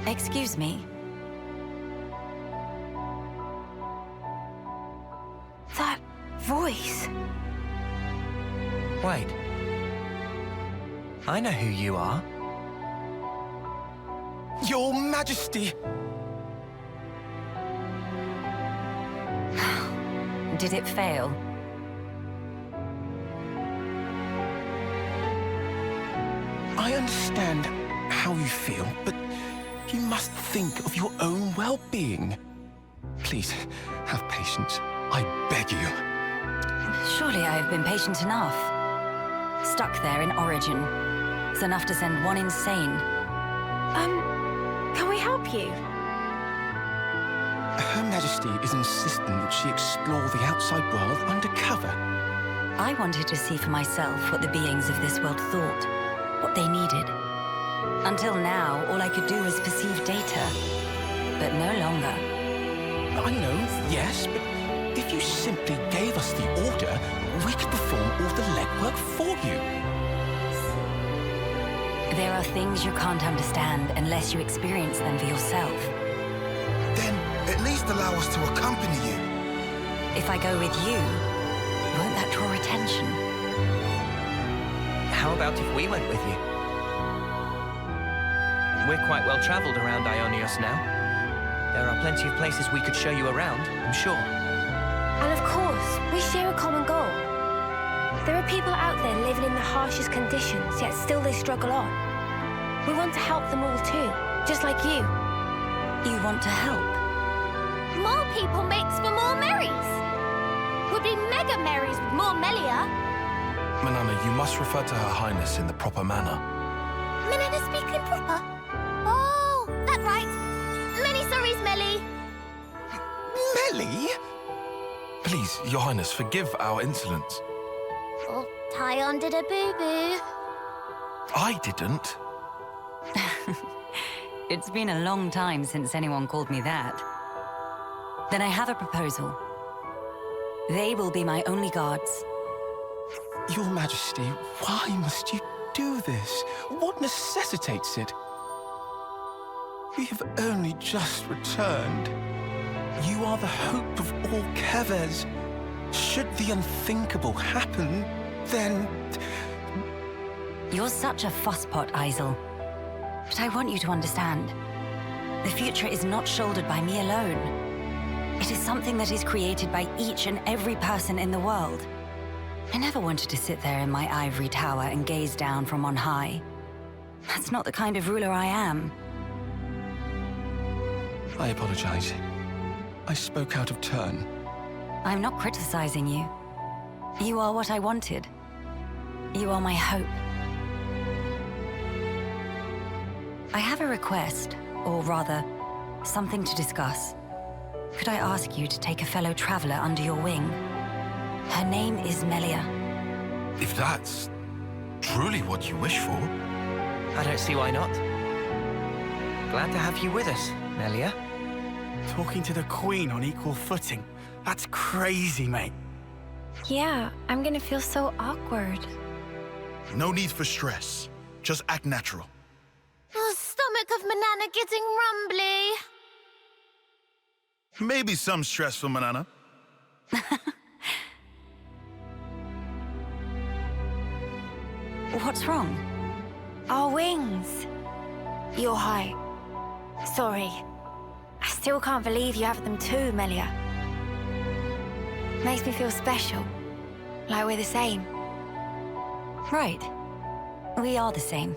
Excuse me. That voice. Wait. I know who you are. Your Majesty! Did it fail? I understand how you feel, but you must think of your own well-being. Please, have patience. I beg you. Surely I have been patient enough. Stuck there in Origin. It's enough to send one insane. Can we help you? Her Majesty is insisting that she explore the outside world undercover. I wanted to see for myself what the beings of this world thought, what they needed. Until now, all I could do was perceive data, but no longer. I know, yes, but if you simply gave us the order, we could perform all the legwork for you. There are things you can't understand unless you experience them for yourself. Then at least allow us to accompany you. If I go with you, won't that draw attention? How about if we went with you? We're quite well traveled around Ionios now. There are plenty of places we could show you around, I'm sure. And of course, we share a common goal. There are people out there living in the harshest conditions, yet still they struggle on. We want to help them all too, just like you. You want to help? More people makes for more Marys. Would be mega Marys with more Melia. Manana, you must refer to Her Highness in the proper manner. Manana speaking proper. Oh, that's right. Many sorries, Melly. Melly? Please, Your Highness, forgive our insolence. Oh, Tyon did a boo-boo. I didn't. It's been a long time since anyone called me that. Then I have a proposal. They will be my only guards. Your Majesty, why must you do this? What necessitates it? We have only just returned. You are the hope of all Kevers. Should the unthinkable happen, then... You're such a fusspot, Isel. But I want you to understand. The future is not shouldered by me alone. It is something that is created by each and every person in the world. I never wanted to sit there in my ivory tower and gaze down from on high. That's not the kind of ruler I am. I apologize. I spoke out of turn. I'm not criticizing you. You are what I wanted. You are my hope. I have a request, or rather, something to discuss. Could I ask you to take a fellow traveler under your wing? Her name is Melia. If that's truly what you wish for. I don't see why not. Glad to have you with us, Melia. Talking to the Queen on equal footing. That's crazy, mate. Yeah, I'm gonna feel so awkward. No need for stress. Just act natural. Oh, stomach of Manana getting rumbly. Maybe some stress for Manana. What's wrong? Our wings. You're high. Sorry. I still can't believe you have them too, Melia. Makes me feel special. Like we're the same. Right. We are the same.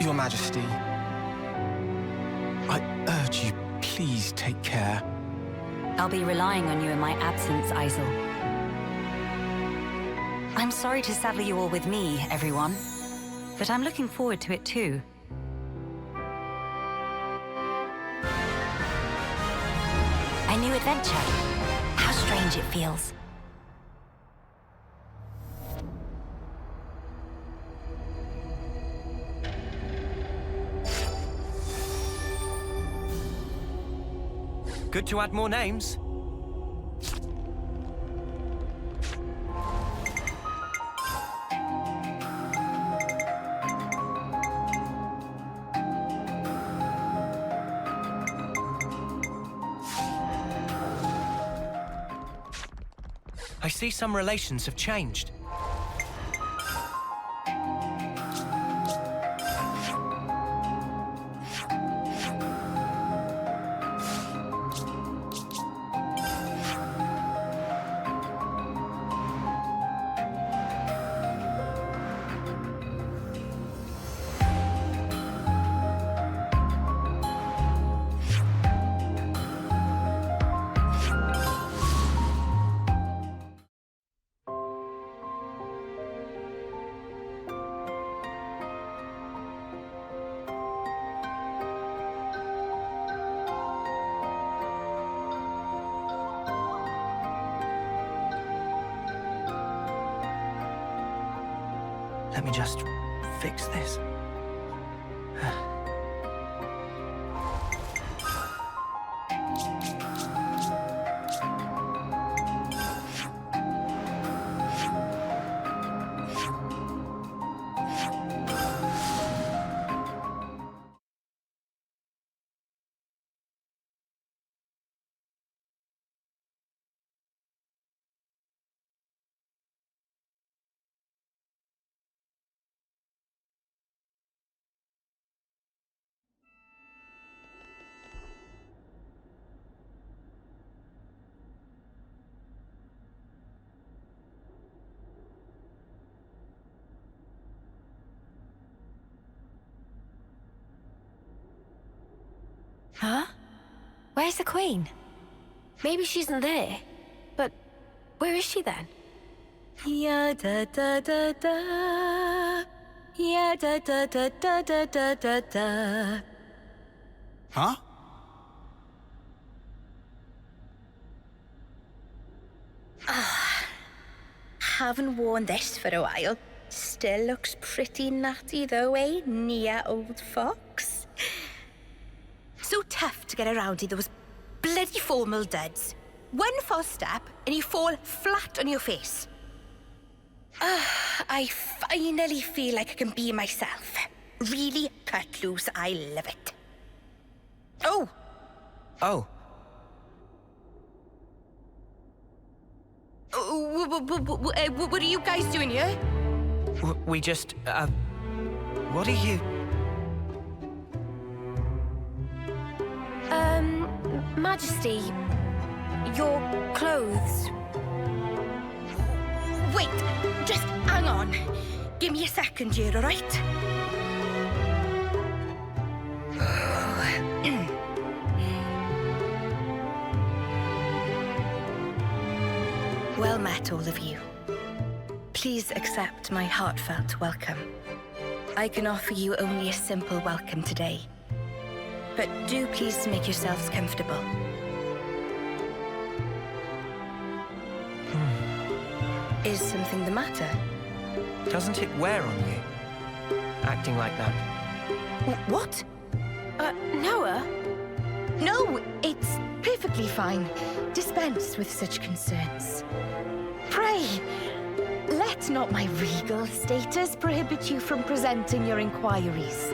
Your Majesty, I urge you, please take care. I'll be relying on you in my absence, Isel. I'm sorry to saddle you all with me, everyone. But I'm looking forward to it too. A new adventure. How strange it feels. Good to add more names. I see some relations have changed. Let me just fix this. Huh? Where's the Queen? Maybe she isn't there. But where is she then? Ya da da da da. Ya da da da da da da da da. Huh? Haven't worn this for a while. Still looks pretty natty though, eh, Nia old fox? So tough to get around in those bloody formal duds. One false step and you fall flat on your face. I finally feel like I can be myself. Really cut loose, I love it. Oh! Oh, What are you guys doing here? we just, what are you? Majesty, your clothes. Wait, just hang on. Give me a second here, all right? Well met, all of you. Please accept my heartfelt welcome. I can offer you only a simple welcome today. But do please make yourselves comfortable. Is something the matter? Doesn't it wear on you? Acting like that. What? Noah? No, it's perfectly fine. Dispense with such concerns. Pray, let not my regal status prohibit you from presenting your inquiries.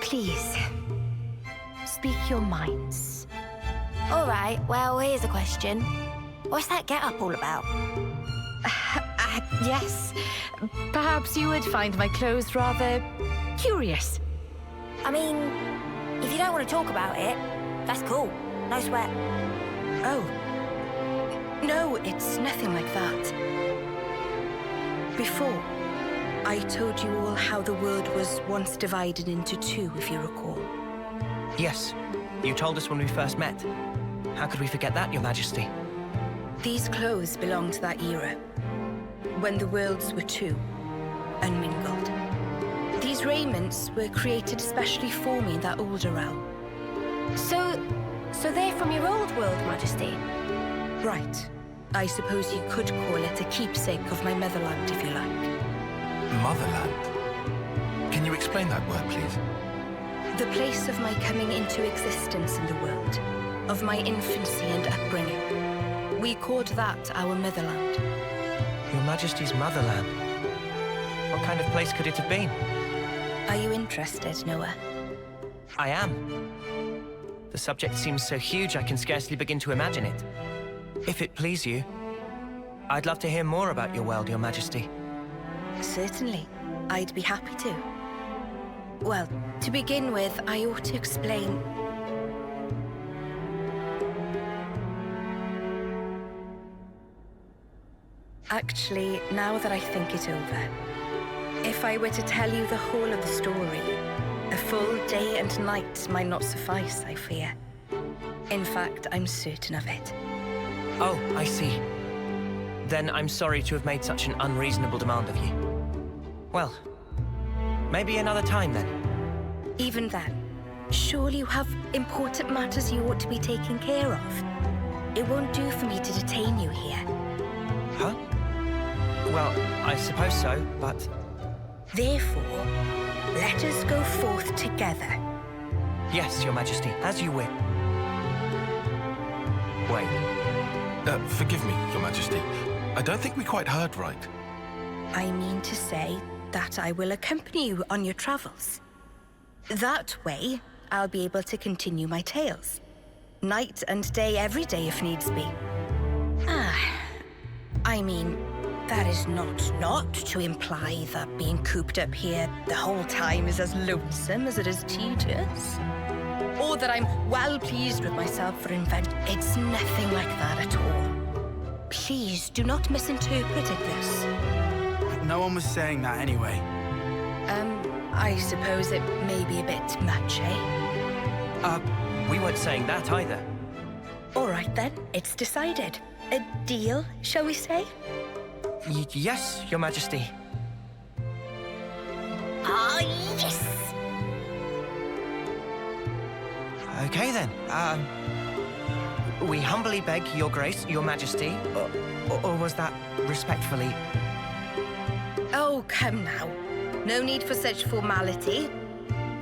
Please, speak your minds. All right, well, here's a question. What's that get-up all about? Yes, perhaps you would find my clothes rather curious. I mean, if you don't want to talk about it, that's cool. No sweat. Oh. No, it's nothing like that. Before, I told you all how the world was once divided into two, if you recall. Yes, you told us when we first met. How could we forget that, Your Majesty? These clothes belong to that era, when the worlds were two, unmingled. These raiments were created especially for me in that older realm. So they're from your old world, Majesty? Right. I suppose you could call it a keepsake of my motherland, if you like. Motherland? Can you explain that word, please? The place of my coming into existence in the world, of my infancy and upbringing. We called that our motherland. Your Majesty's motherland? What kind of place could it have been? Are you interested, Noah? I am. The subject seems so huge I can scarcely begin to imagine it. If it please you, I'd love to hear more about your world, Your Majesty. Certainly. I'd be happy to. Well, to begin with, I ought to explain... Actually, now that I think it over, if I were to tell you the whole of the story, a full day and night might not suffice, I fear. In fact, I'm certain of it. Oh, I see. Then I'm sorry to have made such an unreasonable demand of you. Well, maybe another time then. Even then, surely you have important matters you ought to be taking care of. It won't do for me to detain you here. Huh? Well, I suppose so, but... Therefore, let us go forth together. Yes, Your Majesty, as you wish. Wait. Forgive me, Your Majesty. I don't think we quite heard right. I mean to say that I will accompany you on your travels. That way, I'll be able to continue my tales. Night and day, every day if needs be. I mean, that is not to imply that being cooped up here the whole time is as lonesome as it is tedious. Or that I'm well pleased with myself for inventing. It's nothing like that at all. Please do not misinterpret it this. No one was saying that anyway. I suppose it may be a bit much, eh? We weren't saying that either. All right then, it's decided. A deal, shall we say? Yes, Your Majesty. Ah, yes! Okay then, we humbly beg Your Grace, Your Majesty, or was that respectfully? Oh, come now. No need for such formality.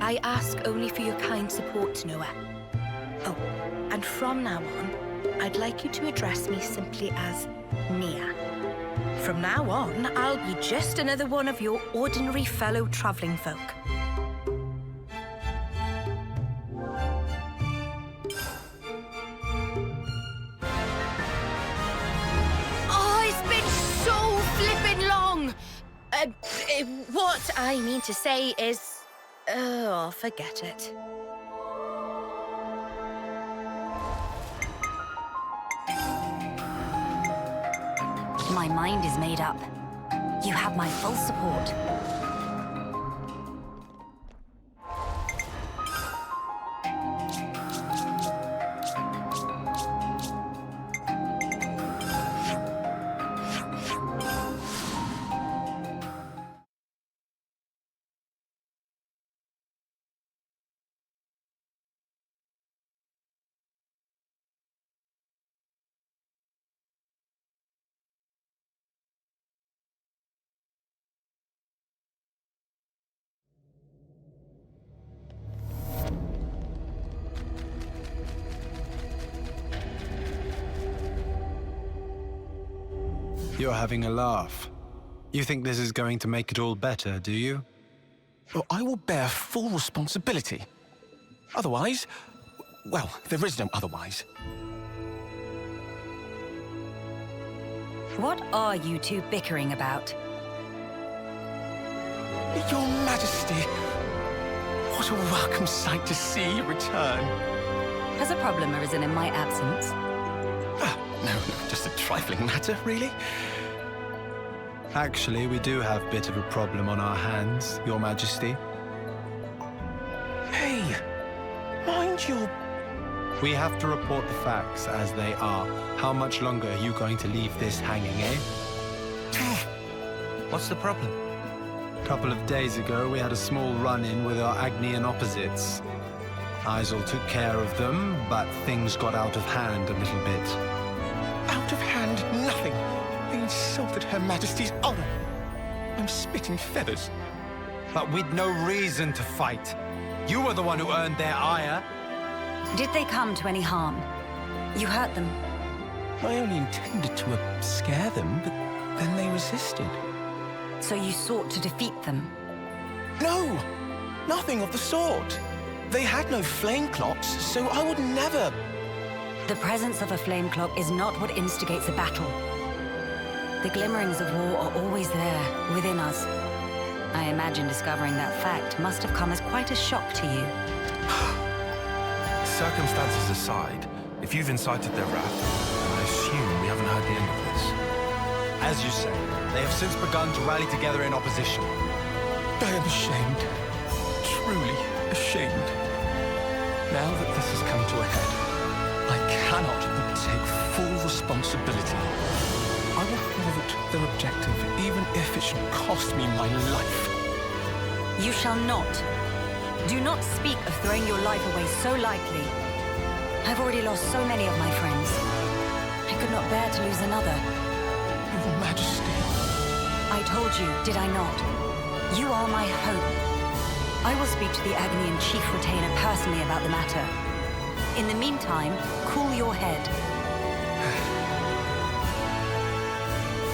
I ask only for your kind support, Noah. Oh, and from now on, I'd like you to address me simply as Nia. From now on, I'll be just another one of your ordinary fellow traveling folk. Oh, it's been so flippin' long! What I mean to say is... Oh, forget it. My mind is made up. You have my full support. You're having a laugh. You think this is going to make it all better, do you? Well, I will bear full responsibility. Otherwise, well, there is no otherwise. What are you two bickering about? Your Majesty, what a welcome sight to see you return. Has a problem arisen in my absence? No, just a trifling matter, really. Actually, we do have a bit of a problem on our hands, Your Majesty. Hey, mind your... We have to report the facts as they are. How much longer are you going to leave this hanging, eh? What's the problem? A couple of days ago, we had a small run-in with our Agnian opposites. Isel took care of them, but things got out of hand a little bit. Out of hand, nothing. They insulted Her Majesty's honor. I'm spitting feathers. But with no reason to fight. You were the one who earned their ire. Did they come to any harm? You hurt them? I only intended to scare them, but then they resisted. So you sought to defeat them? No! Nothing of the sort. They had no flame clocks, so I would never... The presence of a flame clock is not what instigates a battle. The glimmerings of war are always there, within us. I imagine discovering that fact must have come as quite a shock to you. Circumstances aside, if you've incited their wrath, I assume we haven't heard the end of this. As you say, they have since begun to rally together in opposition. I am ashamed. Truly ashamed. Now that this has come to a head, I cannot but take full responsibility. I will thwart their objective, even if it should cost me my life. You shall not. Do not speak of throwing your life away so lightly. I've already lost so many of my friends. I could not bear to lose another. Your Majesty. I told you, did I not? You are my hope. I will speak to the Agnian Chief Retainer personally about the matter. In the meantime, cool your head.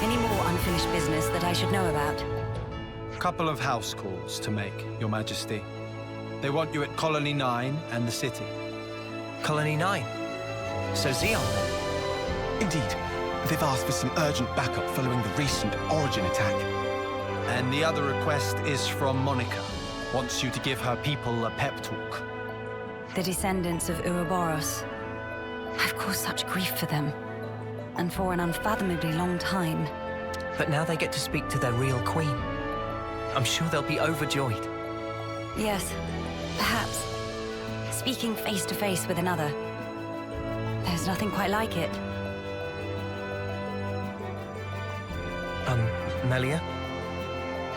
Any more unfinished business that I should know about? Couple of house calls to make, Your Majesty. They want you at Colony 9 and the city. Colony 9? So Xeon then? Indeed. They've asked for some urgent backup following the recent Origin attack. And the other request is from Monica. Wants you to give her people a pep talk. The descendants of Ouroboros. I've caused such grief for them. And for an unfathomably long time. But now they get to speak to their real queen. I'm sure they'll be overjoyed. Yes, perhaps. Speaking face to face with another. There's nothing quite like it. Melia?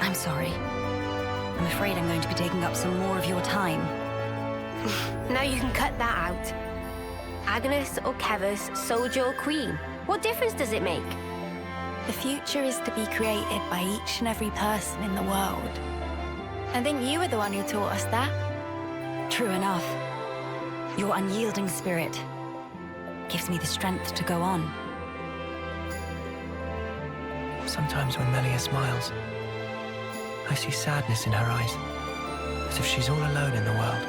I'm sorry. I'm afraid I'm going to be taking up some more of your time. Now you can cut that out. Agnes or Kevas, soldier or queen. What difference does it make? The future is to be created by each and every person in the world. I think you were the one who taught us that. True enough. Your unyielding spirit gives me the strength to go on. Sometimes when Melia smiles, I see sadness in her eyes, as if she's all alone in the world.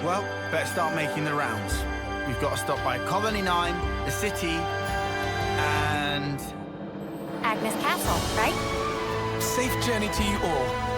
Well, better start making the rounds. We've got to stop by Colony 9, the city, and... Agnes Castle, right? Safe journey to you all.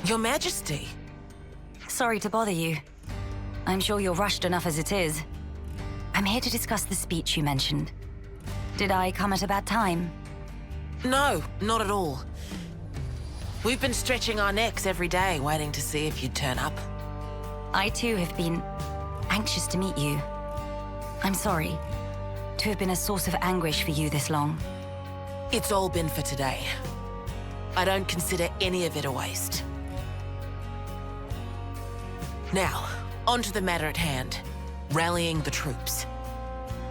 Your Majesty. Sorry to bother you. I'm sure you're rushed enough as it is. I'm here to discuss the speech you mentioned. Did I come at a bad time? No, not at all. We've been stretching our necks every day, waiting to see if you'd turn up. I too have been anxious to meet you. I'm sorry to have been a source of anguish for you this long. It's all been for today. I don't consider any of it a waste. Now, on to the matter at hand. Rallying the troops.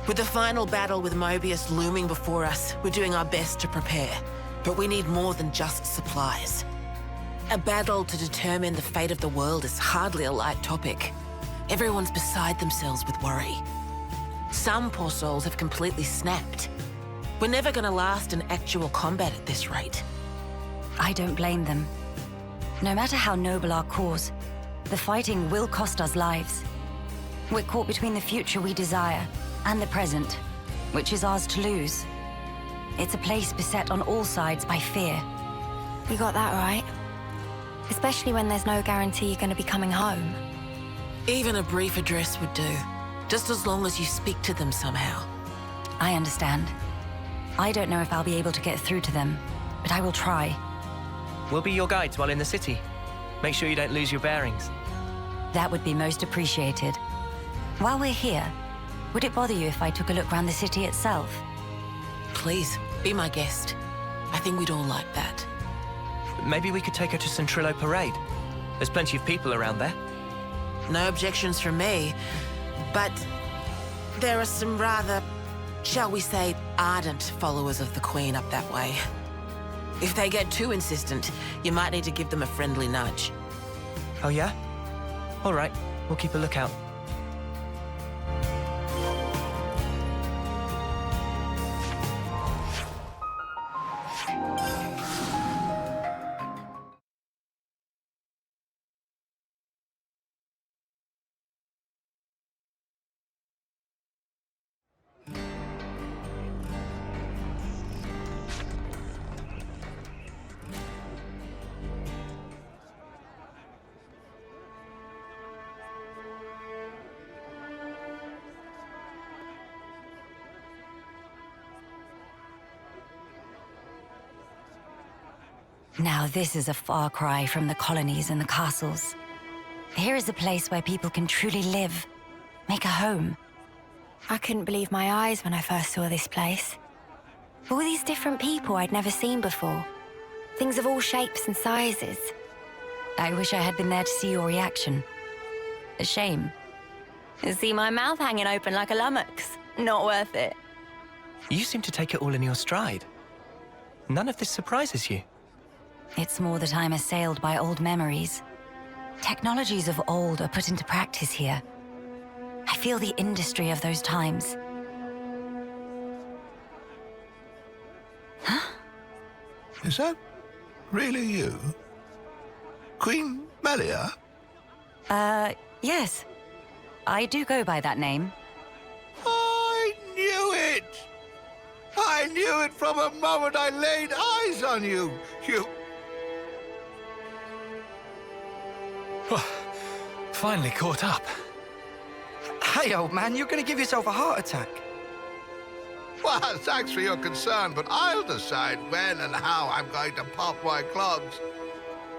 With the final battle with Mobius looming before us, we're doing our best to prepare. But we need more than just supplies. A battle to determine the fate of the world is hardly a light topic. Everyone's beside themselves with worry. Some poor souls have completely snapped. We're never gonna last in actual combat at this rate. I don't blame them. No matter how noble our cause, the fighting will cost us lives. We're caught between the future we desire and the present, which is ours to lose. It's a place beset on all sides by fear. You got that right. Especially when there's no guarantee you're going to be coming home. Even a brief address would do, just as long as you speak to them somehow. I understand. I don't know if I'll be able to get through to them, but I will try. We'll be your guides while in the city. Make sure you don't lose your bearings. That would be most appreciated. While we're here, would it bother you if I took a look around the city itself? Please, be my guest. I think we'd all like that. Maybe we could take her to Centrillo Parade. There's plenty of people around there. No objections from me, but there are some rather, shall we say, ardent followers of the Queen up that way. If they get too insistent, you might need to give them a friendly nudge. Oh yeah? All right, we'll keep a lookout. Now this is a far cry from the colonies and the castles. Here is a place where people can truly live, make a home. I couldn't believe my eyes when I first saw this place. All these different people I'd never seen before. Things of all shapes and sizes. I wish I had been there to see your reaction. A shame. See my mouth hanging open like a lummox. Not worth it. You seem to take it all in your stride. None of this surprises you. It's more that I'm assailed by old memories. Technologies of old are put into practice here. I feel the industry of those times. Huh? Is that really you? Queen Melia? Yes. I do go by that name. I knew it! I knew it from the moment I laid eyes on you! Finally caught up. Hey, old man, you're going to give yourself a heart attack. Well, thanks for your concern, but I'll decide when and how I'm going to pop my clogs.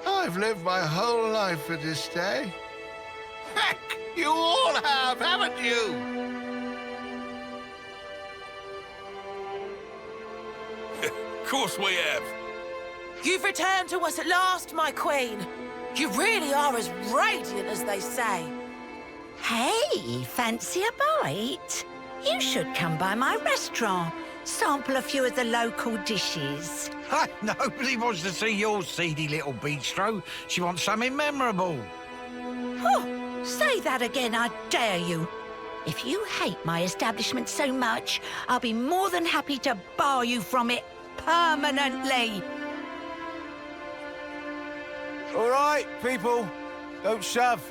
I've lived my whole life for this day. Heck, you all have, haven't you? Of course we have. You've returned to us at last, my queen. You really are as radiant as they say. Hey, fancy a bite? You should come by my restaurant. Sample a few of the local dishes. Nobody wants to see your seedy little bistro. She wants something memorable. Oh, say that again, I dare you. If you hate my establishment so much, I'll be more than happy to bar you from it permanently. All right, people, don't shove.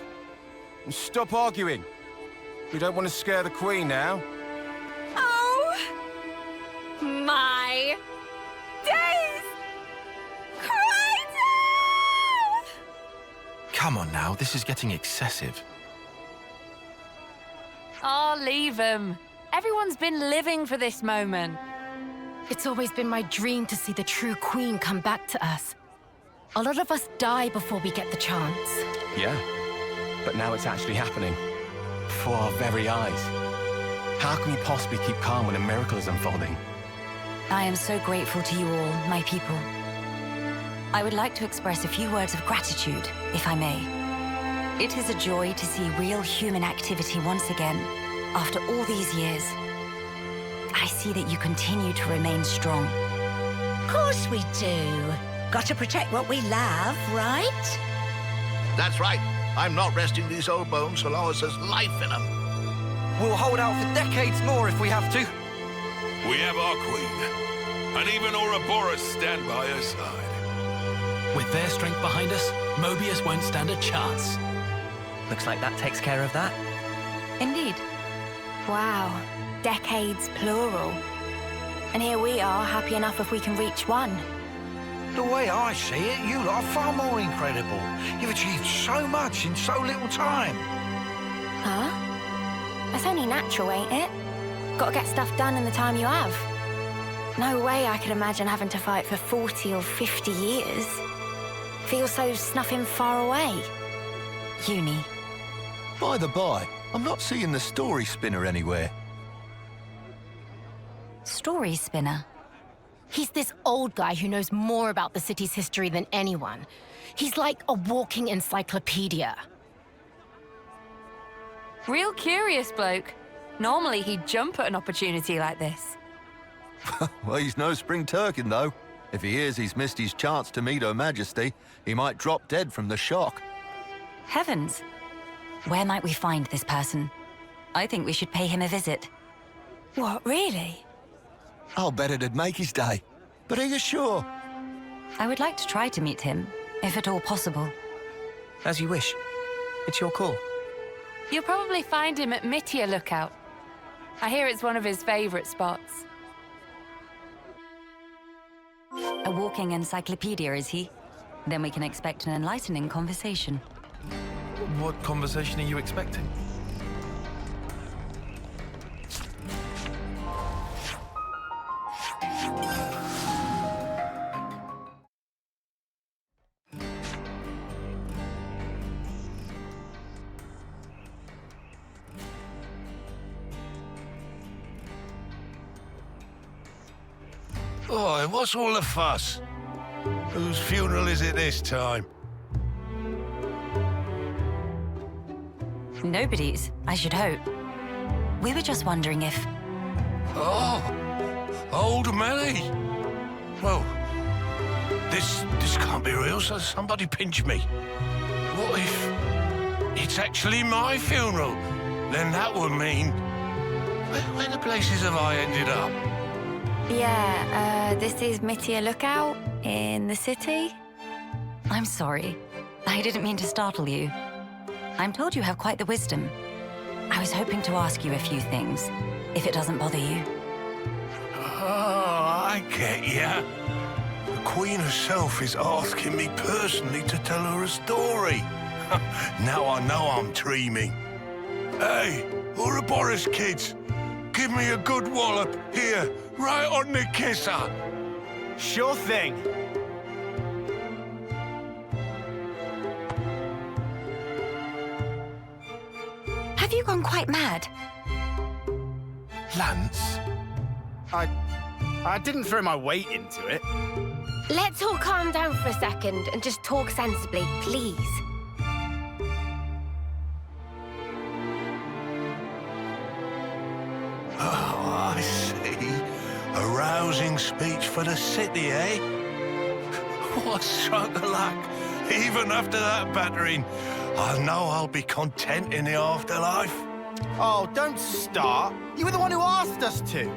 And stop arguing. We don't want to scare the Queen now. Oh, my days! Crazy! Come on now, this is getting excessive. Oh, leave him. Everyone's been living for this moment. It's always been my dream to see the true Queen come back to us. A lot of us die before we get the chance. Yeah, but now it's actually happening. Before our very eyes. How can we possibly keep calm when a miracle is unfolding? I am so grateful to you all, my people. I would like to express a few words of gratitude, if I may. It is a joy to see real human activity once again, after all these years. I see that you continue to remain strong. Of course we do. Got to protect what we love, right? That's right. I'm not resting these old bones so long as there's life in them. We'll hold out for decades more if we have to. We have our queen, and even Ouroboros stand by her side. With their strength behind us, Mobius won't stand a chance. Looks like that takes care of that. Indeed. Wow, decades plural. And here we are, happy enough if we can reach one. The way I see it, you lot are far more incredible. You've achieved so much in so little time. Huh? That's only natural, ain't it? Gotta get stuff done in the time you have. No way I could imagine having to fight for 40 or 50 years. Feels so snuffing far away. Uni, By the by, I'm not seeing the story spinner anywhere. Story spinner? He's this old guy who knows more about the city's history than anyone. He's like a walking encyclopedia. Real curious bloke. Normally he'd jump at an opportunity like this. Well, he's no spring turkin, though. If he hears he's missed his chance to meet Her Majesty, he might drop dead from the shock. Heavens! Where might we find this person? I think we should pay him a visit. What, really? I'll bet it'd make his day. But are you sure? I would like to try to meet him, if at all possible. As you wish. It's your call. You'll probably find him at Mittia Lookout. I hear it's one of his favorite spots. A walking encyclopedia, is he? Then we can expect an enlightening conversation. What conversation are you expecting? Oi, what's all the fuss? Whose funeral is it this time? Nobody's, I should hope. We were just wondering if... Oh, old Melly. Well, this can't be real, so somebody pinch me. What if it's actually my funeral? Then that would mean... Where the places have I ended up? Yeah, this is Mittia Lookout in the city. I'm sorry. I didn't mean to startle you. I'm told you have quite the wisdom. I was hoping to ask you a few things, if it doesn't bother you. Oh, I get ya. The Queen herself is asking me personally to tell her a story. Now I know I'm dreaming. Hey, Ouroboros kids, give me a good wallop here, right on the kisser. Sure thing. Have you gone quite mad? Lance? I didn't throw my weight into it. Let's all calm down for a second and just talk sensibly, please. Oh, I see. A rousing speech for the city, eh? What a stroke of luck. Even after that battering, I know I'll be content in the afterlife. Oh, don't start. You were the one who asked us to.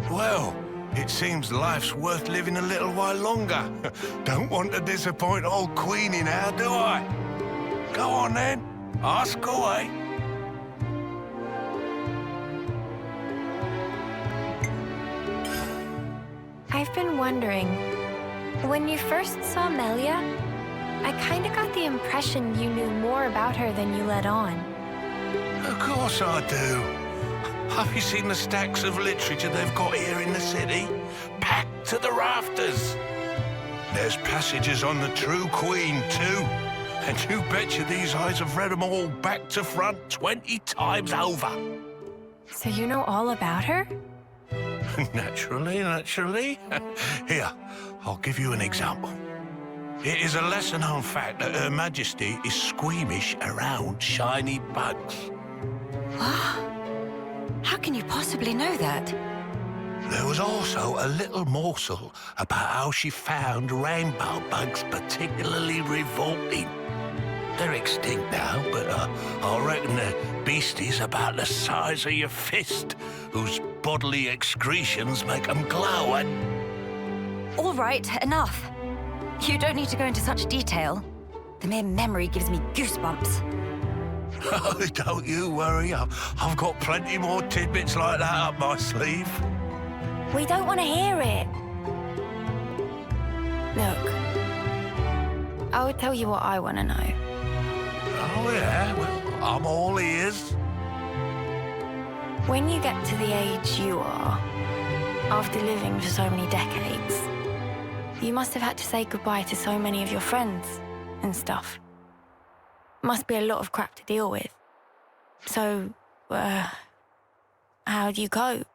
Well, it seems life's worth living a little while longer. Don't want to disappoint old Queenie now, do I? Go on then, ask away. I've been wondering, when you first saw Melia, I kind of got the impression you knew more about her than you let on. Of course I do. Have you seen the stacks of literature they've got here in the city? Packed to the rafters. There's passages on the true Queen, too. And you betcha these eyes have read them all back to front 20 times over. So you know all about her? Naturally. Here, I'll give you an example. It is a lesser-known fact that Her Majesty is squeamish around shiny bugs. What? How can you possibly know that? There was also a little morsel about how she found rainbow bugs particularly revolting. They're extinct now, but I reckon they're beasties about the size of your fist, whose bodily excretions make them glow and... All right, enough. You don't need to go into such detail. The mere memory gives me goosebumps. Oh, don't you worry. I've got plenty more tidbits like that up my sleeve. We don't want to hear it. Look, I'll tell you what I want to know. Oh, yeah? Well, I'm all ears. When you get to the age you are, after living for so many decades, you must have had to say goodbye to so many of your friends and stuff. Must be a lot of crap to deal with. So, how do you cope?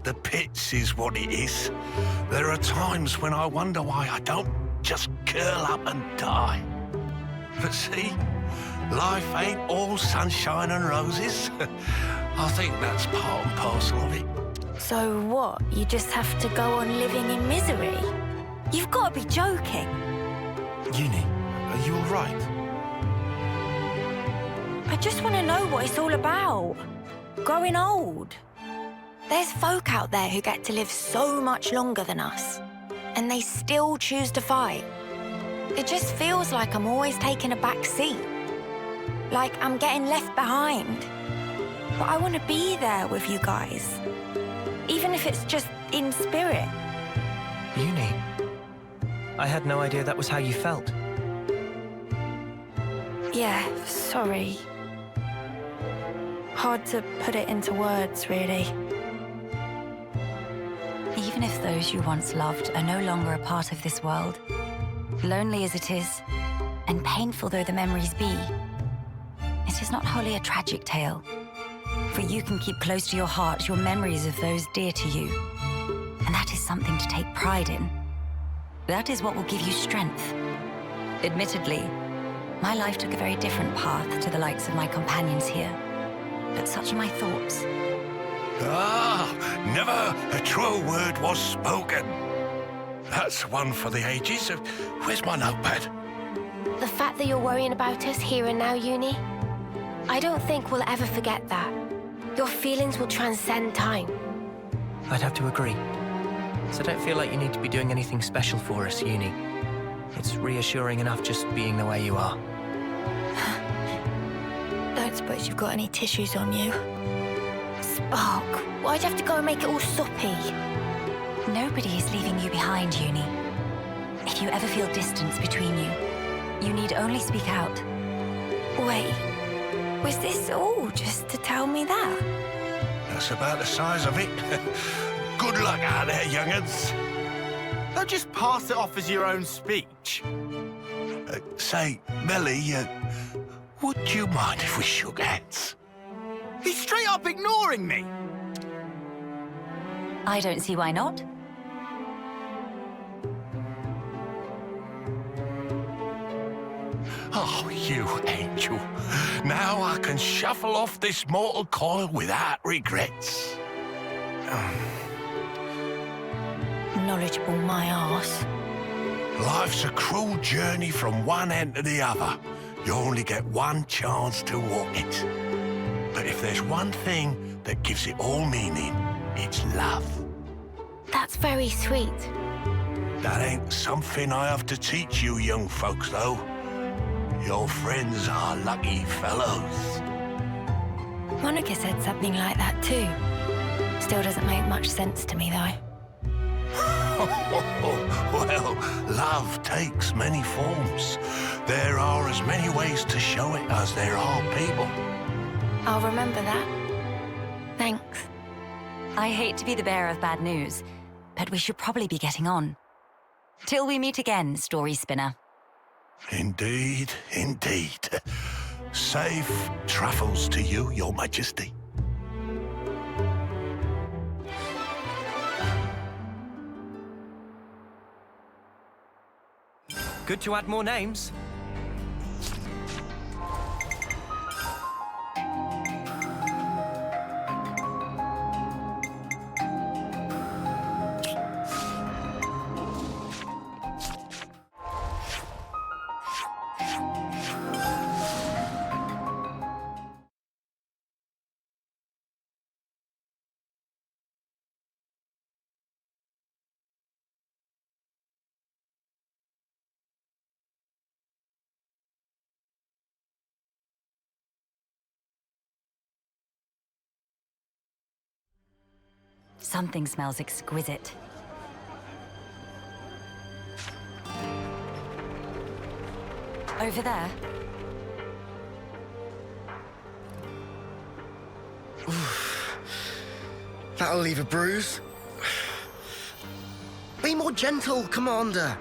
The pits is what it is. There are times when I wonder why I don't just curl up and die. But see, life ain't all sunshine and roses. I think that's part and parcel of it. So what? You just have to go on living in misery? You've got to be joking. Uni, are you all right? I just want to know what it's all about. Growing old. There's folk out there who get to live so much longer than us, and they still choose to fight. It just feels like I'm always taking a back seat. Like I'm getting left behind. But I want to be there with you guys. Even if it's just in spirit. Uni, I had no idea that was how you felt. Yeah, sorry. Hard to put it into words, really. Even if those you once loved are no longer a part of this world, lonely as it is, and painful though the memories be, it is not wholly a tragic tale. For you can keep close to your heart your memories of those dear to you. And that is something to take pride in. That is what will give you strength. Admittedly, my life took a very different path to the likes of my companions here. But such are my thoughts. Never a truer word was spoken. That's one for the ages. Where's my notepad? The fact that you're worrying about us here and now, Uni, I don't think we'll ever forget that. Your feelings will transcend time. I'd have to agree. So don't feel like you need to be doing anything special for us, Uni. It's reassuring enough just being the way you are. Don't suppose you've got any tissues on you? Spark, why'd you have to go and make it all soppy? Nobody is leaving you behind, Uni. If you ever feel distance between you, you need only speak out. Wait, was this all just to tell me that? That's about the size of it. Good luck out there, young'uns. Don't just pass it off as your own speech. Say, Melly, would you mind if we shook hands? He's straight up ignoring me. I don't see why not. Oh, you angel. Now I can shuffle off this mortal coil without regrets. Knowledgeable my arse. Life's a cruel journey from one end to the other. You only get one chance to walk it. But if there's one thing that gives it all meaning, it's love. That's very sweet. That ain't something I have to teach you young folks, though. Your friends are lucky fellows. Monica said something like that too. Still doesn't make much sense to me, though. Well, love takes many forms. There are as many ways to show it as there are people. I'll remember that. Thanks. I hate to be the bearer of bad news, but we should probably be getting on. Till we meet again, story spinner. Indeed, indeed. Safe travels to you, Your Majesty. Good to add more names. Something smells exquisite. Over there. That'll leave a bruise. Be more gentle, Commander.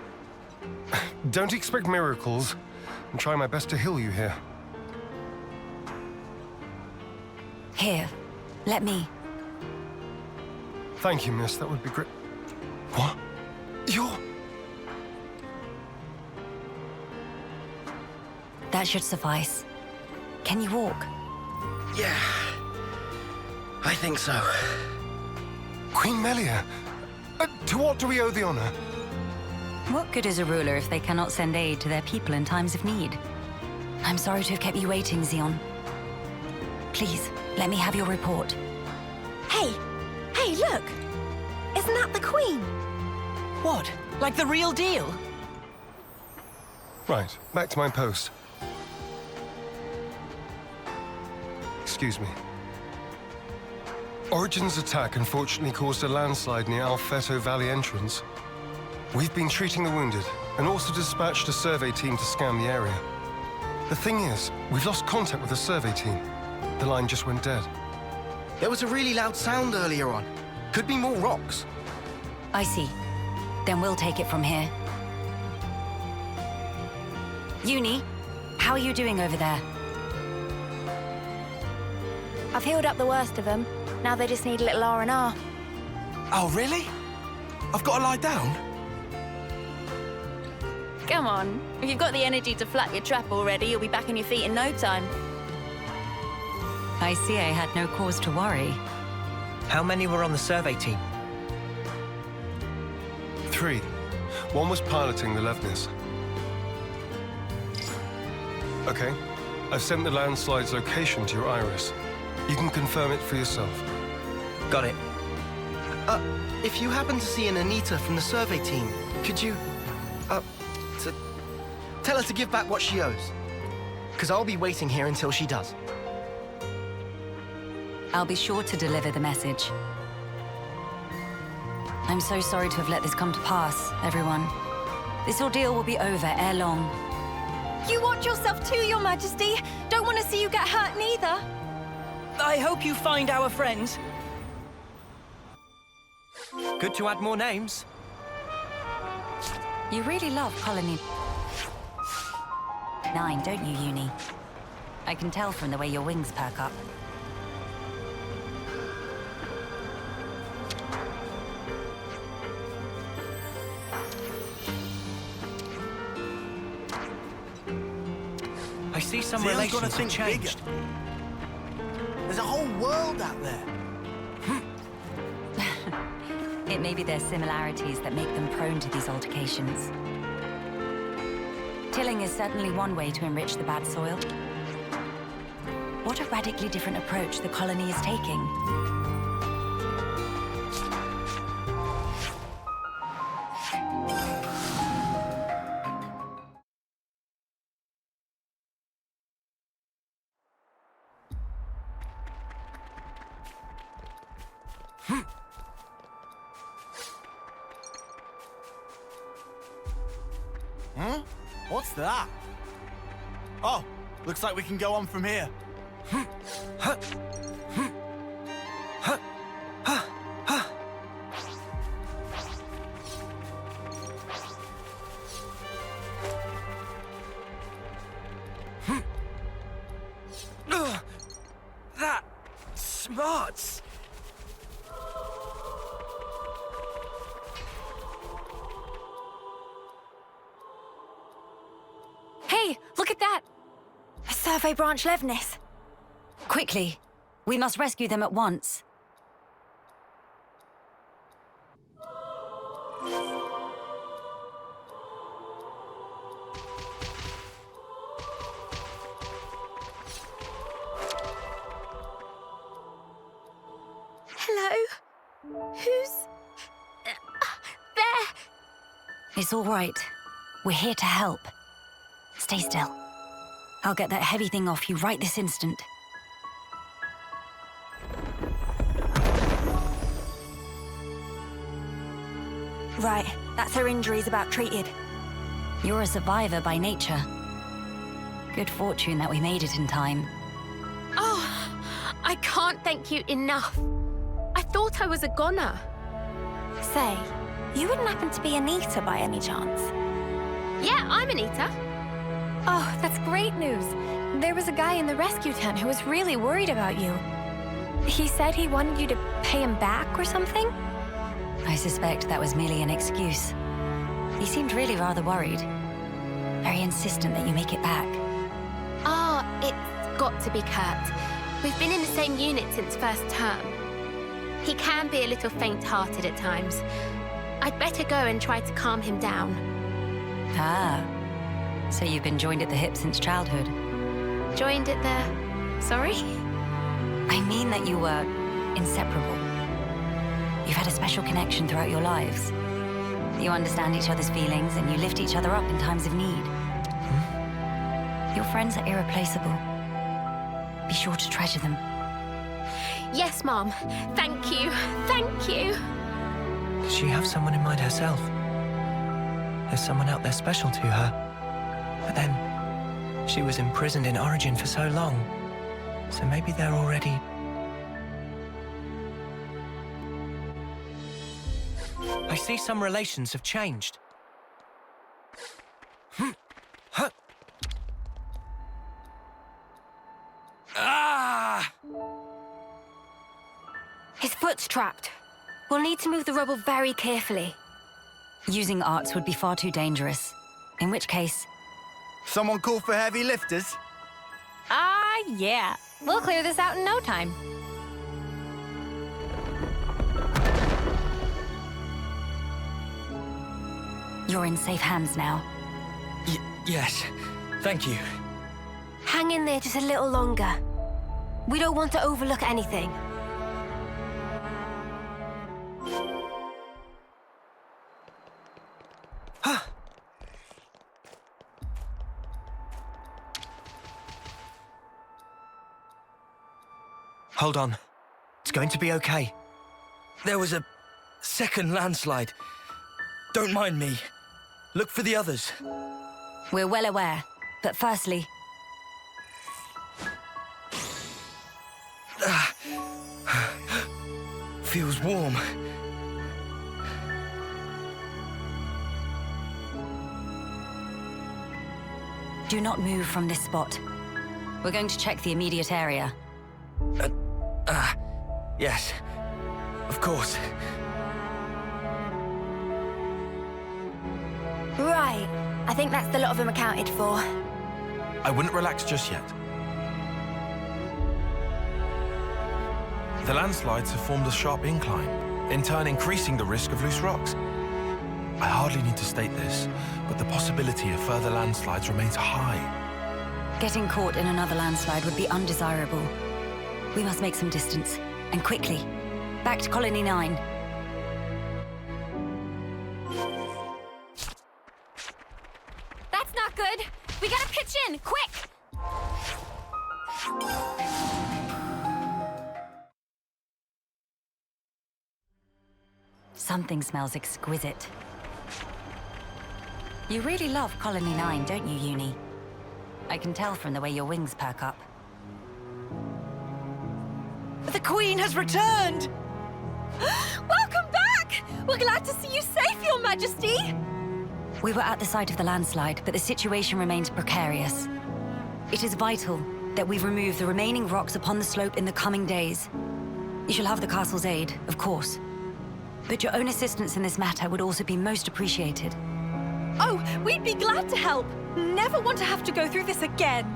Don't expect miracles. I'm trying my best to heal you here. Here, let me. Thank you, miss. That would be great. What? You're... That should suffice. Can you walk? Yeah. I think so. Queen Melia, to what do we owe the honor? What good is a ruler if they cannot send aid to their people in times of need? I'm sorry to have kept you waiting, Xeon. Please, let me have your report. Hey! Hey, look! Isn't that the Queen? What? Like the real deal? Right, back to my post. Excuse me. Origin's attack unfortunately caused a landslide near Alfeto Valley entrance. We've been treating the wounded, and also dispatched a survey team to scan the area. The thing is, we've lost contact with the survey team. The line just went dead. There was a really loud sound earlier on. Could be more rocks. I see. Then we'll take it from here. Uni, how are you doing over there? I've healed up the worst of them. Now they just need a little R&R. Oh, really? I've got to lie down? Come on. If you've got the energy to flap your trap already, you'll be back on your feet in no time. I see I had no cause to worry. How many were on the survey team? 3. One was piloting the Levnis. Okay. I've sent the landslide's location to your iris. You can confirm it for yourself. Got it. If you happen to see an Anita from the survey team, could you, tell her to give back what she owes? Because I'll be waiting here until she does. I'll be sure to deliver the message. I'm so sorry to have let this come to pass, everyone. This ordeal will be over ere long. You watch yourself too, Your Majesty. Don't want to see you get hurt neither. I hope you find our friends. Good to add more names. You really love Colony 9, don't you, Uni? I can tell from the way your wings perk up. I see some Xeon's relations gotta have think changed. bigger. There's a whole world out there. It may be their similarities that make them prone to these altercations. Tilling is certainly one way to enrich the bad soil. What a radically different approach the colony is taking. Huh? What's that? Oh, looks like we can go on from here. That smarts. Hey, look at that! A survey branch Levnis. Quickly! We must rescue them at once. Hello? Who's... there? It's all right. We're here to help. Stay still. I'll get that heavy thing off you right this instant. Right, that's her injuries about treated. You're a survivor by nature. Good fortune that we made it in time. Oh, I can't thank you enough. I thought I was a goner. Say, you wouldn't happen to be Anita by any chance? Yeah, I'm Anita. Oh, that's great news. There was a guy in the rescue tent who was really worried about you. He said he wanted you to pay him back or something? I suspect that was merely an excuse. He seemed really rather worried. Very insistent that you make it back. Oh, it's got to be Kurt. We've been in the same unit since first term. He can be a little faint-hearted at times. I'd better go and try to calm him down. Ah, so you've been joined at the hip since childhood? Joined at the... sorry? I mean that you were inseparable. You've had a special connection throughout your lives. You understand each other's feelings and you lift each other up in times of need. Your friends are irreplaceable. Be sure to treasure them. Yes, Mom. Thank you. Thank you. Does she have someone in mind herself? There's someone out there special to her. But then, she was imprisoned in Origin for so long. So maybe they're already... I see some relations have changed. Ah! His foot's trapped. We'll need to move the rubble very carefully. Using arts would be far too dangerous. In which case... Someone call for heavy lifters? Yeah. We'll clear this out in no time. You're in safe hands now. Yes. Thank you. Hang in there just a little longer. We don't want to overlook anything. Hold on. It's going to be okay. There was a second landslide. Don't mind me. Look for the others. We're well aware, but firstly... Feels warm. Do not move from this spot. We're going to check the immediate area. Yes. Of course. Right. I think that's the lot of them accounted for. I wouldn't relax just yet. The landslides have formed a sharp incline, in turn increasing the risk of loose rocks. I hardly need to state this, but the possibility of further landslides remains high. Getting caught in another landslide would be undesirable. We must make some distance, and quickly. Back to Colony 9. That's not good. We gotta pitch in, quick! Something smells exquisite. You really love Colony 9, don't you, Uni? I can tell from the way your wings perk up. The Queen has returned! Welcome back! We're glad to see you safe, Your Majesty! We were at the site of the landslide, but the situation remains precarious. It is vital that we remove the remaining rocks upon the slope in the coming days. You shall have the castle's aid, of course. But your own assistance in this matter would also be most appreciated. Oh, we'd be glad to help. Never want to have to go through this again.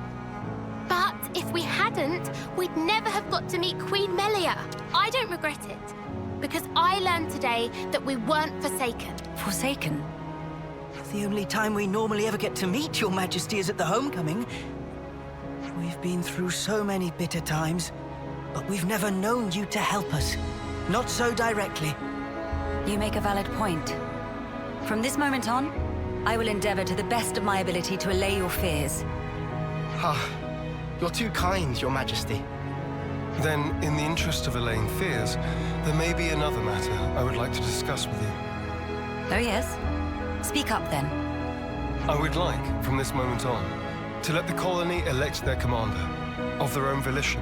But if we hadn't, we'd never have got to meet Queen Melia. I don't regret it, because I learned today that we weren't forsaken. Forsaken? The only time we normally ever get to meet Your Majesty is at the homecoming. We've been through so many bitter times, but we've never known you to help us. Not so directly. You make a valid point. From this moment on, I will endeavor to the best of my ability to allay your fears. You're too kind, Your Majesty. Then, in the interest of allaying fears, there may be another matter I would like to discuss with you. Oh, yes? Speak up, then. I would like, from this moment on, to let the colony elect their commander, of their own volition.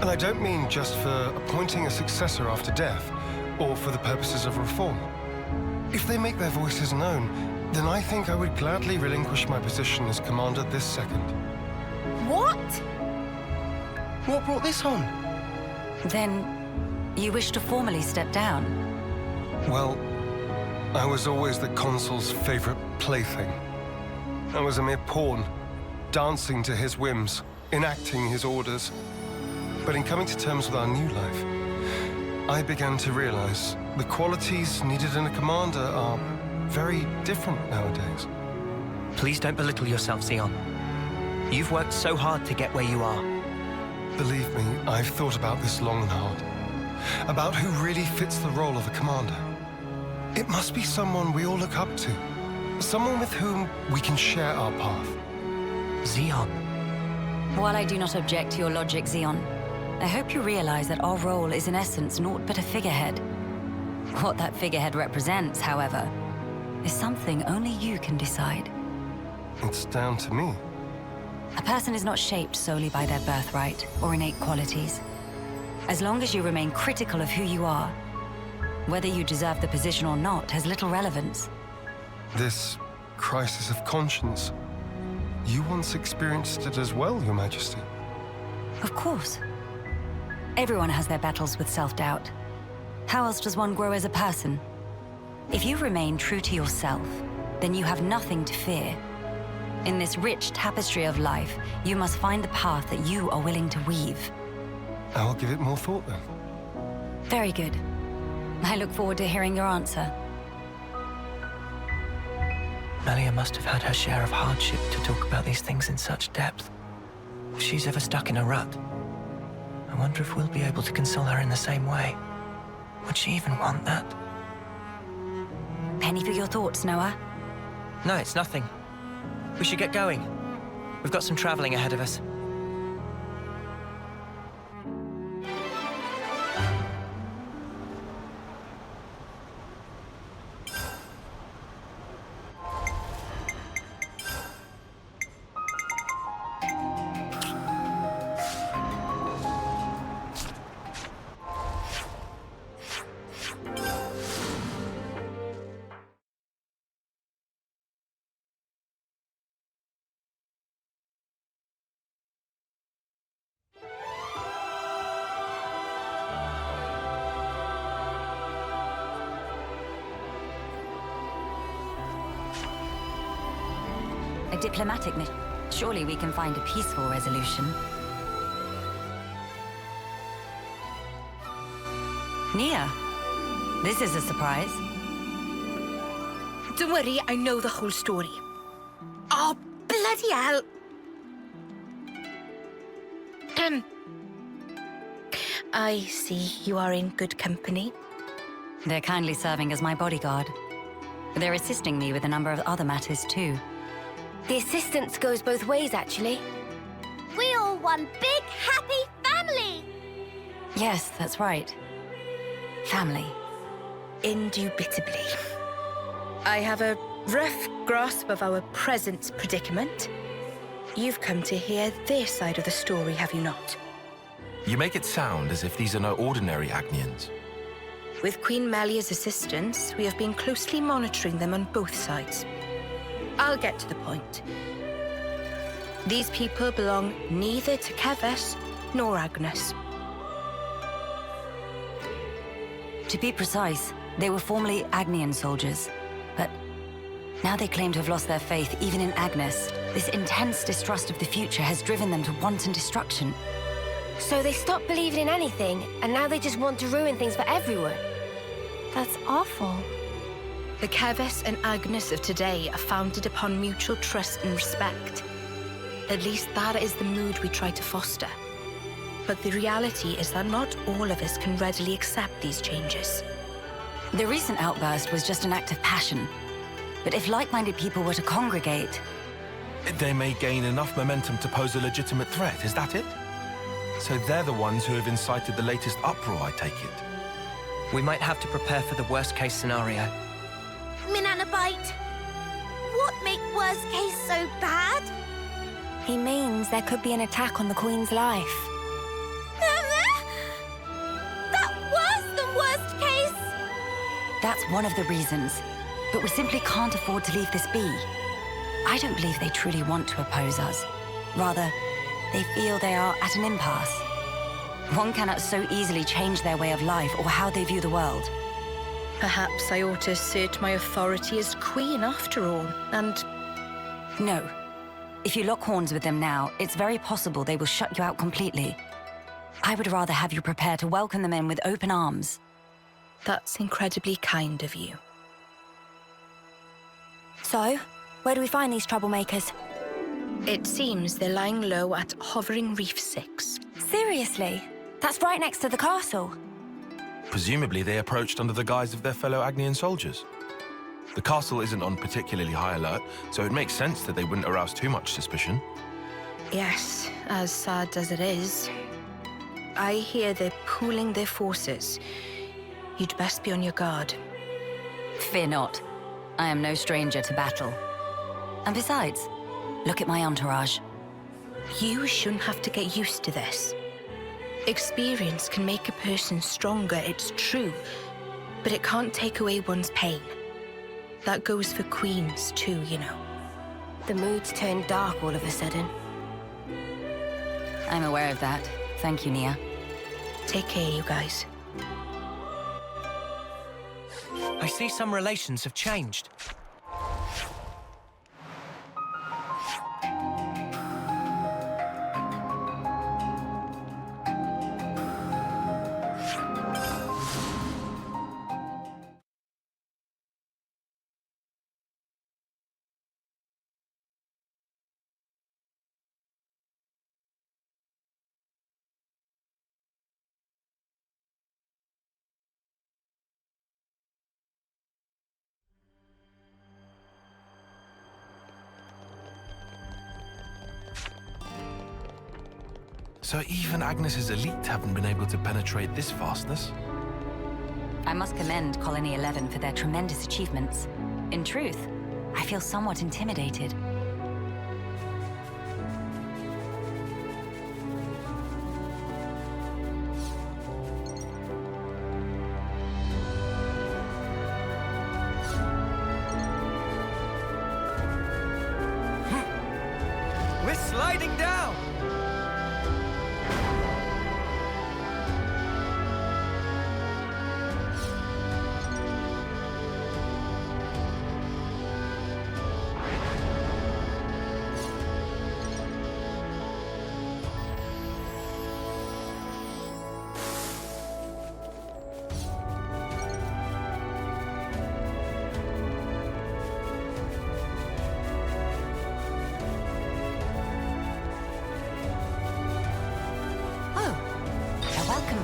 And I don't mean just for appointing a successor after death, or for the purposes of reform. If they make their voices known, then I think I would gladly relinquish my position as commander this second. What? What brought this on? Then, you wish to formally step down? Well, I was always the consul's favorite plaything. I was a mere pawn, dancing to his whims, enacting his orders. But in coming to terms with our new life, I began to realize the qualities needed in a commander are very different nowadays. Please don't belittle yourself, Xeon. You've worked so hard to get where you are. Believe me, I've thought about this long and hard. About who really fits the role of a commander. It must be someone we all look up to. Someone with whom we can share our path. Xeon. While I do not object to your logic, Xeon, I hope you realize that our role is in essence naught but a figurehead. What that figurehead represents, however, is something only you can decide. It's down to me. A person is not shaped solely by their birthright or innate qualities. As long as you remain critical of who you are, whether you deserve the position or not has little relevance. This crisis of conscience, you once experienced it as well, Your Majesty. Of course. Everyone has their battles with self-doubt. How else does one grow as a person? If you remain true to yourself, then you have nothing to fear. In this rich tapestry of life, you must find the path that you are willing to weave. I'll give it more thought then. Very good. I look forward to hearing your answer. Malia must have had her share of hardship to talk about these things in such depth. If she's ever stuck in a rut, I wonder if we'll be able to console her in the same way. Would she even want that? Penny for your thoughts, Noah? No, it's nothing. We should get going. We've got some traveling ahead of us. A diplomatic mission. Surely we can find a peaceful resolution. Nia, this is a surprise. Don't worry, I know the whole story. Oh, bloody hell! I see you are in good company. They're kindly serving as my bodyguard. They're assisting me with a number of other matters too. The assistance goes both ways, actually. We all one big, happy family! Yes, that's right. Family. Indubitably. I have a rough grasp of our present predicament. You've come to hear their side of the story, have you not? You make it sound as if these are no ordinary Agnians. With Queen Melia's assistance, we have been closely monitoring them on both sides. I'll get to the point. These people belong neither to Keves nor Agnes. To be precise, they were formerly Agnian soldiers, but now they claim to have lost their faith even in Agnes. This intense distrust of the future has driven them to wanton destruction. So they stopped believing in anything, and now they just want to ruin things for everyone. That's awful. The Keves and Agnes of today are founded upon mutual trust and respect. At least that is the mood we try to foster. But the reality is that not all of us can readily accept these changes. The recent outburst was just an act of passion. But if like-minded people were to congregate... They may gain enough momentum to pose a legitimate threat, is that it? So they're the ones who have incited the latest uproar, I take it. We might have to prepare for the worst-case scenario. Minanabite, what make worst case so bad? He means there could be an attack on the Queen's life. That worse than worst case? That's one of the reasons. But we simply can't afford to leave this be. I don't believe they truly want to oppose us. Rather, they feel they are at an impasse. One cannot so easily change their way of life or how they view the world. Perhaps I ought to assert my authority as queen after all, and... No. If you lock horns with them now, it's very possible they will shut you out completely. I would rather have you prepare to welcome them in with open arms. That's incredibly kind of you. So, where do we find these troublemakers? It seems they're lying low at Hovering Reef 6. Seriously? That's right next to the castle. Presumably they approached under the guise of their fellow Agnian soldiers. The castle isn't on particularly high alert, so it makes sense that they wouldn't arouse too much suspicion. Yes, as sad as it is. I hear they're pooling their forces. You'd best be on your guard. Fear not. I am no stranger to battle. And besides, look at my entourage. You shouldn't have to get used to this. Experience can make a person stronger, it's true, but it can't take away one's pain. That goes for queens too, you know. The mood's turned dark all of a sudden. I'm aware of that. Thank you, Nia. Take care, you guys. I see some relations have changed. So even Agnes's elite haven't been able to penetrate this vastness? I must commend Colony 11 for their tremendous achievements. In truth, I feel somewhat intimidated. We're sliding down!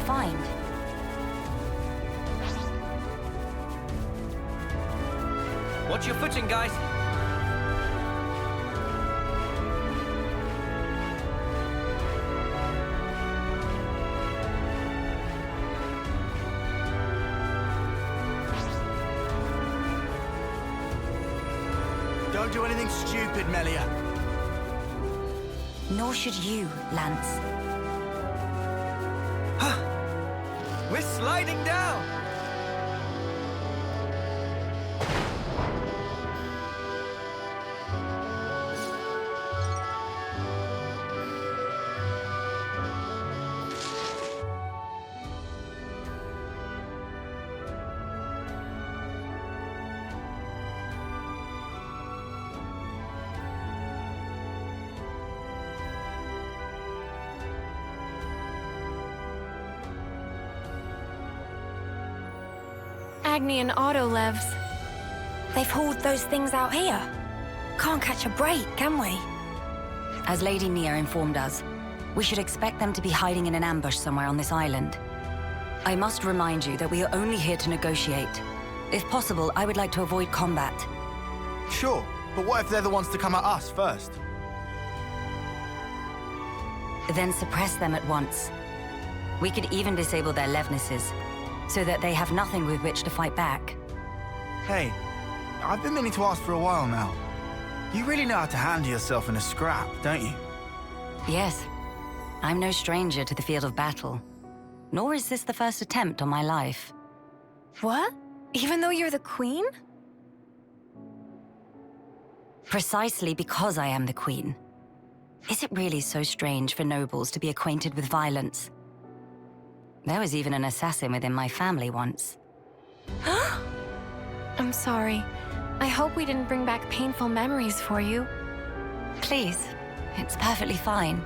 Find. Watch your footing, guys. Don't do anything stupid, Melia. Nor should you, Lance. We're sliding down! Agni and Autolevs. They've hauled those things out here. Can't catch a break, can we? As Lady Nia informed us, we should expect them to be hiding in an ambush somewhere on this island. I must remind you that we are only here to negotiate. If possible, I would like to avoid combat. Sure, but what if they're the ones to come at us first? Then suppress them at once. We could even disable their levnesses, so that they have nothing with which to fight back. Hey, I've been meaning to ask for a while now. You really know how to handle yourself in a scrap, don't you? Yes. I'm no stranger to the field of battle. Nor is this the first attempt on my life. What? Even though you're the queen? Precisely because I am the queen. Is it really so strange for nobles to be acquainted with violence? There was even an assassin within my family once. I'm sorry. I hope we didn't bring back painful memories for you. Please, it's perfectly fine.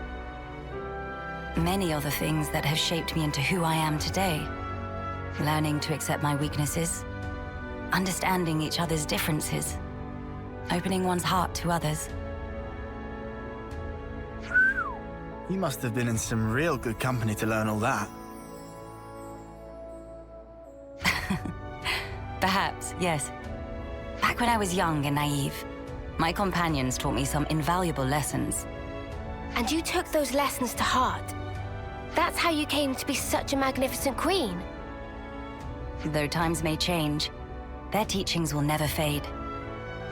Many are the things that have shaped me into who I am today. Learning to accept my weaknesses, understanding each other's differences, opening one's heart to others. You must have been in some real good company to learn all that. Perhaps, yes. Back when I was young and naive, my companions taught me some invaluable lessons. And you took those lessons to heart. That's how you came to be such a magnificent queen. Though times may change, their teachings will never fade.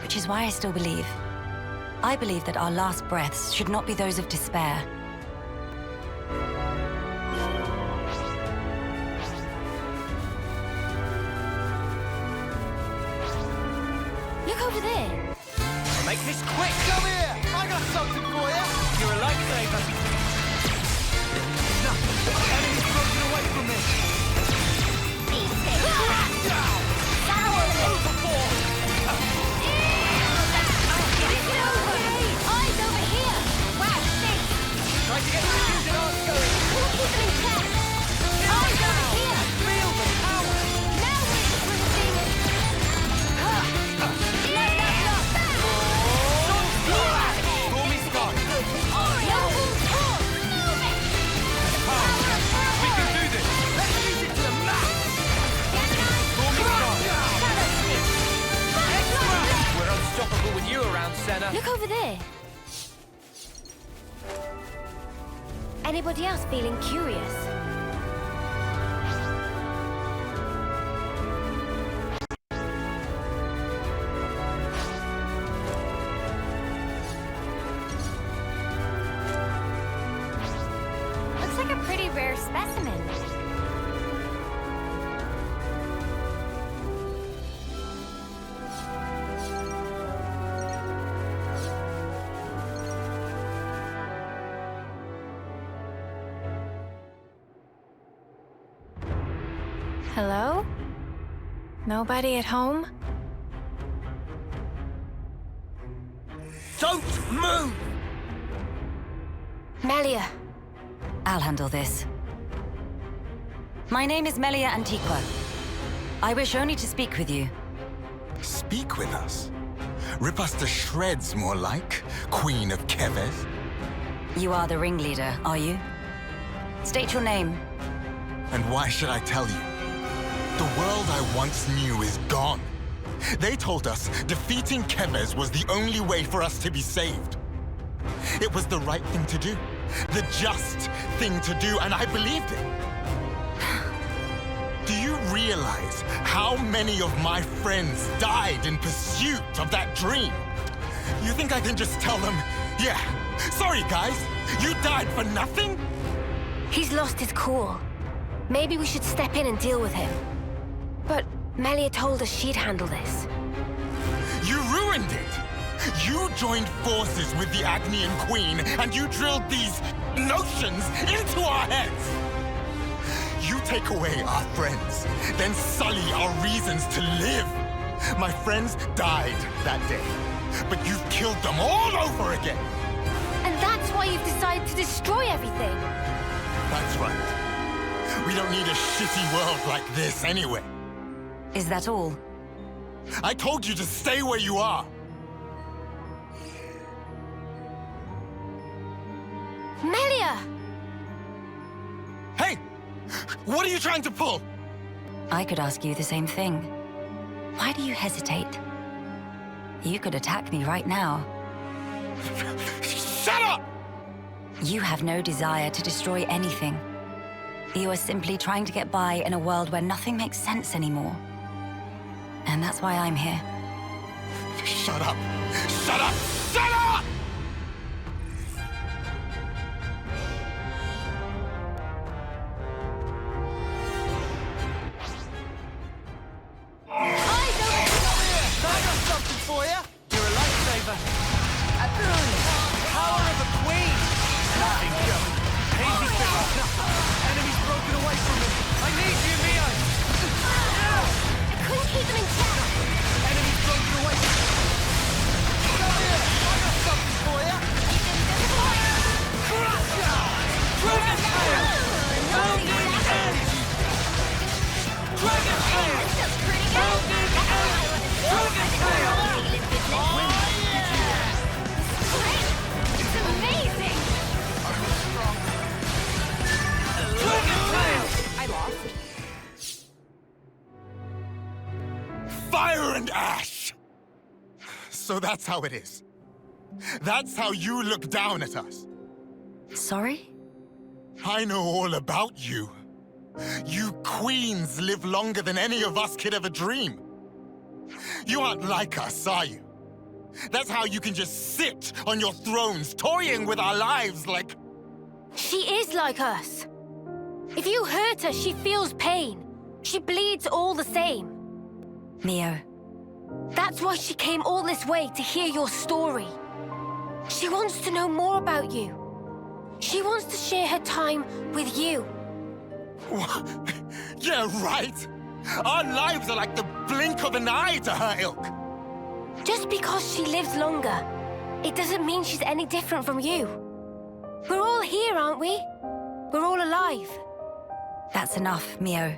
Which is why I still believe. I believe that our last breaths should not be those of despair. Look over there. Make this quick! Come here! I got something for you! You're a lifesaver. No! Enemy's broken away from me! Down! Overboard! Eyes over here! Wow, this! Try to get the fusion arms going! Keep them in check! Eyes over here! Feel the power! Now we're cruising! Stormy Sky! We can do this! Let's use it to the max! Stormy Sky! We're unstoppable with you around, Senna! Look over there. Anybody else feeling curious? Looks like a pretty rare specimen. Hello? Nobody at home? Don't move! Melia. I'll handle this. My name is Melia Antiqua. I wish only to speak with you. Speak with us? Rip us to shreds, more like, Queen of Keves. You are the ringleader, are you? State your name. And why should I tell you? The world I once knew is gone. They told us defeating Keves was the only way for us to be saved. It was the right thing to do, the just thing to do, and I believed it. Do you realize how many of my friends died in pursuit of that dream? You think I can just tell them, yeah, sorry guys, you died for nothing? He's lost his cool. Maybe we should step in and deal with him. But Melia told us she'd handle this. You ruined it! You joined forces with the Agnian Queen, and you drilled these notions into our heads! You take away our friends, then sully our reasons to live. My friends died that day, but you've killed them all over again! And that's why you've decided to destroy everything! That's right. We don't need a shitty world like this anyway. Is that all? I told you to stay where you are! Melia! Hey! What are you trying to pull? I could ask you the same thing. Why do you hesitate? You could attack me right now. Shut up! You have no desire to destroy anything. You are simply trying to get by in a world where nothing makes sense anymore. And that's why I'm here. Shut up! Shut up! Shut up! I got something for you! You're a lifesaver. Power of a queen! Nothing going. Hazy figure. Enemy's broken away away from them! I need you, Mio! I couldn't keep them in check! Enemy's broken away! Come here! I got something for you! Crusher! Dragon Tail! Golden Edge! Dragon Tail! Golden Edge! Dragon Tail! Oh, yeah! It's amazing! Dragon Tail! I lost. Fire and ash! So that's how it is. That's how you look down at us. Sorry? I know all about you. You queens live longer than any of us could ever dream. You aren't like us, are you? That's how you can just sit on your thrones, toying with our lives like... She is like us. If you hurt her, she feels pain. She bleeds all the same. Mio. That's why she came all this way to hear your story. She wants to know more about you. She wants to share her time with you. Yeah, right. Our lives are like the blink of an eye to her ilk. Just because she lives longer, it doesn't mean she's any different from you. We're all here, aren't we? We're all alive. That's enough, Mio.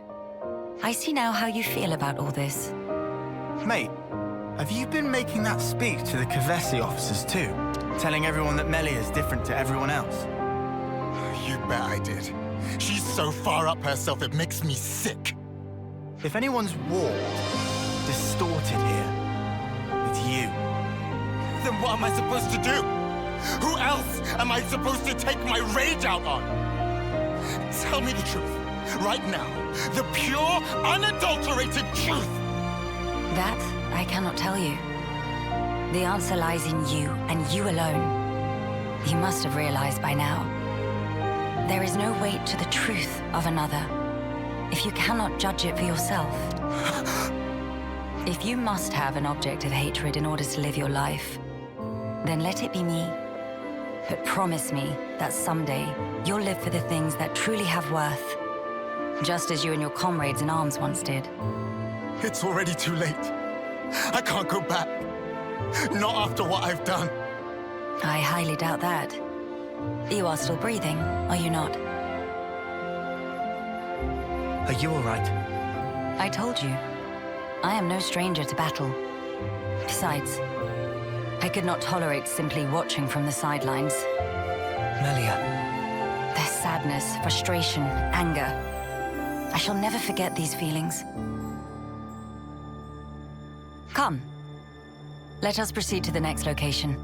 I see now how you feel about all this. Mate, have you been making that speech to the Kavesi officers too? Telling everyone that Melia is different to everyone else? You bet I did. She's so far up herself, it makes me sick. If anyone's warped, distorted here, it's you. Then what am I supposed to do? Who else am I supposed to take my rage out on? Tell me the truth, right now. The pure, unadulterated truth. That I cannot tell you. The answer lies in you, and you alone. You must have realized by now. There is no weight to the truth of another, if you cannot judge it for yourself. If you must have an object of hatred in order to live your life, then let it be me. But promise me that someday you'll live for the things that truly have worth, just as you and your comrades in arms once did. It's already too late. I can't go back. Not after what I've done. I highly doubt that. You are still breathing, are you not? Are you all right? I told you. I am no stranger to battle. Besides, I could not tolerate simply watching from the sidelines. Melia. Their sadness, frustration, anger. I shall never forget these feelings. Come. Let us proceed to the next location.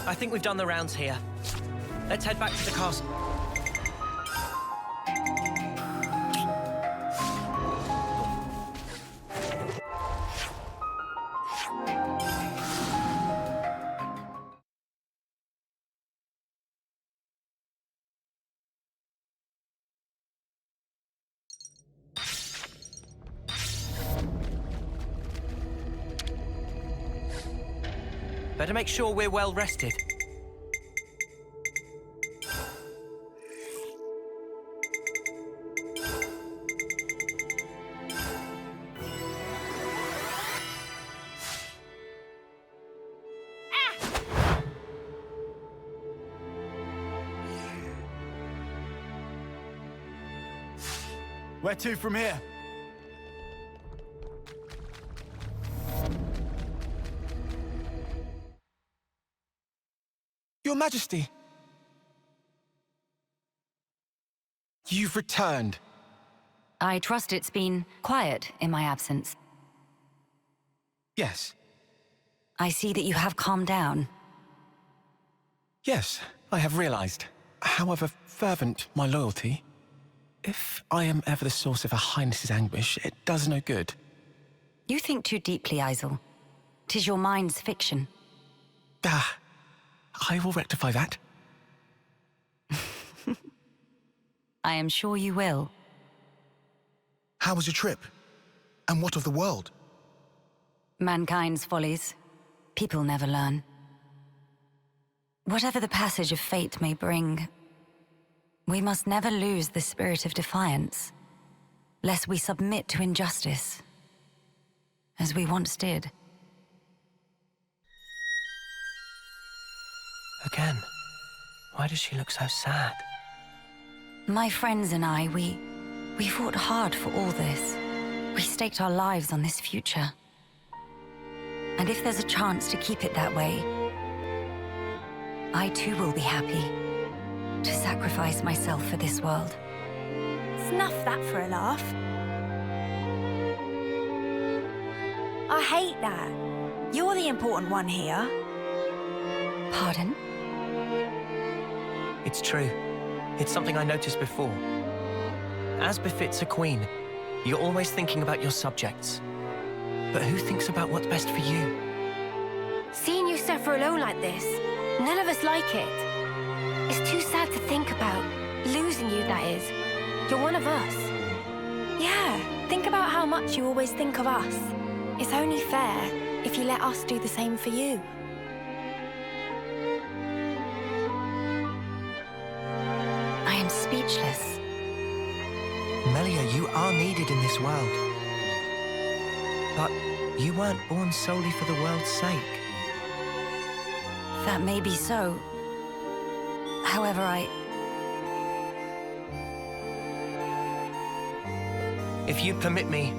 I think we've done the rounds here. Let's head back to the castle. Better make sure we're well rested. Where to from here? Your Majesty. You've returned. I trust it's been quiet in my absence. Yes. I see that you have calmed down. Yes, I have realized. However fervent my loyalty, if I am ever the source of Her Highness's anguish, it does no good. You think too deeply, Isel. 'Tis your mind's fiction. I will rectify that. I am sure you will. How was your trip? And what of the world? Mankind's follies. People never learn. Whatever the passage of fate may bring, we must never lose the spirit of defiance, lest we submit to injustice, as we once did. Again, why does she look so sad? My friends and I, we fought hard for all this. We staked our lives on this future. And if there's a chance to keep it that way, I too will be happy to sacrifice myself for this world. Snuff that for a laugh. I hate that. You're the important one here. Pardon? It's true. It's something I noticed before. As befits a queen, you're always thinking about your subjects. But who thinks about what's best for you? Seeing you suffer alone like this, none of us like it. It's too sad to think about. Losing you, that is. You're one of us. Yeah, think about how much you always think of us. It's only fair if you let us do the same for you. I am speechless. Melia, you are needed in this world. But you weren't born solely for the world's sake. That may be so. However, If you permit me,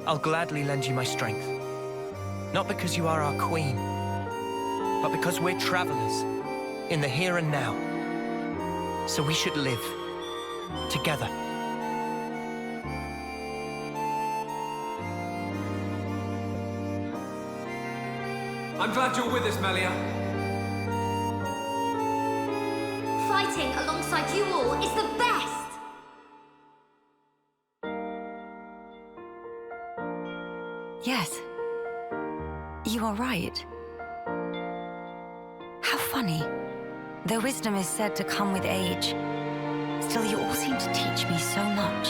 I'll gladly lend you my strength. Not because you are our queen, but because we're travelers in the here and now. So we should live together. I'm glad you're with us, Melia. Fighting alongside you all is the best! yes. You are right. How funny. Though wisdom is said to come with age, still you all seem to teach me so much.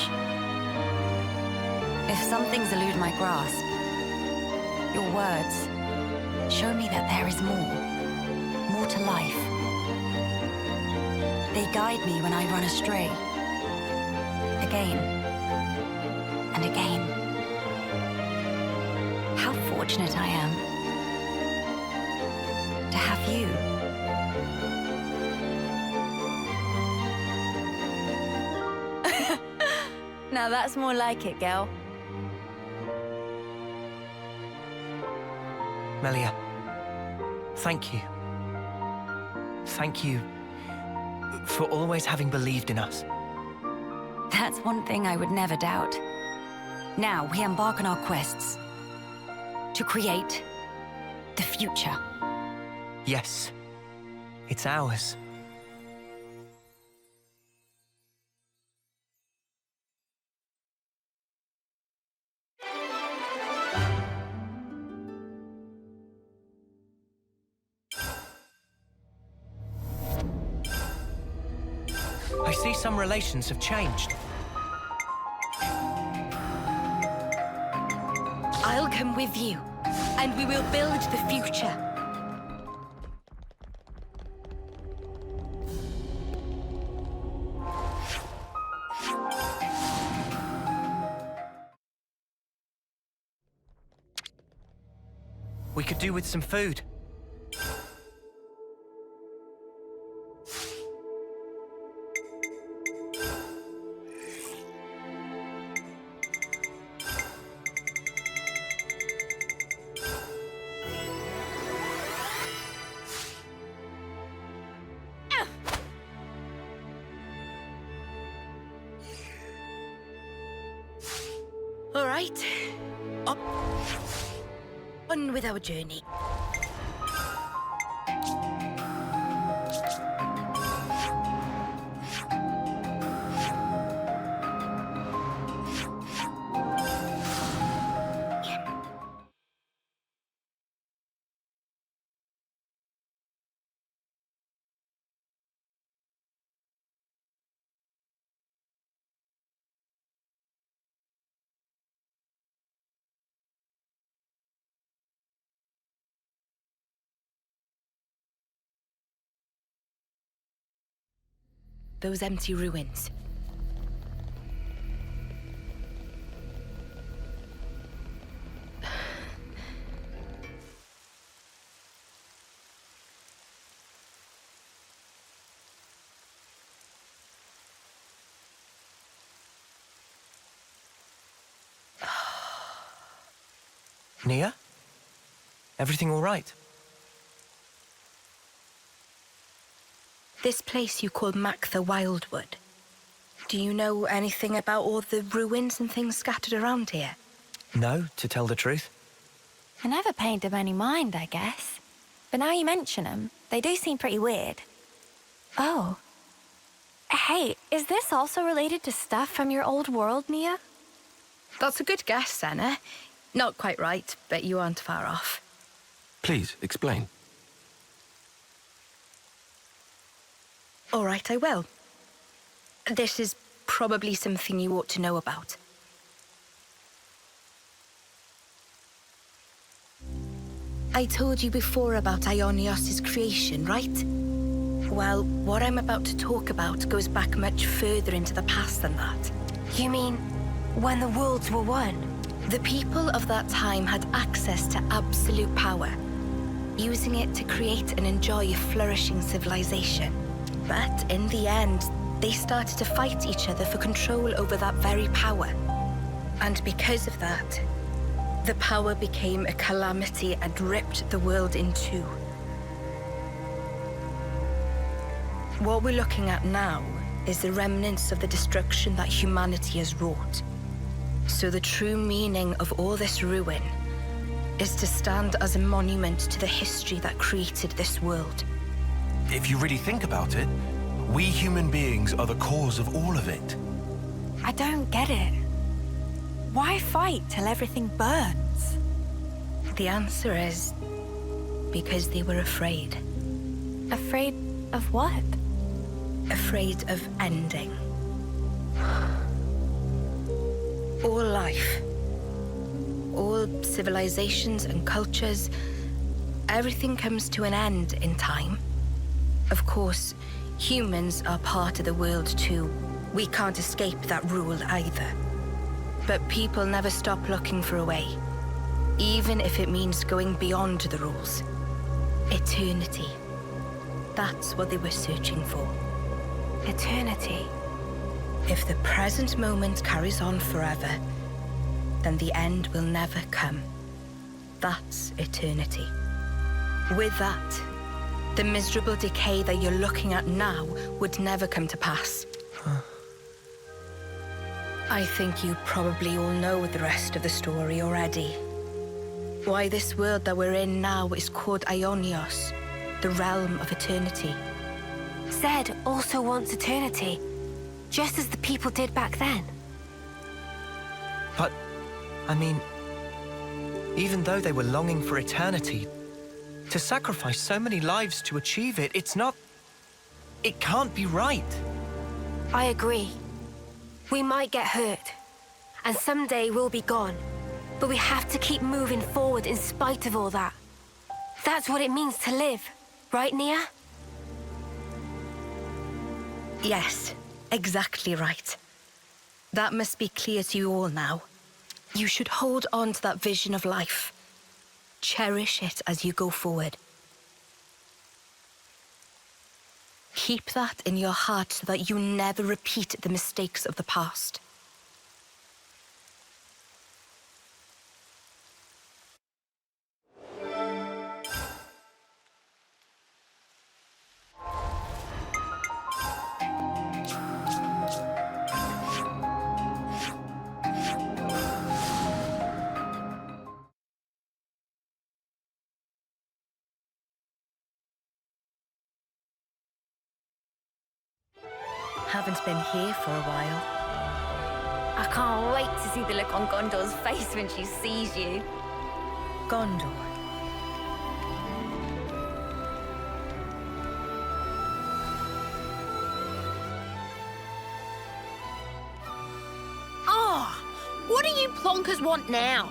If some things elude my grasp, your words show me that there is more to life. They guide me when I run astray, again and again. How fortunate I am to have you. Now that's more like it, girl. Melia, thank you. Thank you for always having believed in us. That's one thing I would never doubt. Now we embark on our quests to create the future. Yes, it's ours. I see some relations have changed. I'll come with you, and we will build the future. We could do with some food. All right, up, on with our journey. those empty ruins. Nia? Everything all right? This place you call Mactha Wildwood. Do you know anything about all the ruins and things scattered around here? No, to tell the truth. I never paid them any mind, I guess. But now you mention them, they do seem pretty weird. Oh. Hey, is this also related to stuff from your old world, Nia? That's a good guess, Senna. Not quite right, but you aren't far off. Please, explain. All right, I will. This is probably something you ought to know about. I told you before about Ionios' creation, right? Well, what I'm about to talk about goes back much further into the past than that. You mean when the worlds were one? The people of that time had access to absolute power, using it to create and enjoy a flourishing civilization. But in the end, they started to fight each other for control over that very power. And because of that, the power became a calamity and ripped the world in two. What we're looking at now is the remnants of the destruction that humanity has wrought. So the true meaning of all this ruin is to stand as a monument to the history that created this world. If you really think about it, we human beings are the cause of all of it. I don't get it. Why fight till everything burns? The answer is because they were afraid. Afraid of what? Afraid of ending. All life, all civilizations and cultures, everything comes to an end in time. Of course, humans are part of the world too. We can't escape that rule either. But people never stop looking for a way, even if it means going beyond the rules. Eternity. That's what they were searching for. Eternity. If the present moment carries on forever, then the end will never come. That's eternity. With that, the miserable decay that you're looking at now would never come to pass. I think you probably all know the rest of the story already. Why this world that we're in now is called Ionios, the realm of eternity. Zed also wants eternity, just as the people did back then. But, I mean, even though they were longing for eternity, to sacrifice so many lives to achieve it, it can't be right. I agree. We might get hurt, and someday we'll be gone. But we have to keep moving forward in spite of all that. That's what it means to live, right, Nia? Yes, exactly right. That must be clear to you all now. You should hold on to that vision of life. Cherish it as you go forward. Keep that in your heart so that you never repeat the mistakes of the past. Haven't been here for a while. I can't wait to see the look on Gondor's face when she sees you. Gondor. Oh, what do you plonkers want now?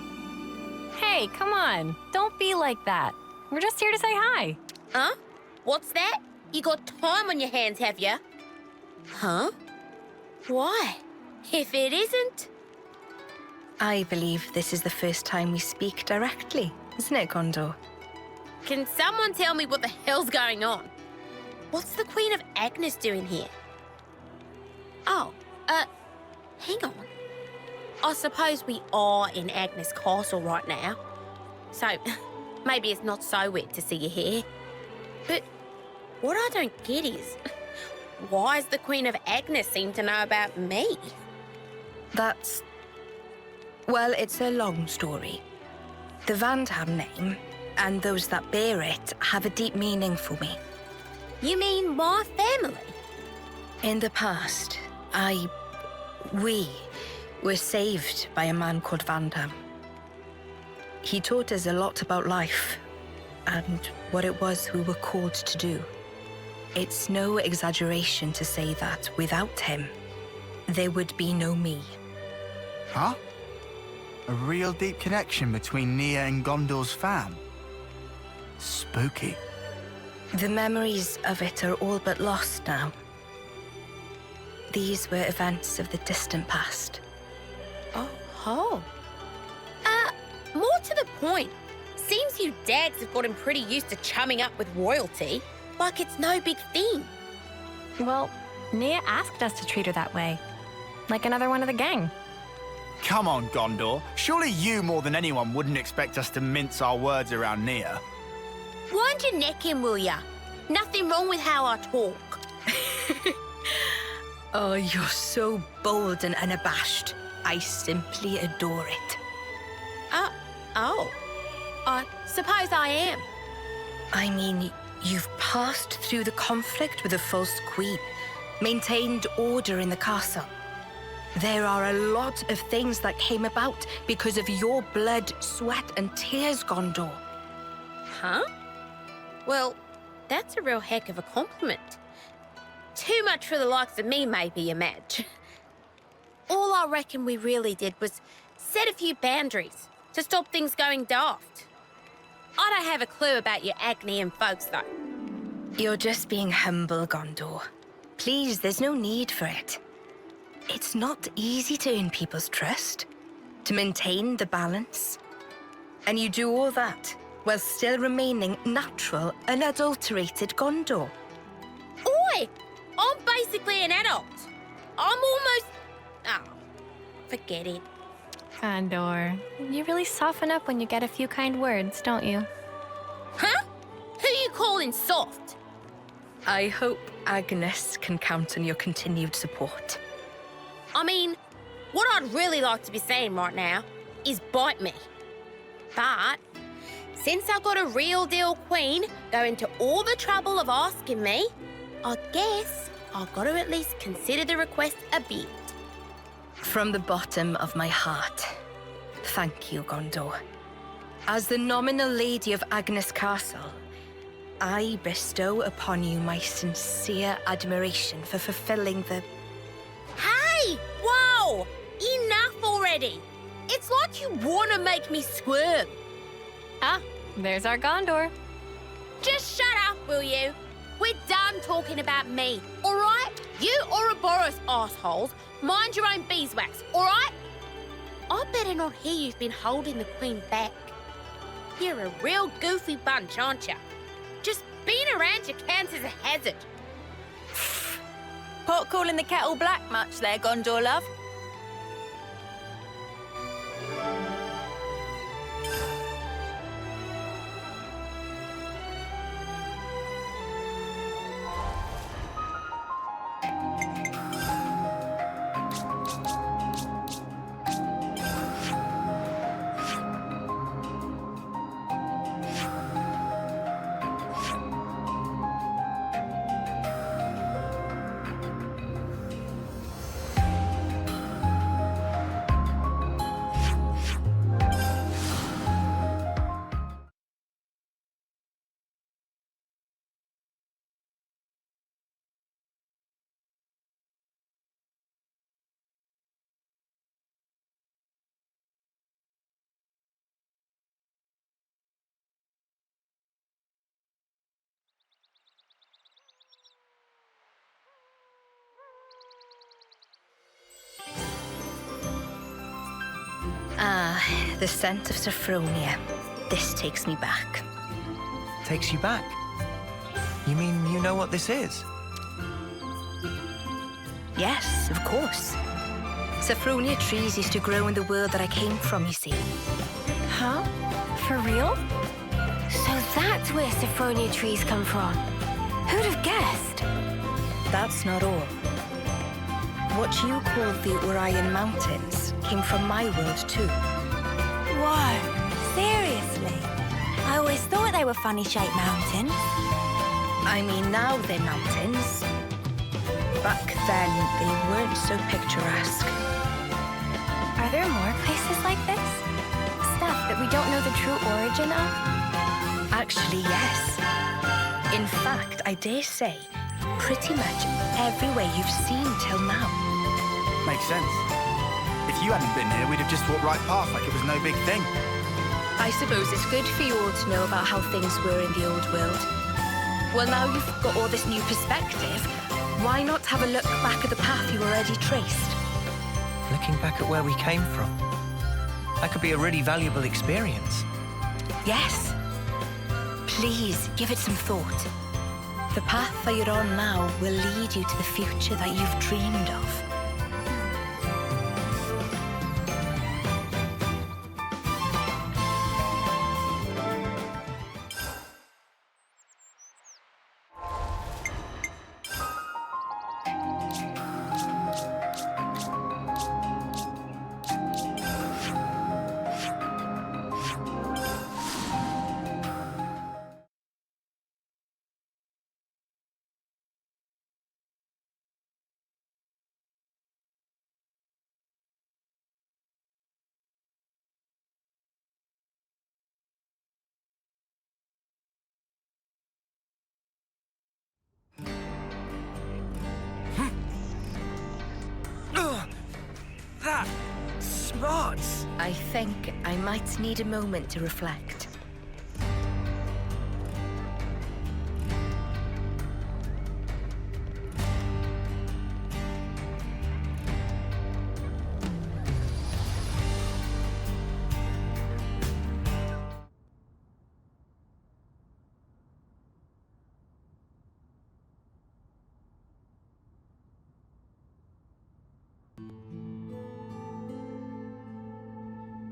Hey, come on. Don't be like that. We're just here to say hi. Huh? What's that? You got time on your hands, have ya? Huh? Why? If it isn't... I believe this is the first time we speak directly, isn't it, Gondor? Can someone tell me what the hell's going on? What's the Queen of Agnes doing here? Oh, hang on. I suppose we are in Agnes Castle right now. So, maybe it's not so weird to see you here. But what I don't get is, why does the Queen of Agnes seem to know about me? That's... well, it's a long story. The Vandham name, and those that bear it, have a deep meaning for me. You mean my family? In the past, we were saved by a man called Vandham. He taught us a lot about life and what it was we were called to do. It's no exaggeration to say that without him, there would be no me. Huh? A real deep connection between Nia and Gondor's fam. Spooky. The memories of it are all but lost now. These were events of the distant past. Oh. More to the point, seems you dags have gotten pretty used to chumming up with royalty, like it's no big thing. Well, Nia asked us to treat her that way. Like another one of the gang. Come on, Gondor. Surely you more than anyone wouldn't expect us to mince our words around Nia. Wind your neck in, will ya? Nothing wrong with how I talk. Oh, you're so bold and unabashed. I simply adore it. I suppose I am. I mean, you've passed through the conflict with the false queen, maintained order in the castle. There are a lot of things that came about because of your blood, sweat, and tears, Gondor. Huh? Well, that's a real heck of a compliment. Too much for the likes of me, maybe, you Madge. All I reckon we really did was set a few boundaries to stop things going daft. I don't have a clue about your Agnian folks, though. You're just being humble, Gondor. Please, there's no need for it. It's not easy to earn people's trust, to maintain the balance. And you do all that while still remaining natural, unadulterated Gondor. Oi! I'm basically an adult. I'm almost... Oh, forget it. Gondor, you really soften up when you get a few kind words, don't you? Huh? Who you calling soft? I hope Agnes can count on your continued support. I mean, what I'd really like to be saying right now is bite me. But since I got a real deal queen going to all the trouble of asking me, I guess I've got to at least consider the request a bit. From the bottom of my heart, thank you, Gondor. As the nominal lady of Agnes Castle, I bestow upon you my sincere admiration for fulfilling the... Hey! Whoa! Enough already! It's like you want to make me squirm. Ah, there's our Gondor. Just shut up, will you? We're done talking about me, all right? You Ouroboros assholes, mind your own beeswax, all right? I better not hear you've been holding the Queen back. You're a real goofy bunch, aren't you? Just being around you counts as a hazard. Pot calling the kettle black much there, Gondor, love? Ah, the scent of Sophronia. This takes me back. Takes you back? You mean you know what this is? Yes, of course. Sophronia trees used to grow in the world that I came from, you see. Huh? For real? So that's where Sophronia trees come from. Who'd have guessed? That's not all. What you call the Orion Mountains came from my world too. Whoa, seriously? I always thought they were funny-shaped mountains. I mean, now they're mountains. Back then, they weren't so picturesque. Are there more places like this? Stuff that we don't know the true origin of? Actually, yes. In fact, I dare say, pretty much everywhere you've seen till now. Makes sense. If you hadn't been here, we'd have just walked right past like it was no big thing. I suppose it's good for you all to know about how things were in the old world. Well, now you've got all this new perspective, why not have a look back at the path you already traced? Looking back at where we came from. That could be a really valuable experience. Yes. Please, give it some thought. The path that you're on now will lead you to the future that you've dreamed of. That smarts. I think I might need a moment to reflect.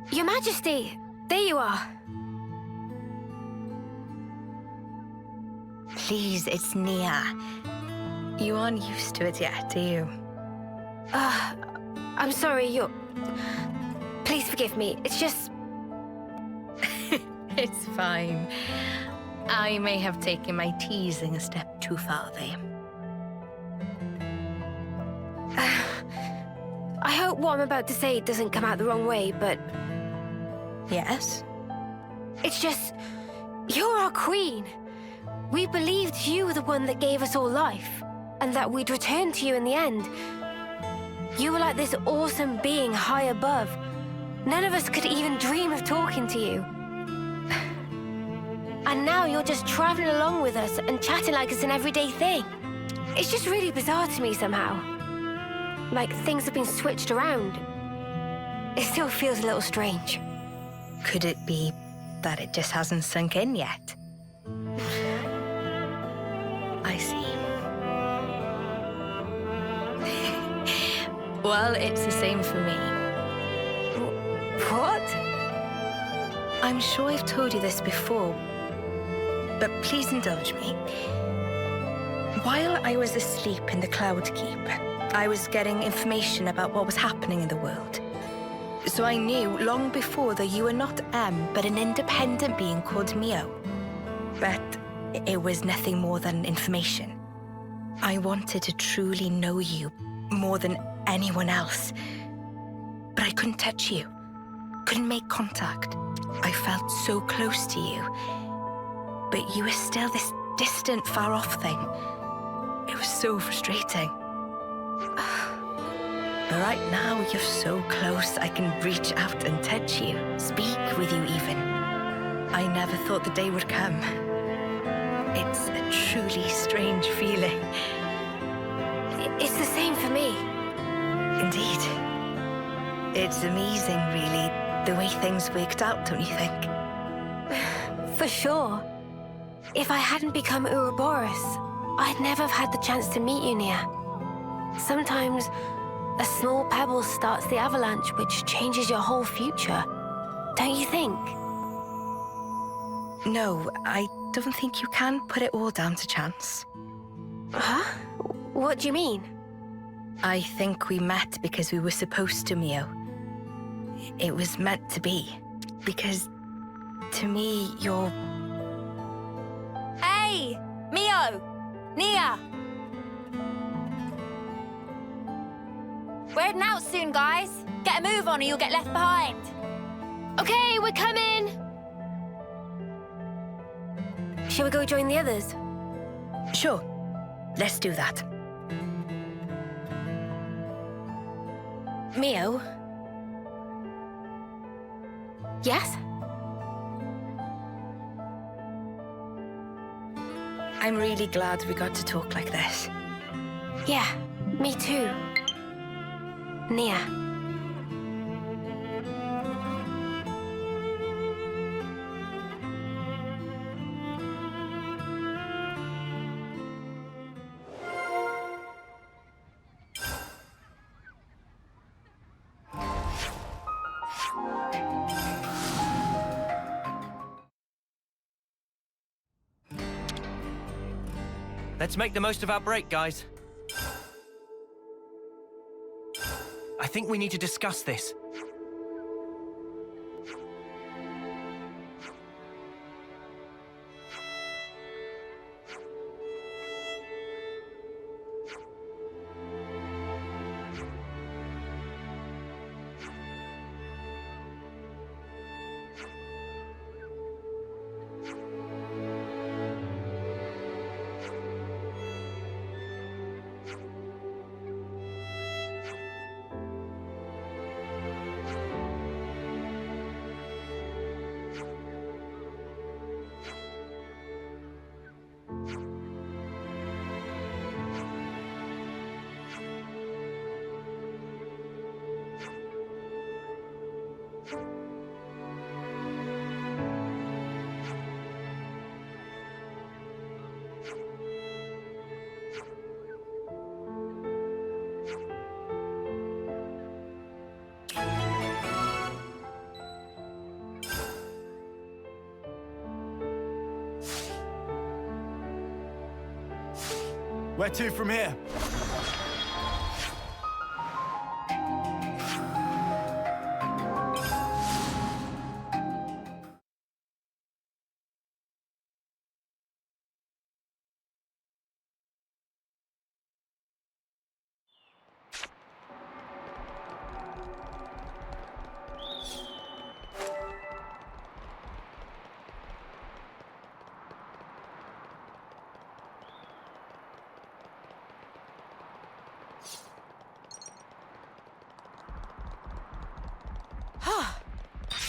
Your Majesty, there you are. Please, it's Nia. You aren't used to it yet, are you? I'm sorry, Please forgive me. It's just... It's fine. I may have taken my teasing a step too far there. I hope what I'm about to say doesn't come out the wrong way, but... Yes? It's just... You're our queen. We believed you were the one that gave us all life, and that we'd return to you in the end. You were like this awesome being high above. None of us could even dream of talking to you. And now you're just traveling along with us and chatting like it's an everyday thing. It's just really bizarre to me somehow. Like things have been switched around. It still feels a little strange. Could it be that it just hasn't sunk in yet? I see. Well, it's the same for me. What? I'm sure I've told you this before, but please indulge me. While I was asleep in the Cloud Keep, I was getting information about what was happening in the world. So I knew long before that you were not M, but an independent being called Mio. But it was nothing more than information. I wanted to truly know you more than anyone else. But I couldn't touch you, couldn't make contact. I felt so close to you, but you were still this distant, far-off thing. It was so frustrating. But right now, you're so close, I can reach out and touch you, speak with you even. I never thought the day would come. It's a truly strange feeling. It's the same for me. Indeed. It's amazing, really, the way things worked out, don't you think? For sure. If I hadn't become Ouroboros, I'd never have had the chance to meet you, Nia. Sometimes a small pebble starts the avalanche, which changes your whole future. Don't you think? No, I don't think you can put it all down to chance. Huh? What do you mean? I think we met because we were supposed to, Mio. It was meant to be. Because, to me, you're... Hey! Mio! Nia! We're heading out soon, guys. Get a move on or you'll get left behind. Okay, we're coming! Shall we go join the others? Sure. Let's do that. Mio? Yes? I'm really glad we got to talk like this. Yeah, me too. Nia. Let's make the most of our break, guys. I think we need to discuss this. Where to from here?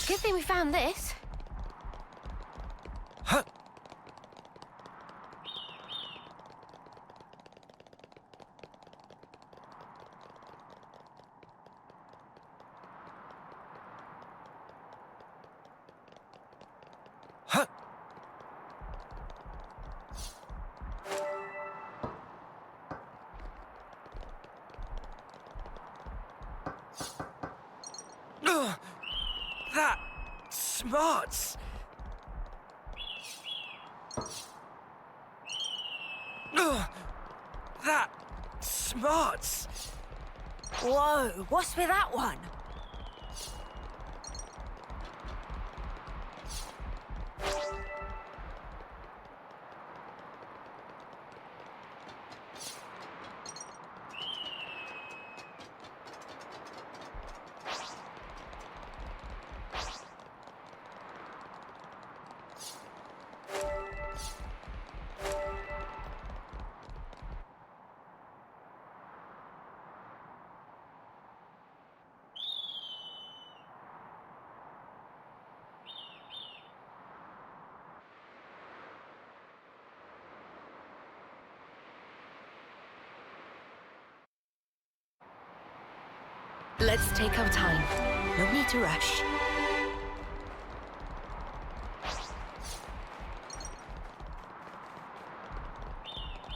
Good thing we found this. Huh. Huh. That smarts. That smarts. Whoa, what's with that one? Let's take our time. No need to rush.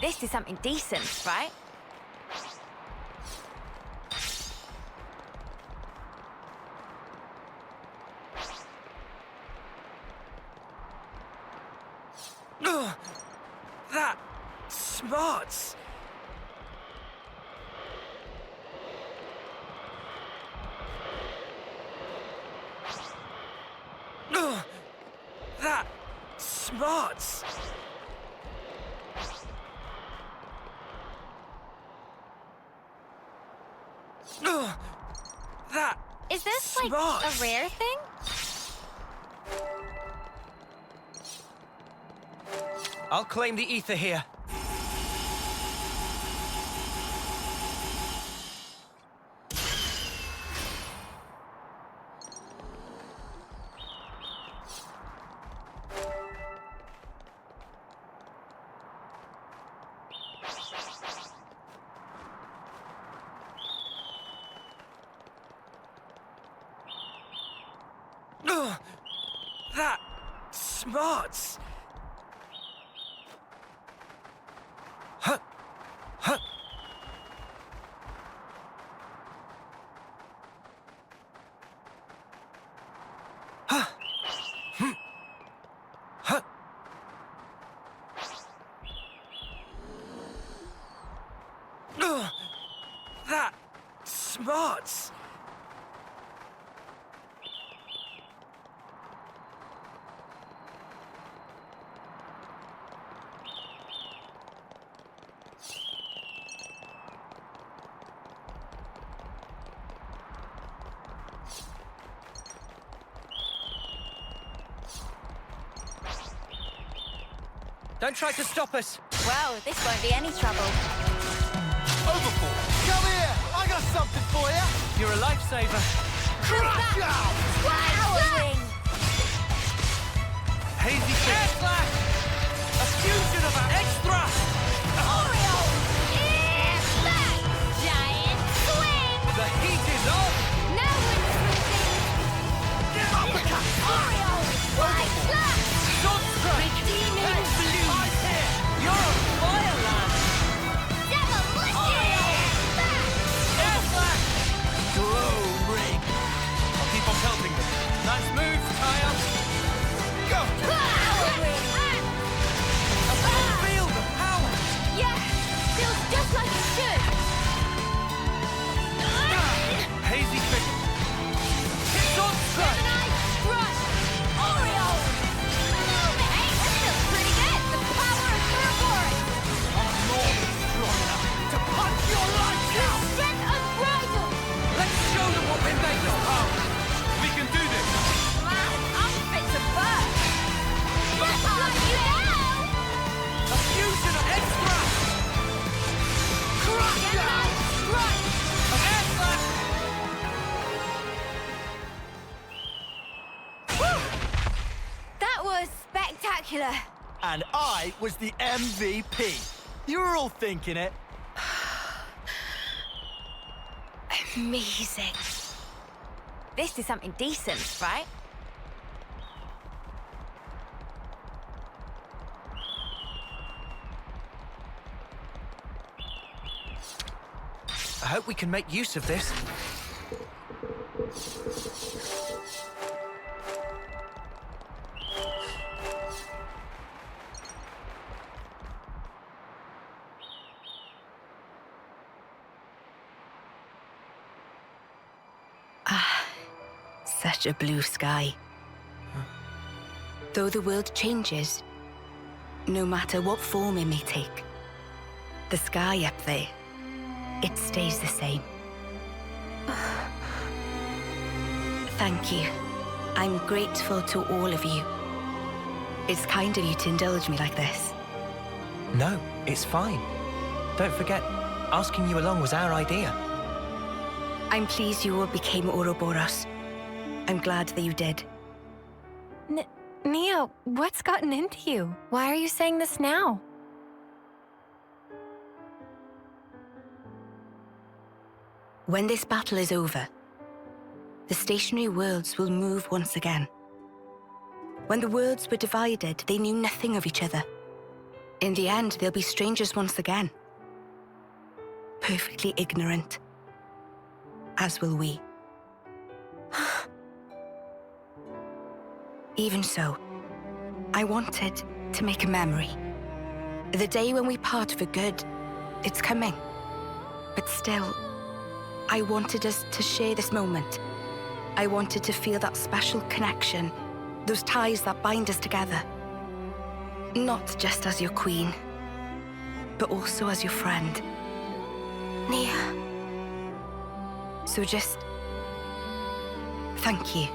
This is something decent, right? That smarts. That smarts. That Is this like smarts. a rare thing? I'll claim the ether here. That smarts. Huh. Huh. Huh. Hmm. Huh. That smarts. Don't try to stop us. Well, this won't be any trouble. Overfall! Come here! I got something for you! You're a lifesaver. Wowing! Hazy Air Slash! A fusion of our extra! Oreo! Air Slash! Giant swing! The heat is on! No uppercut! Oreo! Wide slash! Sunstrike! Redeeming blue! Eyes here! You're on fire, lad! Demolition! Air Slash! Glow ring! I'll keep on pelting them. Nice move, Kyle! Go! Power ring! A full field of power! Yeah! Feels just like it should! Hazy Fish! Sunstrike! Gemini Crush! Oreo! Move it! Hey, that feels pretty good! The power of Ouroboros! I'm more than strong enough to punch your lights out! Strength unbridled! Let's show them what we're made of! We can do this! Man, I'm fit to burn! Just like you now! A fusion of extra! Gemini Crush! Air Slash! That was spectacular! And I was the MVP. You were all thinking it. Amazing. This is something decent, right? I hope we can make use of this. Such a blue sky. Though the world changes, no matter what form it may take, the sky up there, it stays the same. Thank you. I'm grateful to all of you. It's kind of you to indulge me like this. No, it's fine. Don't forget, asking you along was our idea. I'm pleased you all became Ouroboros. I'm glad that you did. Neo, what's gotten into you? Why are you saying this now? When this battle is over, the stationary worlds will move once again. When the worlds were divided, they knew nothing of each other. In the end, they'll be strangers once again. Perfectly ignorant. As will we. Even so, I wanted to make a memory. The day when we part for good, it's coming. But still, I wanted us to share this moment. I wanted to feel that special connection, those ties that bind us together. Not just as your queen, but also as your friend. Nia. So just... thank you.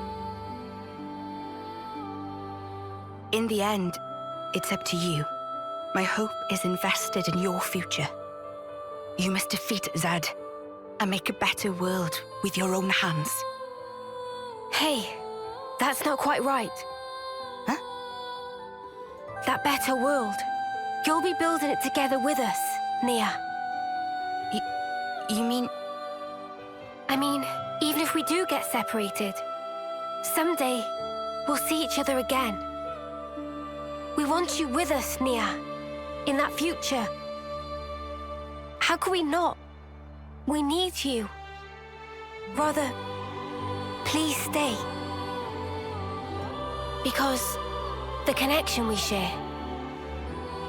In the end, it's up to you. My hope is invested in your future. You must defeat Zed and make a better world with your own hands. Hey, that's not quite right. Huh? That better world. You'll be building it together with us, Nia. You mean... I mean, even if we do get separated, someday we'll see each other again. We want you with us, Nia, in that future. How could we not? We need you. Rather, please stay. Because the connection we share,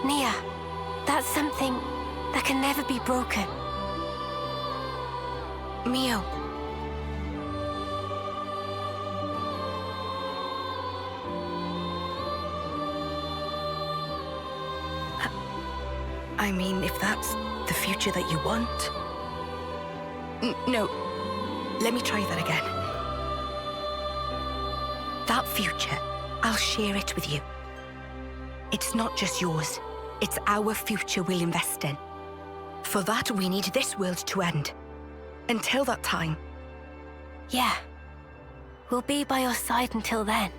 Nia, that's something that can never be broken. Mio. I mean, if that's the future that you want... No, let me try that again. That future, I'll share it with you. It's not just yours, it's our future we'll invest in. For that, we need this world to end. Until that time... Yeah, we'll be by your side until then,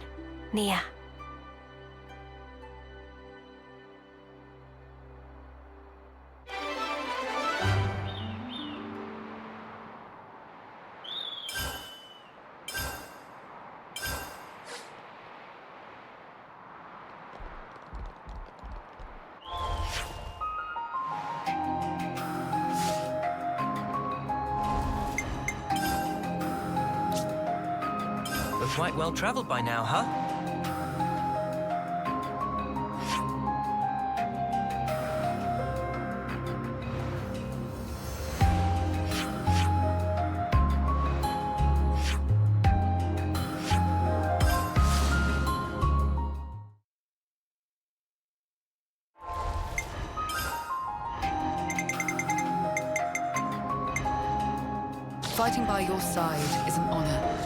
Nia. We're quite well traveled by now, huh? Fighting by your side is an honor.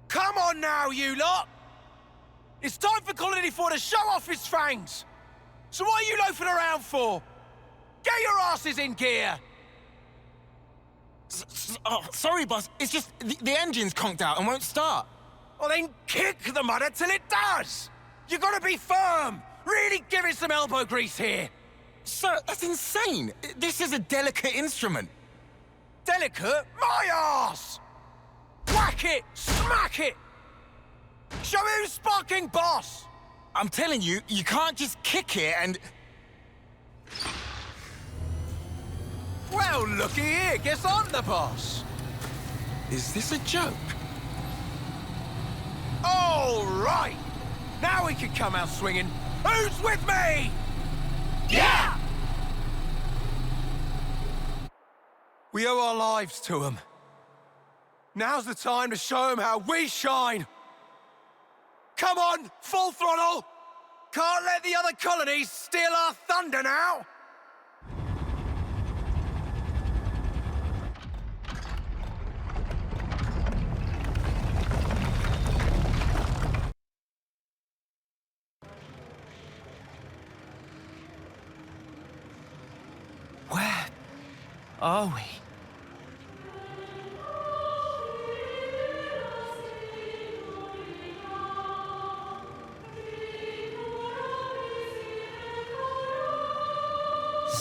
Come on now, you lot! It's time for Colony 4 to show off his fangs! So what are you loafing around for? Get your asses in gear! Sorry, boss. It's just the engine's conked out and won't start. Well, then kick the mudder till it does! You gotta be firm! Really give it some elbow grease here! Sir, that's insane! This is a delicate instrument. Delicate? My arse! kick it! Smack it! Show me who's sparking boss! I'm telling you, you can't just kick it and... Well, looky here, guess I'm the boss. Is this a joke? All right! Now we can come out swinging. Who's with me? Yeah! We owe our lives to them. Now's the time to show them how we shine. Come on, full throttle! Can't let the other colonies steal our thunder now! Where are we?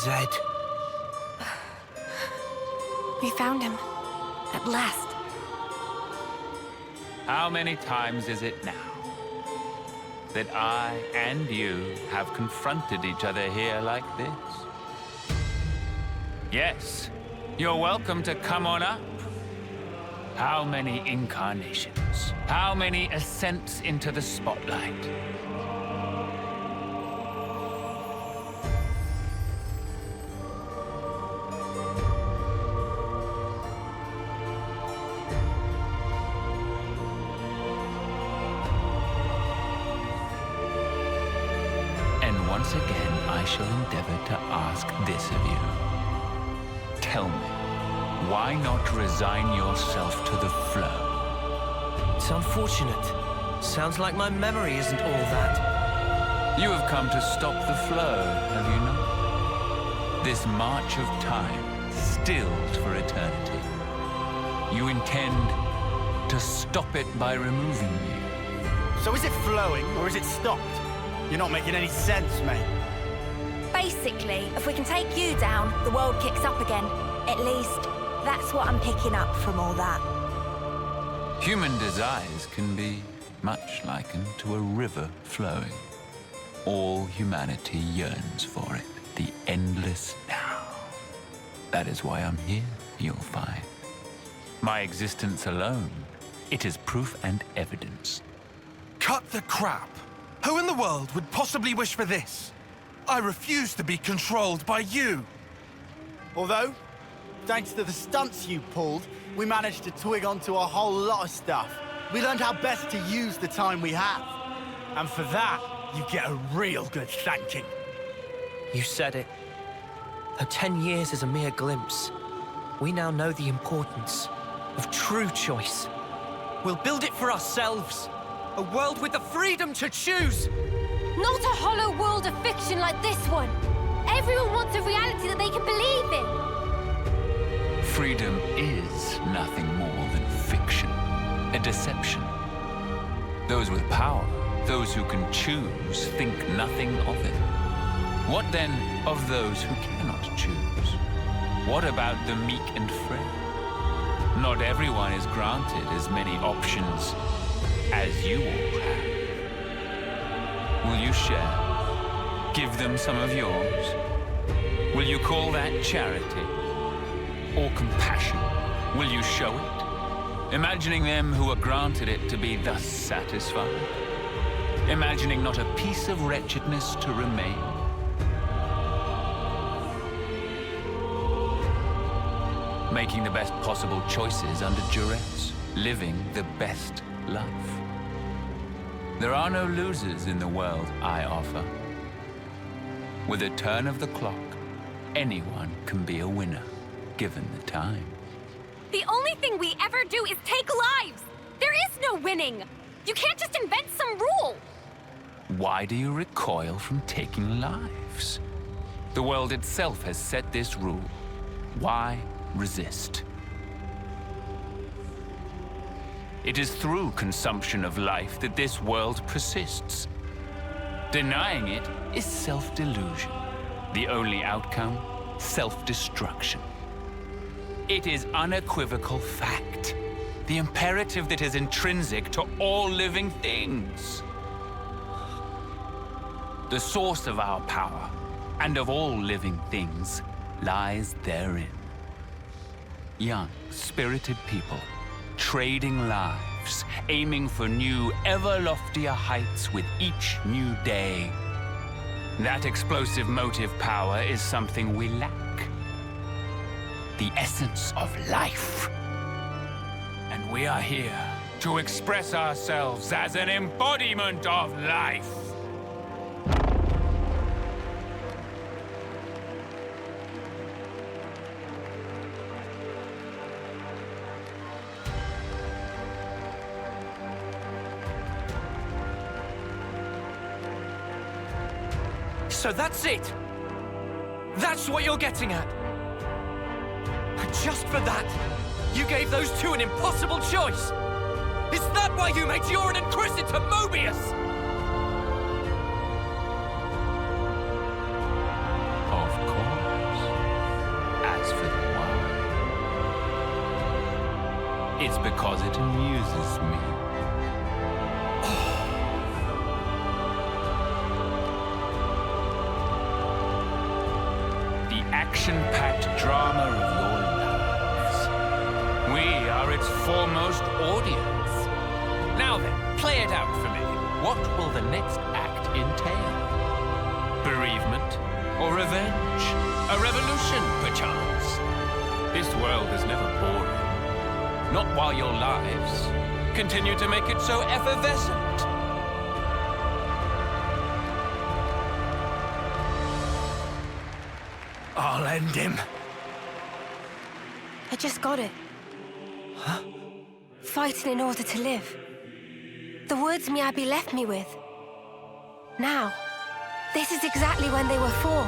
Zed. We found him. At last. How many times is it now that I and you have confronted each other here like this? Yes, you're welcome to come on up. How many incarnations? How many ascents into the spotlight? And once again, I shall endeavor to ask this of you. Tell me, why not resign yourself to the flow? It's unfortunate. Sounds like my memory isn't all that. You have come to stop the flow, have you not? This march of time, stilled for eternity. You intend to stop it by removing me. So is it flowing, or is it stopped? You're not making any sense, mate. Basically, if we can take you down, the world kicks up again. At least, that's what I'm picking up from all that. Human desires can be much likened to a river flowing. All humanity yearns for it, the endless now. That is why I'm here, you'll find. My existence alone, it is proof and evidence. Cut the crap! Who in the world would possibly wish for this? I refuse to be controlled by you! Although, thanks to the stunts you pulled, we managed to twig onto a whole lot of stuff. We learned how best to use the time we have. And for that, you get a real good thanking. You said it. Though 10 years is a mere glimpse, we now know the importance of true choice. We'll build it for ourselves. A world with the freedom to choose. Not a hollow world of fiction like this one. Everyone wants a reality that they can believe in. Freedom is nothing more than fiction, a deception. Those with power, those who can choose, think nothing of it. What then of those who cannot choose? What about the meek and frail? Not everyone is granted as many options as you all have. Will you share? Give them some of yours? Will you call that charity? Or compassion? Will you show it? Imagining them who are granted it to be thus satisfied? Imagining not a piece of wretchedness to remain? Making the best possible choices under duress, living the best life. There are no losers in the world I offer. With a turn of the clock, anyone can be a winner, given the time. The only thing we ever do is take lives! There is no winning! You can't just invent some rule! Why do you recoil from taking lives? The world itself has set this rule. Why resist? It is through consumption of life that this world persists. Denying it is self-delusion. The only outcome, self-destruction. It is unequivocal fact. the imperative that is intrinsic to all living things. The source of our power, and of all living things, lies therein. Young, spirited people, trading lives, aiming for new, ever loftier heights with each new day. That explosive motive power is something we lack. The essence of life. And we are here to express ourselves as an embodiment of life. So that's it? That's what you're getting at? And just for that, you gave those two an impossible choice? Is that why you made Yoren and Chris into Mobius? Of course. As for the why, it's because it amuses me. Action-packed drama of your lives. We are its foremost audience. Now then, play it out for me. What will the next act entail? Bereavement? Or revenge? A revolution, perchance? This world is never boring. Not while your lives continue to make it so effervescent. I'll end him. I just got it. Huh? Fighting in order to live. The words Miyabi left me with. Now, this is exactly when they were for.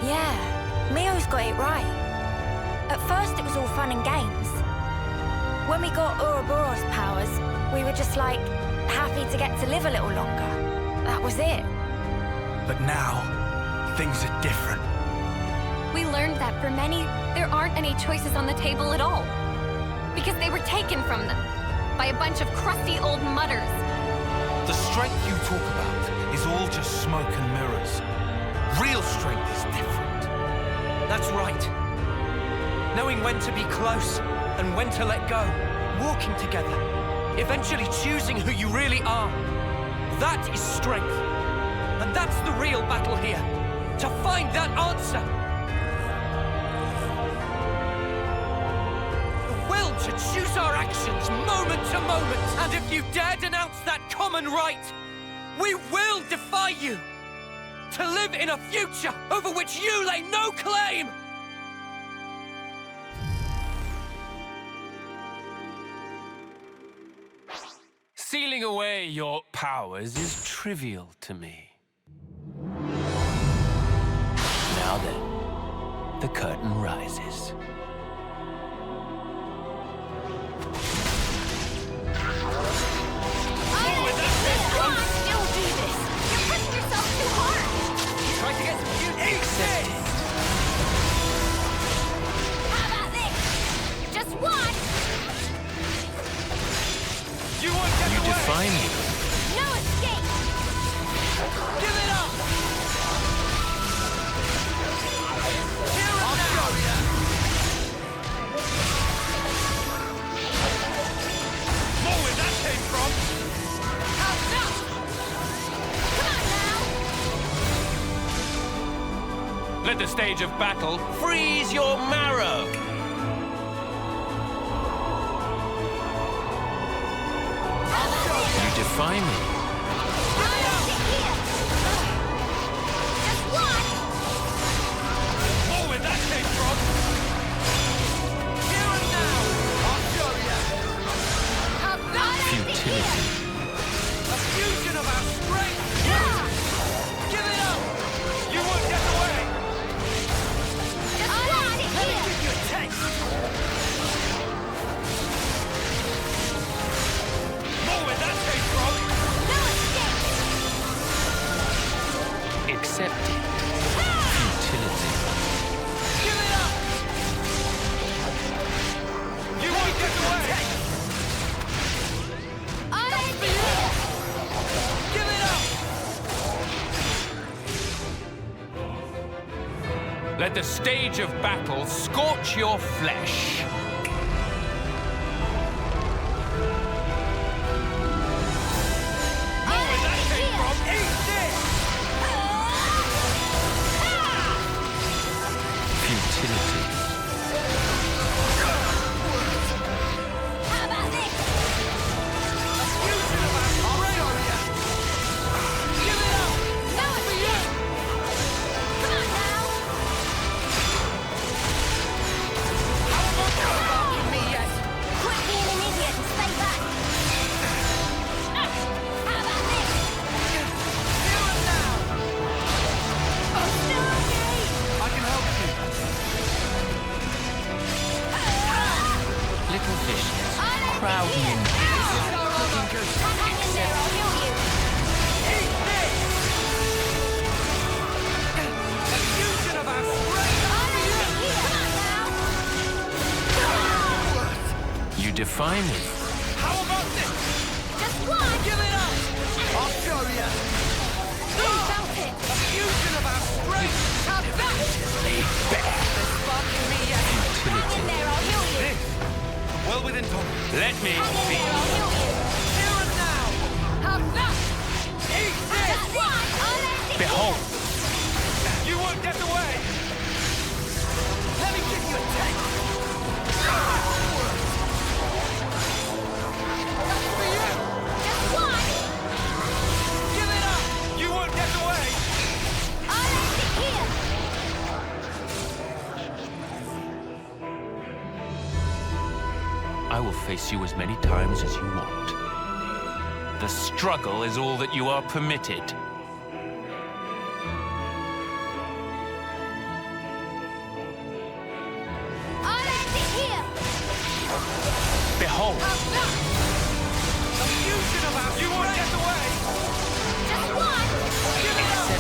Yeah, Mio's got it right. At first it was all fun and games. When we got Ouroboros powers, we were just like, happy to get to live a little longer. That was it. But now, things are different. We learned that for many, there aren't any choices on the table at all. Because they were taken from them by a bunch of crusty old mutters. The strength you talk about is all just smoke and mirrors. Real strength is different. That's right. Knowing when to be close and when to let go. Walking together. Eventually choosing who you really are. That is strength. And that's the real battle here. To find that answer. To choose our actions moment to moment. And if you dare denounce that common right, we will defy you. To live in a future over which you lay no claim. Sealing away your powers is trivial to me. Now then, the curtain rises. Define me. No escape! Give it up! Here and now! More where that came from! How's that? Come on now! Let the stage of battle freeze your marrow! Define me. Just one! More where that came from! Here and now! I'll show you! Futility. A fusion of our strength! Give it up! You won't get away! Just one! Let me give you a taste! More where that came from! No Let the stage of battle scorch your flesh. Futility. How about this? Give it up! No, it's for you! Come on now! Give me yet! Quit being an idiot and stay back! How about this? I can help you. Little fishes crowding in. Hang in there, I'll heal you! Fusion of our strength! You defy me. How about this? Just one! Give it up! I'll show you! You felt it! A fusion of our strength! Have that! The spark in me yet! Hang in there, I'll heal you! Well within tolerance. Let me Hang in be. there, I'll heal you! Here and now! Have that! Eat this! Just one! I'll let it Behold. You won't get away! Let me give you a taste! That's for you! Just one! Give it up! You won't get away! I'll let it here! I will face you as many times as you want. The struggle is all that you are permitted. I'll let it here! Behold. A fusion of our... You won't get away! Just one! Give it up!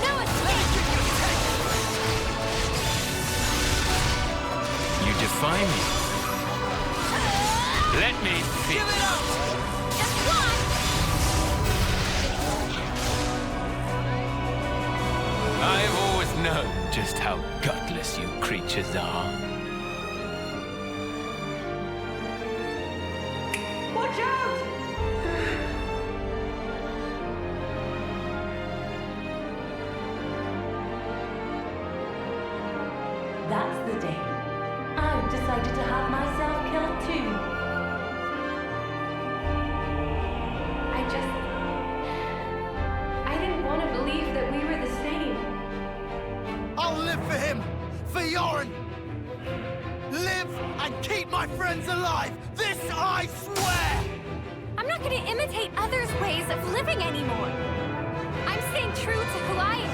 No escape! You defy me. Let me be. Give it up! Just one! I've always known just how gutless you creatures are. Watch out! That's the day. I've decided to have myself killed too. I didn't want to believe that we were the same. I'll live for him! For Yoren! Live and keep my friends alive! This I swear! I'm not going to imitate others' ways of living anymore. I'm staying true to who I am.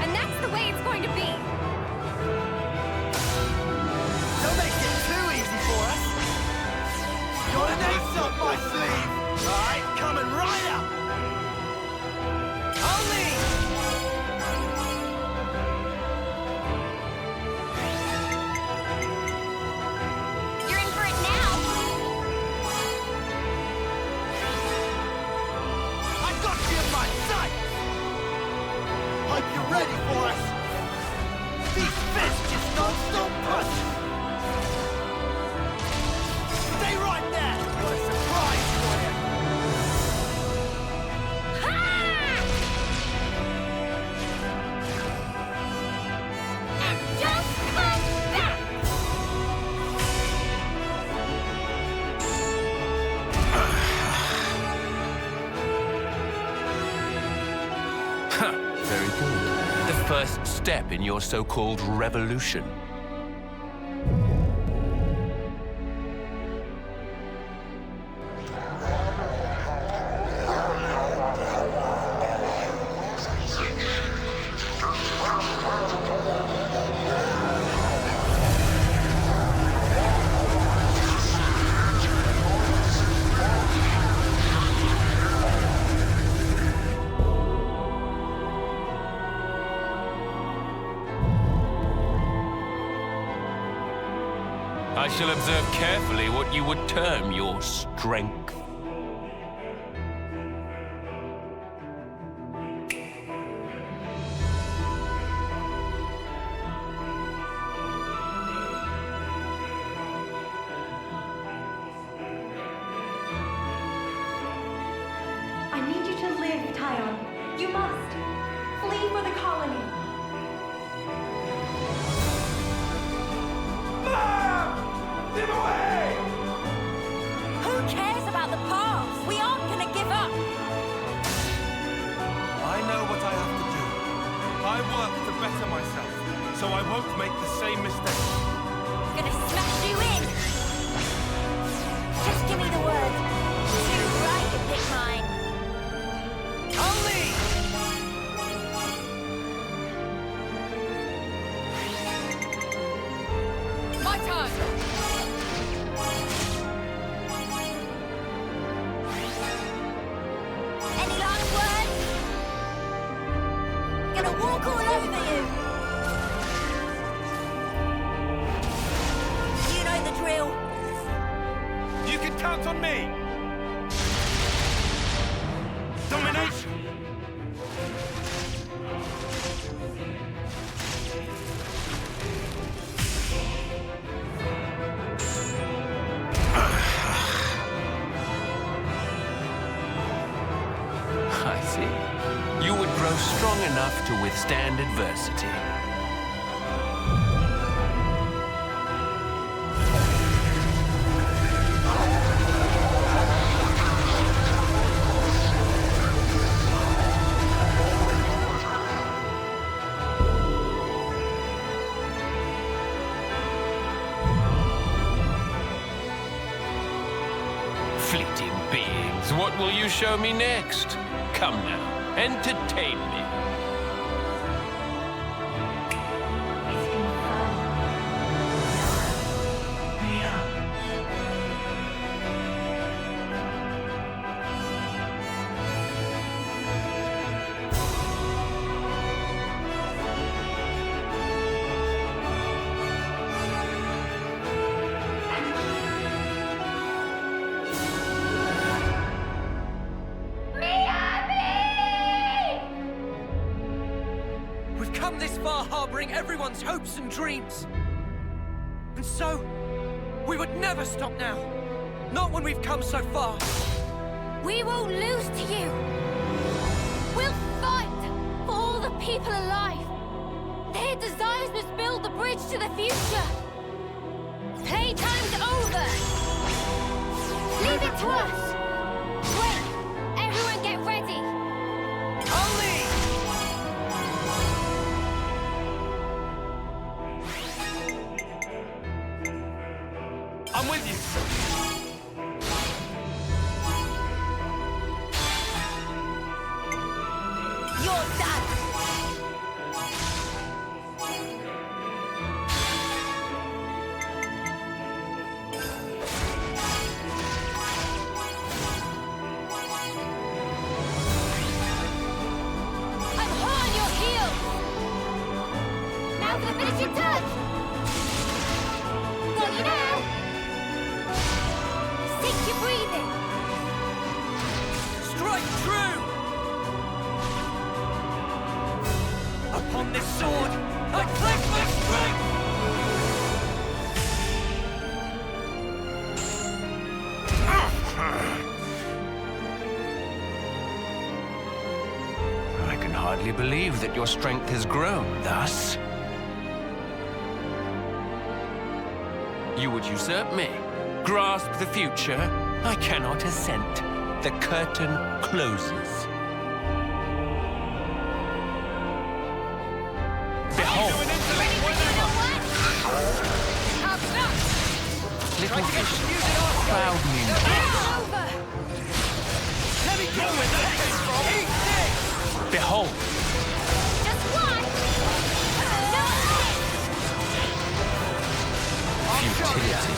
And that's the way it's going to be. Don't make it too easy for us! Got an ace up my sleeve! Alright, coming right up! Only! You're in for it now! I got you in my sights! Hope you're ready for us! These fish just don't stop punching! Stay right there! Got a surprise for you! And don't come back! Very good. The first step in your so-called revolution. I shall observe carefully what you would term your strength. so I won't make the same mistake. Gonna smash you in! Just give me the word. Too right to pick mine. Only! My turn! Any last words? Gonna walk all over you. You know the drill. You can count on me! Domination! I see. You would grow strong enough to withstand adversity. Fleeting beings, what will you show me next? Come now, entertain me. We've come this far harboring everyone's hopes and dreams. And so, we would never stop now. Not when we've come so far. We won't lose to you. We'll fight for all the people alive. Their desires must build the bridge to the future. Playtime's over. Leave it to us. Wait, everyone get ready. Only! I'm with you. You're done. I'm hard on your heels. Now for the finishing touch. Got you now. Sink your breathing. Strike true! Upon this sword, I pledge my strength! I can hardly believe that your strength has grown thus. You would usurp me, grasp the future. I cannot assent. The curtain closes. Behold! Little fish, cloud me not. Let me go with that! Eat this! Behold! Just one. Futility.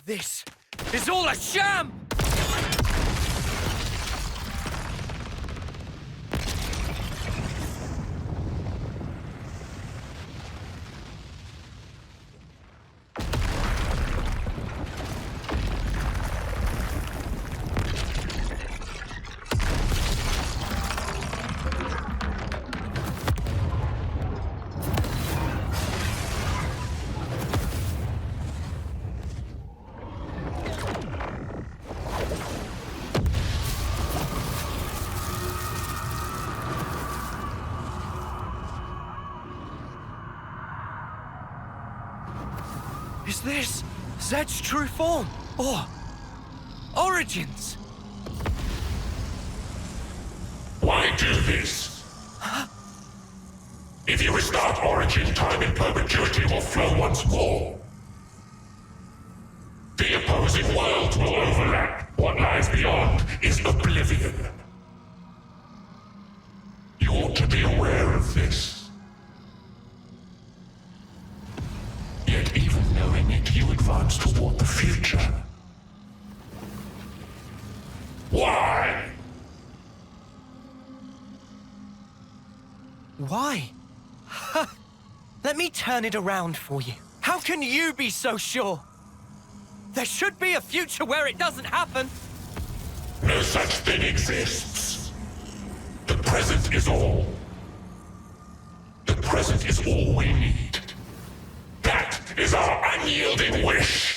This is all a sham! Is this Zed's true form? Or origins? Why do this? If you restart Origin, time in perpetuity will flow once more. The opposing worlds will overlap. What lies beyond is oblivion. You ought to be aware of this. Yet even knowing it, you advance toward the future. Why? Why? Let me turn it around for you. How can you be so sure? There should be a future where it doesn't happen. No such thing exists. The present is all. The present is all we need. That is our unyielding wish.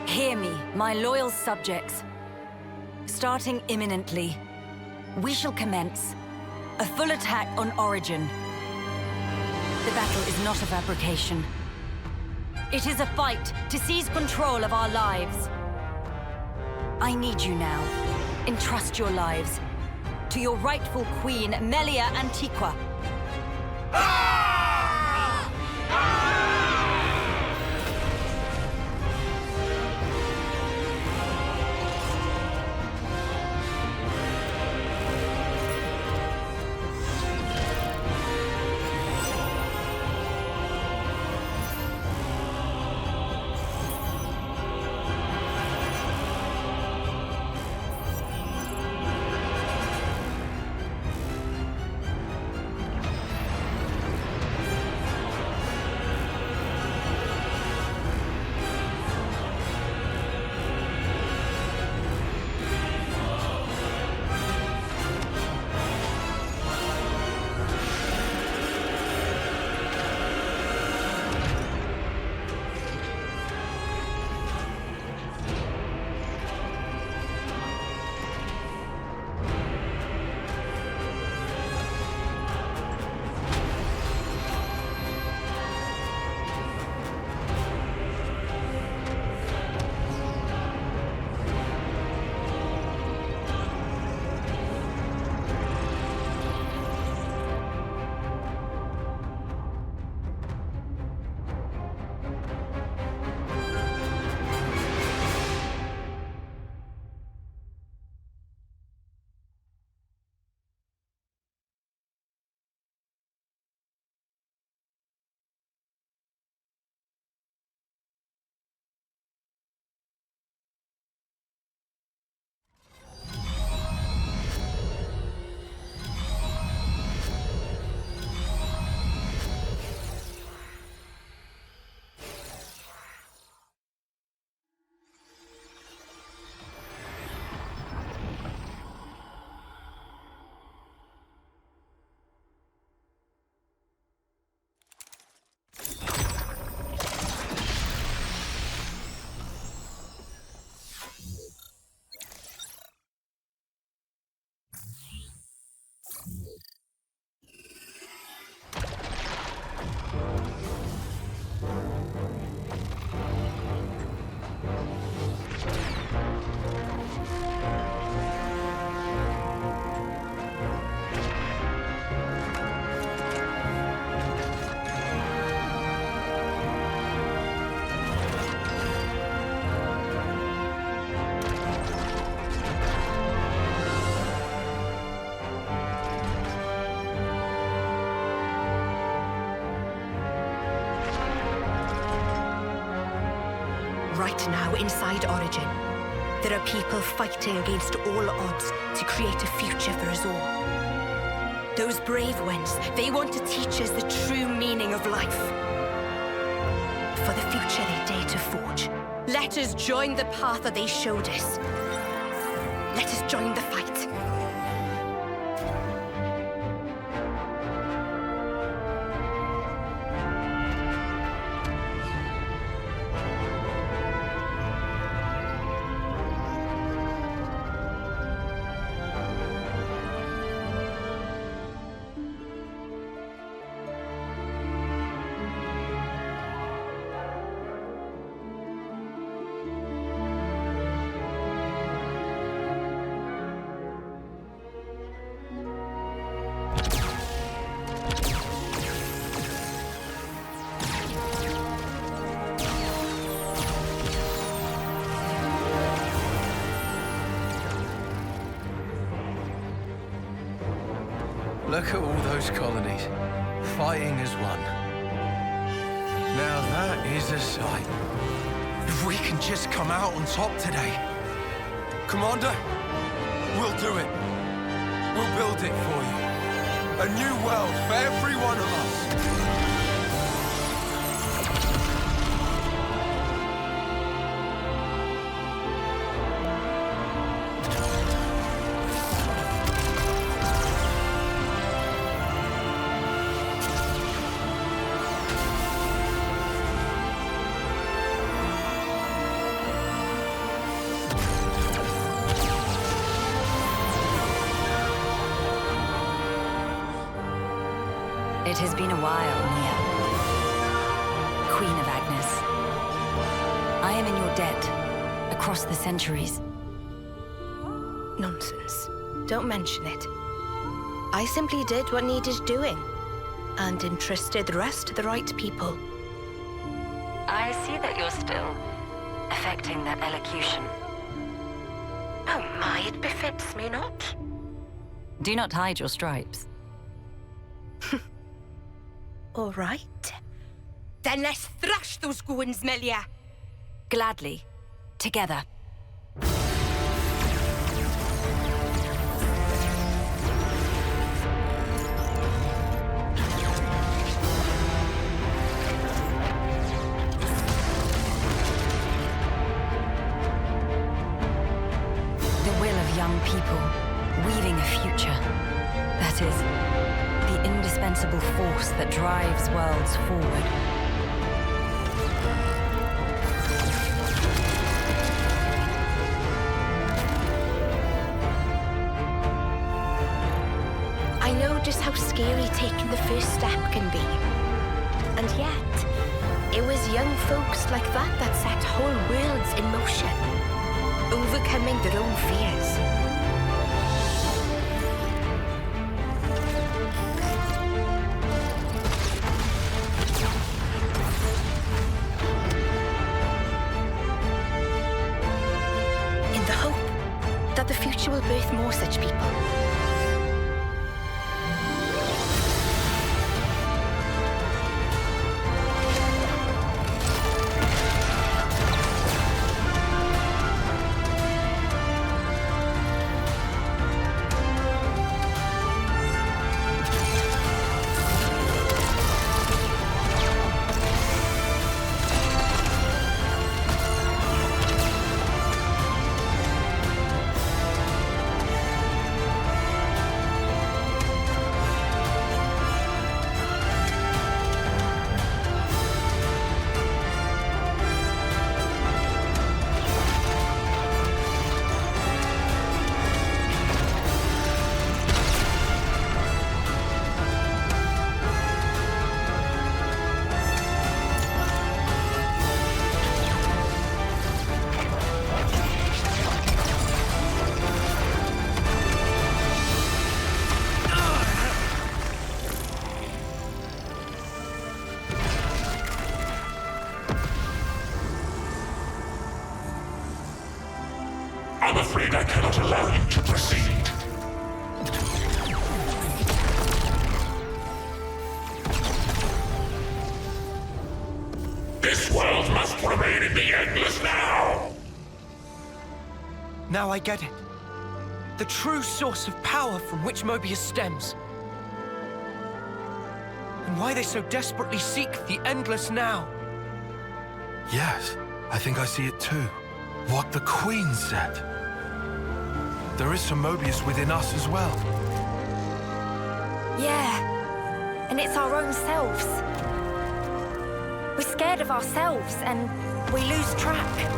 Hear me, my loyal subjects. Starting imminently, we shall commence a full attack on Origin. The battle is not a fabrication. It is a fight to seize control of our lives. I need you now. Entrust your lives to your rightful queen, Melia Antiqua. Right now, inside Origin, there are people fighting against all odds to create a future for us all. Those brave ones, they want to teach us the true meaning of life. For the future they dare to forge, let us join the path that they showed us. Let us join the fight. Look at all those colonies, fighting as one. Now that is a sight. If we can just come out on top today. Commander, we'll do it. We'll build it for you. A new world for every one of us. It has been a while, Nia. Queen of Agnes. I am in your debt, across the centuries. Nonsense. Don't mention it. I simply did what needed doing, and entrusted the rest to the right people. I see that you're still affecting that elocution. Oh my, it befits me not. Do not hide your stripes. All right. Then let's thrash those goons, Melia. Gladly. Together. The will of young people, weaving a future. That is, the indispensable force that drives worlds forward. I know just how scary taking the first step can be. And yet, it was young folks like that that set whole worlds in motion, overcoming their own fears. The future will birth more such people. I'm afraid I cannot allow you to proceed. This world must remain in the endless now! Now I get it. The true source of power from which Mobius stems. And why they so desperately seek the endless now. Yes, I think I see it too. What the Queen said. There is some Mobius within us as well. Yeah, and it's our own selves. We're scared of ourselves, and we lose track.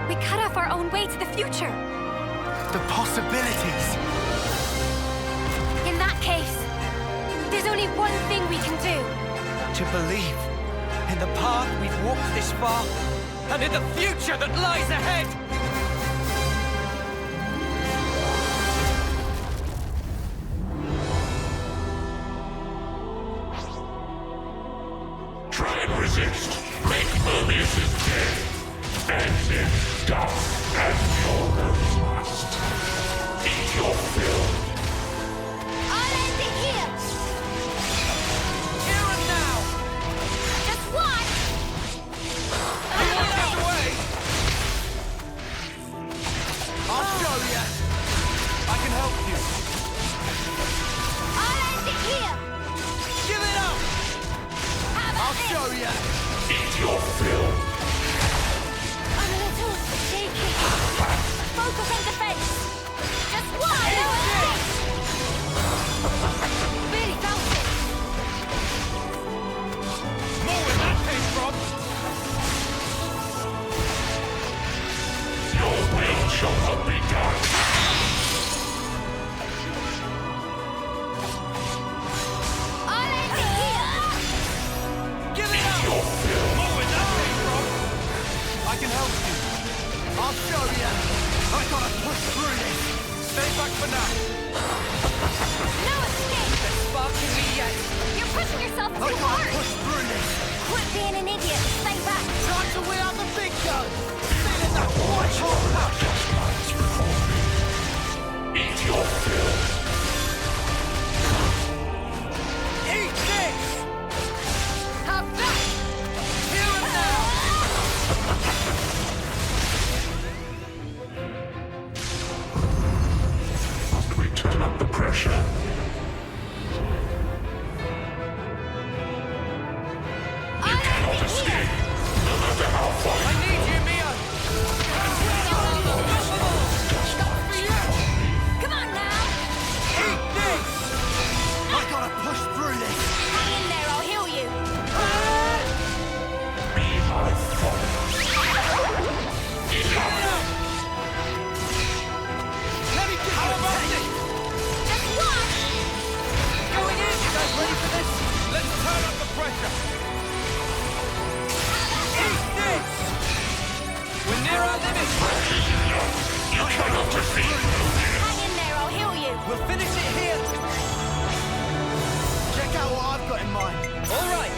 We cut off our own way to the future. The possibilities. In that case, there's only one thing we can do. To believe in the path we've walked this far, and in the future that lies ahead. Try and resist. Make Mobius is dead. And then dust as your rose must. Eat your fill. I'll end it here. Here and now. Just one. Get away. I'll show you. I can help you. I'll end it here. Give it up. I'll show you. Eat your fill. I'm a little shaky. Focus on defense. Just one. Really felt it. More where that came from. Your will shall not be done. I'll end it here. Give it Eat up. your fill. More where that came from. I can help you. I'll show you. I gotta push through this. Stay back for now. No escape. There's spark in me yet. You're pushing yourself I too gotta hard. push through this. Quit being an idiot. Stay back. Time to win out the big gun. Feeling that white hot. Just lies before me. Eat your fill. Eat this. Have that. Here and now. Must we turn up the pressure? You cannot escape, no matter how far I need you, Mia. Come on now. Eat this. I gotta push through this. Hang in there. I'll heal you. be my followers. Enough! Let me get you about this. Just one. Going in. You guys ready for this? Let's turn up the pressure. Eat this. We're near our limit. You cannot defeat me. Hang in there. I'll heal you. We'll finish it here. Check out what I've got in mind. All right.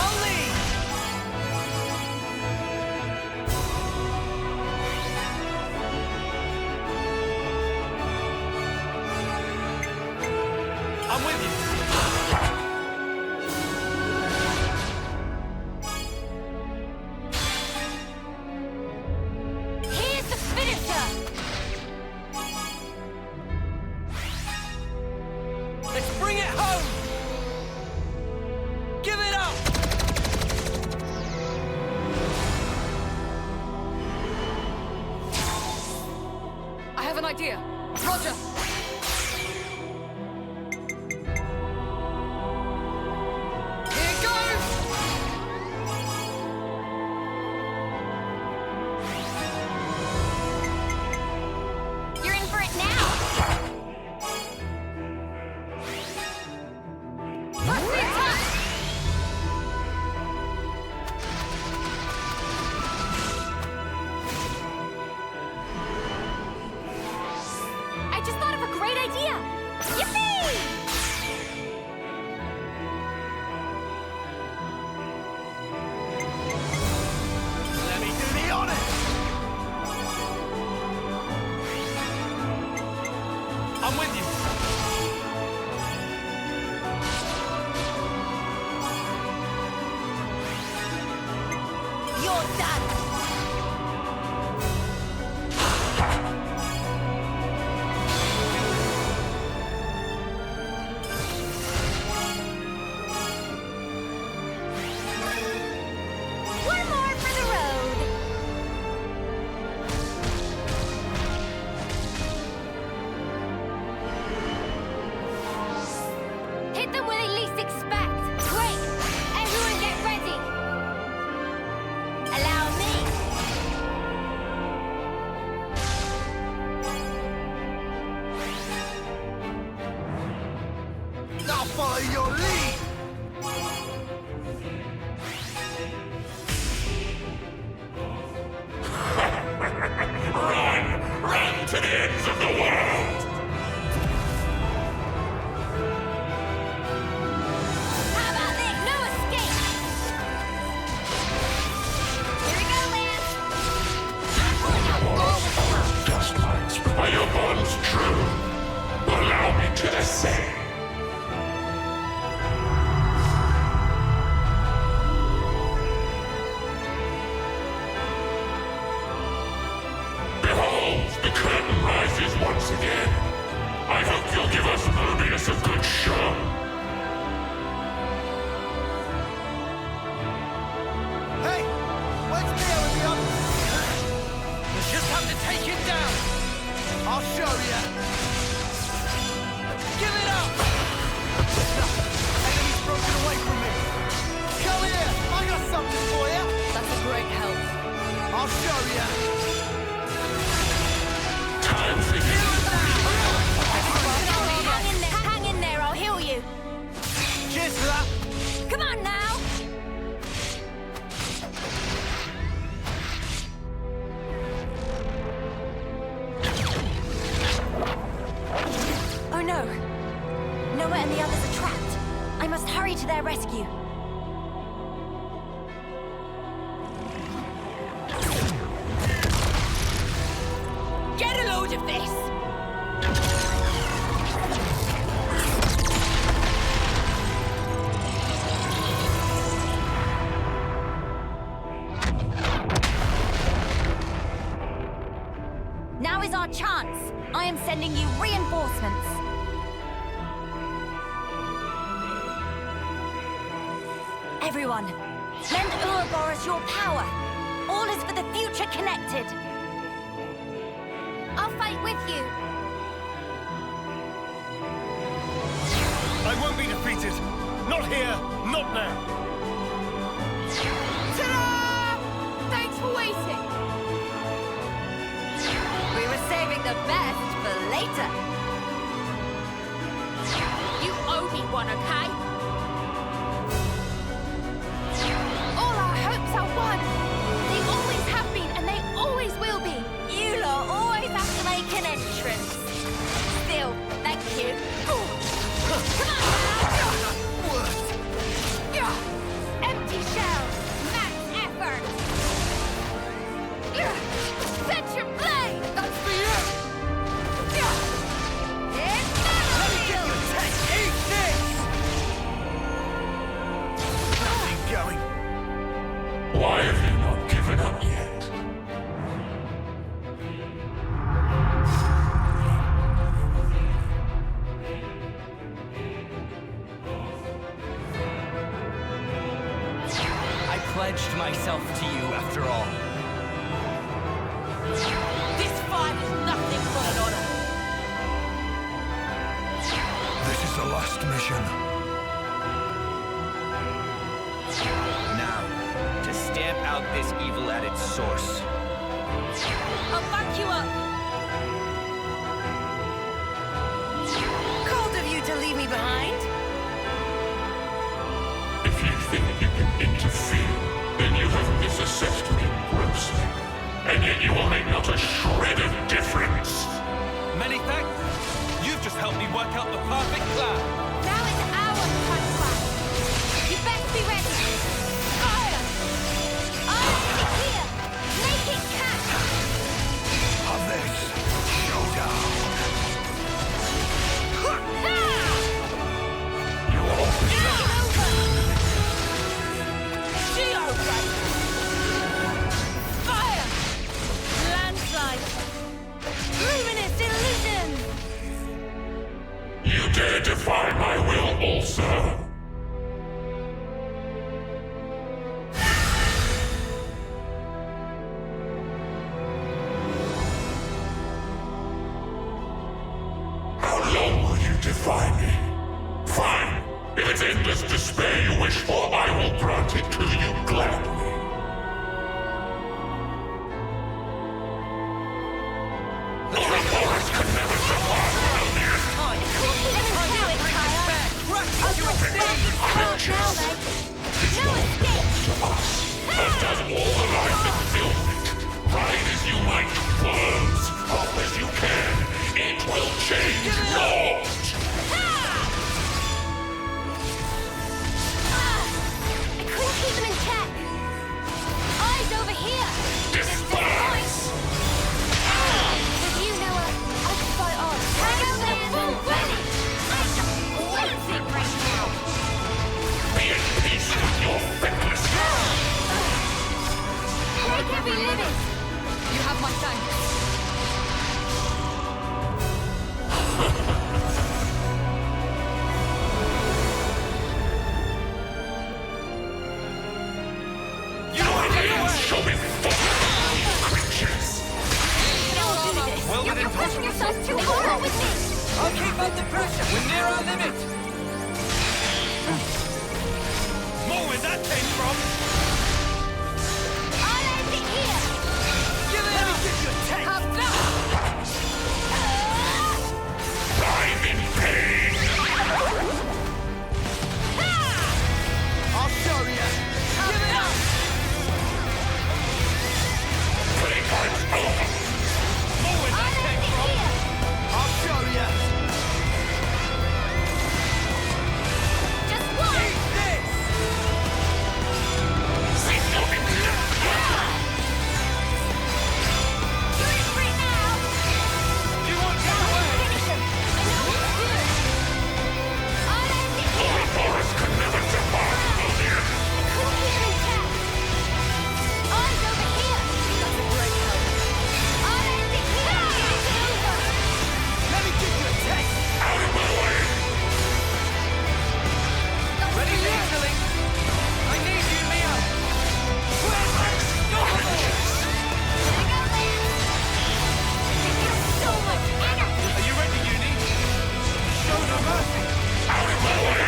I'll lead. I'm with you. Here's the finisher. Let's bring it home. Give it up. I have an idea. Roger. Here goes. You're in for it now. What's the attack? I just thought of a great idea. Yippee! Let me do the honors. I'm with you. You're done. follow your lead! Run to the ends of the world! How about this? No escape! Here we go, Lance! I'm pulling out all the stops! Just lights. Are your bonds true? Allow me to essay. Behold, the curtain rises once again. I hope you'll give us Mobius a good show. Hey! Where's Neo and the others? We just have to take him down! I'll show you. Give it up! Enemy's broken away from me. Come here, I got something for you. That's a great help. I'll show you. Time for you. Hang in there, I'll heal you. Cheers for that. Come on now! Oh no! Noah and the others are trapped. I must hurry to their rescue. Get a load of this! Now is our chance. I am sending you reinforcements. Everyone, lend Ouroboros your power. All is for the future connected. I'll fight with you. I won't be defeated. Not here, not now. Ta-da! Thanks for waiting. We were saving the best for later. You owe me one, okay? All our hopes are one. They always have been, and they always will be. You lot always have to make an entrance. Still, thank you. Come on now! Empty shell! Max effort! Set your blade! That's for you! It's battlefield! Eat this! Nothing going. Why have you not given up yet? I pledged myself to you after all. This fight is nothing but an honor. This is the last mission. Now, to stamp out this evil at its source. I'll back you up. Cold of you to leave me behind. If you think you can interfere, then you have misassessed me grossly. And yet you will make not a shred of difference. Many thanks. You've just helped me work out the perfect plan. Now it's our time. You best be ready. Fire! I'll here. Make it count. Of this showdown. You all Xenoblade! Fire! Landslide! Luminous illusion! You dare defy my will also? How long will you defy me? Fine. If it's endless despair you wish for, I will grant it to you gladly. Ouroboros can never survive Mobius. Let's do it, Kyle! As does all the life that fills it. Ride as you might, worms, hop as you can. It will change not. I couldn't keep them in check. Eyes over here. Despise! With you, Noah, I can fight on. Hang on there, full ready. What's it right now? Be at peace with your feckless. Break every limit. You have my thanks. Show me creatures. Don't do this. Well, You're within pushing yourself too hard with me. I'll keep up the pressure. We're near our limit. More where that came from! I'll end it here. Let me give you a taste. Have that. I'm in pain. I'll show you. Give it up. Playtime's over. More where that came from! I'll show you. Just one. Eat this. See nothing. You're in for it now. You won't get away! Finish him. I know what to do. I'll end it here. Ouroboros could never survive the end. I couldn't keep him in check. Eyes over here. That's a great help. I'll end it here. It's over. Let me give you a taste. Out of my way. Ready, Lily? I need you, Mia. We're unstoppable. Hang on there. I feel so much energy. Are you ready, Uni? Show no mercy! Out of my way.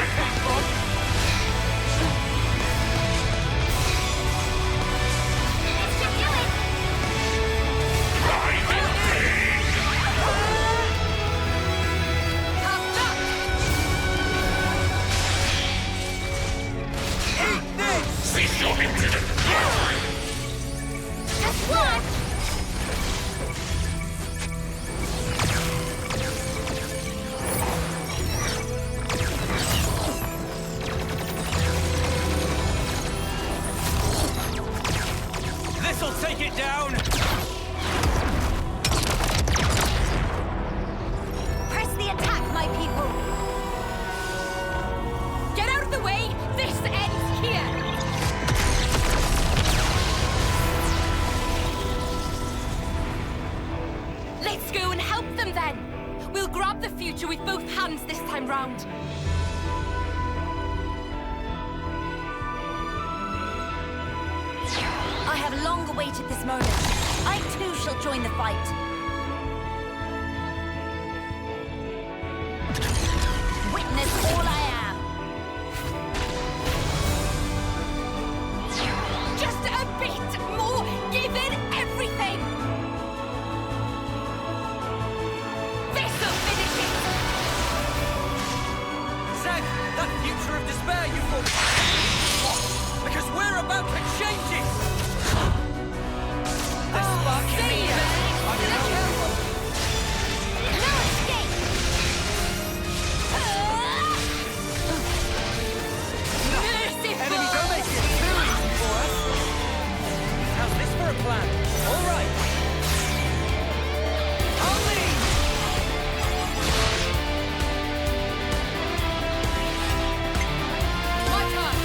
Let's just do it. I'm in pain. Have that. Eat this. Cease your impudent glory. Just one. This'll take it down. Press the attack, my people. Get out of the way. This ends here. Let's go and help them then. We'll grab the future with both hands this time round. I have long awaited this moment. I too shall join the fight. Witness all I am. Just a bit more. Give it everything. This'll finish it. Zach, that future of despair you thought. Because we're about to change it. The spark in me. Are you not careful? No escape. Merciful. Enemy, don't make it too easy for us. How's this for a plan? All right. I'll lead. My turn.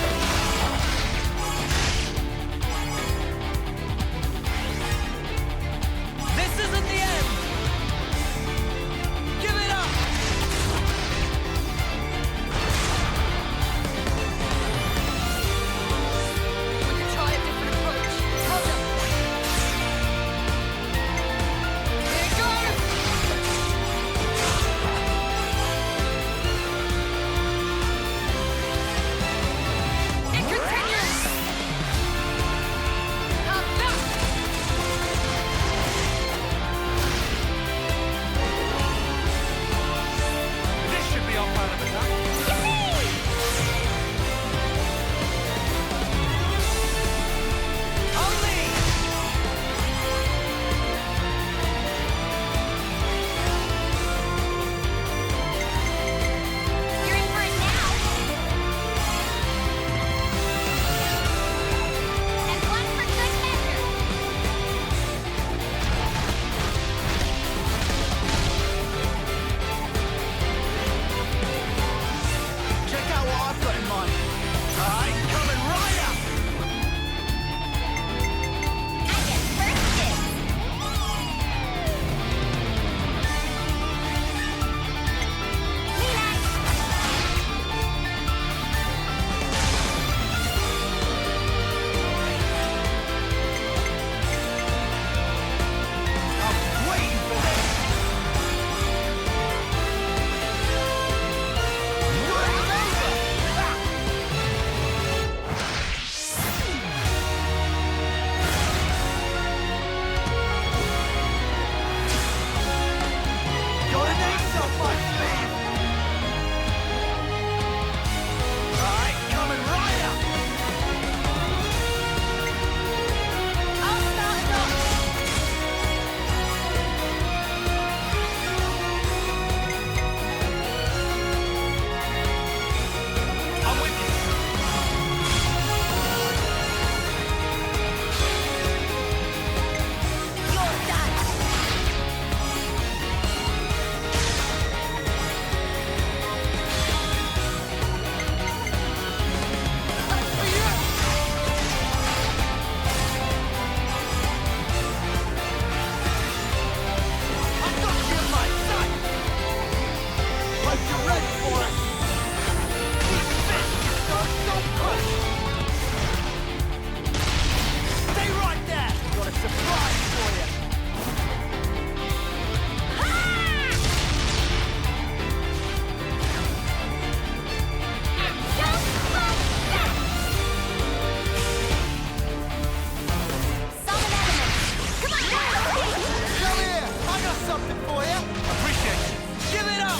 something for you. Appreciate it. Give it up!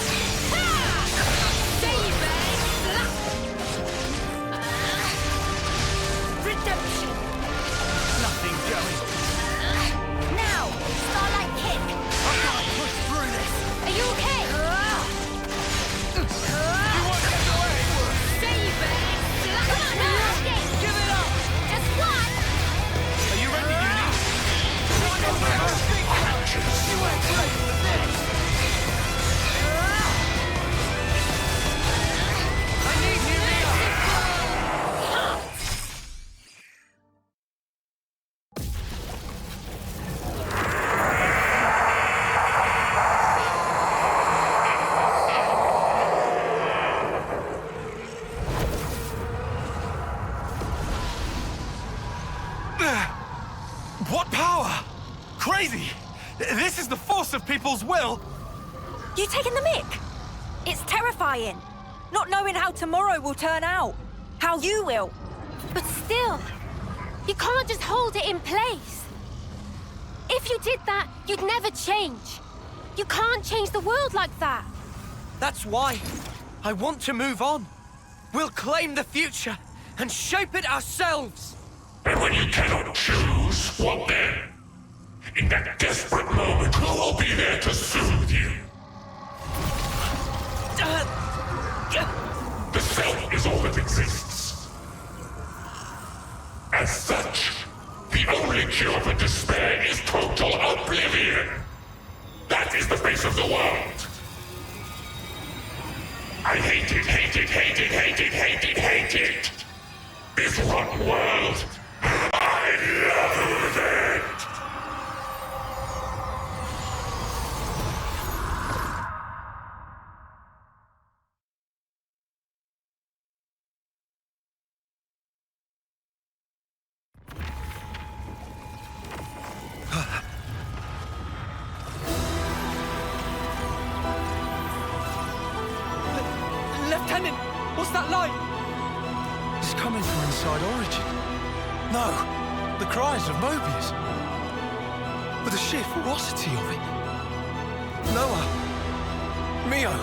Redemption! Nothing going. Now, Starlight Kick. I can't push through this. Are you okay? You won't get away. Save it! Come on, now! Give it up! Just one! Are you ready, Uni? You ain't ready for this. I need you here. What power? Crazy! This is the force of people's will! You taking the mick? It's terrifying. Not knowing how tomorrow will turn out. How you will. But still, you can't just hold it in place. If you did that, you'd never change. You can't change the world like that. That's why I want to move on. We'll claim the future and shape it ourselves. And when you cannot choose, what then? In that desperate moment, who will be there to soothe you? The self is all that exists. As such, the only cure for despair is total oblivion. That is the face of the world. I hate it, hate it, hate it, hate it, hate it, hate it. This rotten world, I loathe it. Lieutenant, what's that light? It's coming from inside Origin. No, the cries of Mobius. But the sheer ferocity of it. Noah. Mio.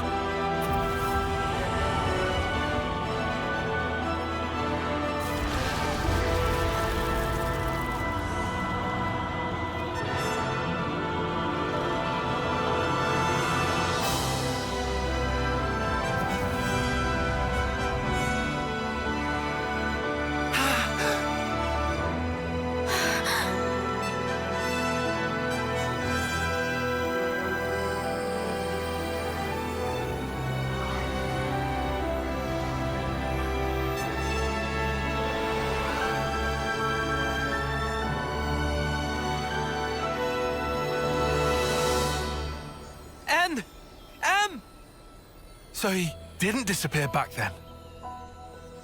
So he didn't disappear back then?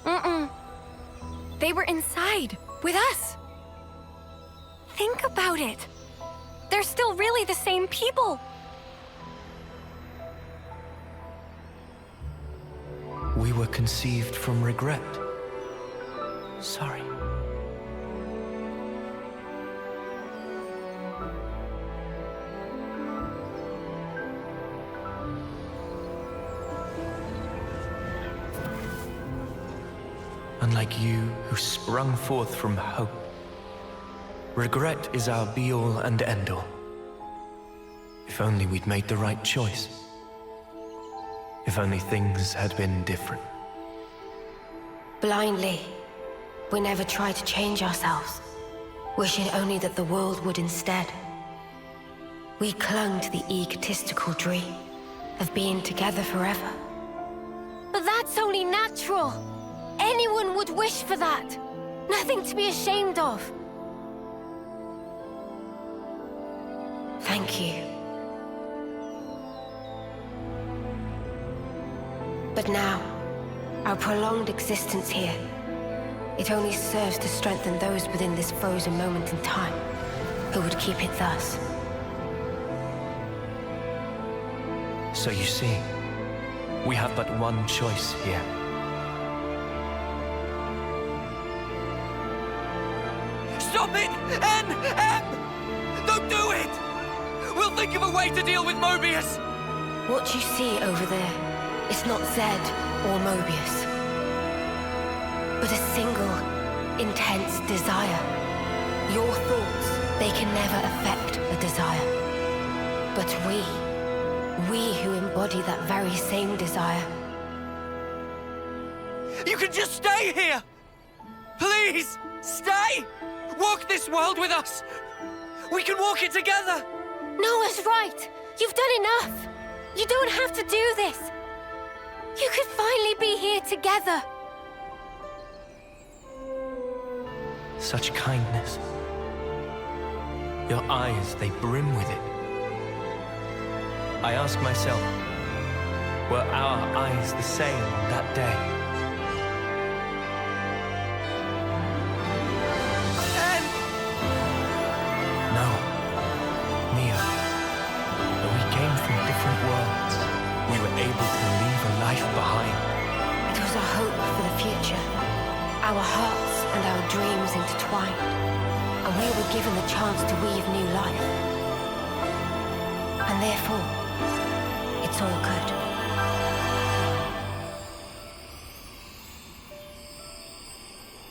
Mm-mm. They were inside, with us. Think about it. They're still really the same people. We were conceived from regret. Sorry. Unlike you, who sprung forth from hope, regret is our be-all and end-all. If only we'd made the right choice. If only things had been different. Blindly, we never tried to change ourselves, wishing only that the world would instead. We clung to the egotistical dream of being together forever. But that's only natural. Anyone would wish for that. Nothing to be ashamed of. Thank you. But now, our prolonged existence here, it only serves to strengthen those within this frozen moment in time, who would keep it thus. So you see, we have but one choice here. Stop it! M! Don't do it! We'll think of a way to deal with Mobius! What you see over there is not Zed or Mobius, but a single, intense desire. Your thoughts, they can never affect a desire. But we who embody that very same desire. You can just stay here! Please, stay! Walk this world with us! We can walk it together! Noah's right! You've done enough! You don't have to do this! You could finally be here together! Such kindness. Your eyes, they brim with it. I ask myself, were our eyes the same on that day? No. Mia, though we came from different worlds, we were able to leave a life behind. It was a hope for the future. Our hearts and our dreams intertwined, and we were given the chance to weave new life. And therefore, it's all good.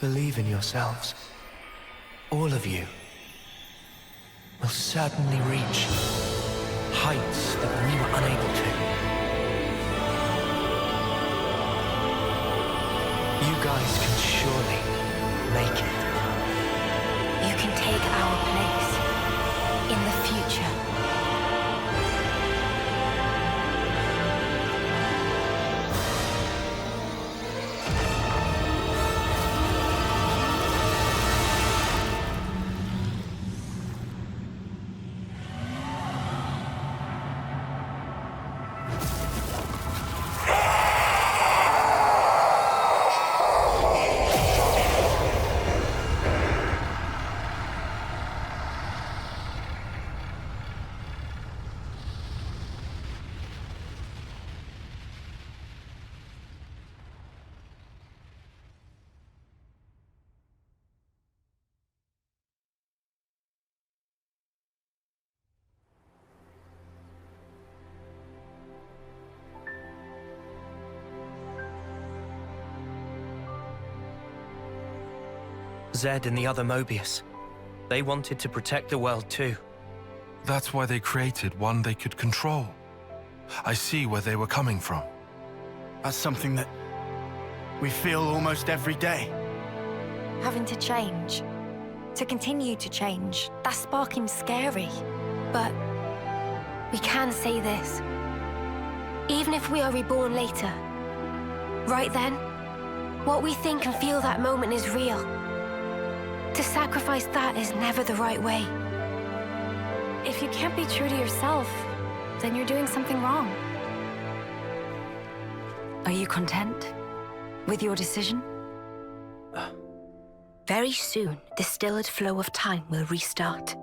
Believe in yourselves. All of you will certainly reach heights that we were unable to. You guys can surely make it. You can take our place in the future. Zed and the other Mobius. They wanted to protect the world too. That's why they created one they could control. I see where they were coming from. That's something that we feel almost every day. Having to change. To continue to change. That's sparking scary. But we can say this. Even if we are reborn later, right then, what we think and feel that moment is real. To sacrifice that is never the right way. If you can't be true to yourself, then you're doing something wrong. Are you content with your decision? Very soon, the stilled flow of time will restart.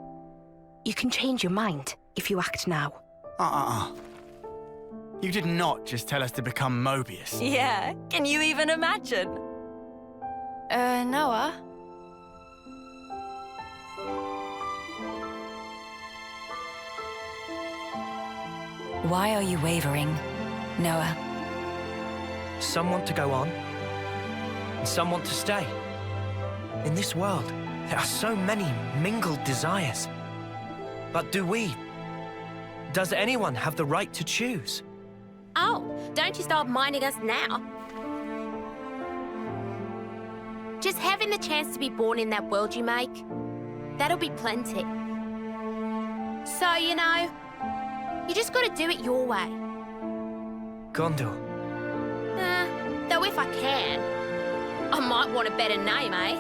You can change your mind if you act now. You did not just tell us to become Mobius. Yeah, can you even imagine? Noah? Why are you wavering, Noah? Some want to go on, and some want to stay. In this world, there are so many mingled desires. But does anyone have the right to choose? Oh, don't you start minding us now. Just having the chance to be born in that world you make, that'll be plenty. So, you know, you just gotta do it your way. Gondor. Though if I can, I might want a better name, eh?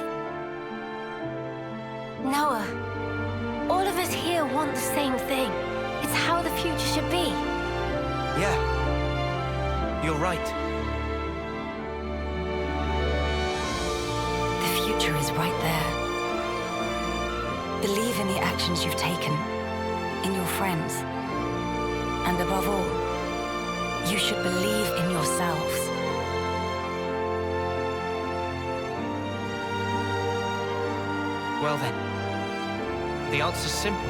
Noah, all of us here want the same thing. It's how the future should be. Yeah, you're right. The future is right there. Believe in the actions you've taken, in your friends. And above all, you should believe in yourselves. Well then, the answer's simple.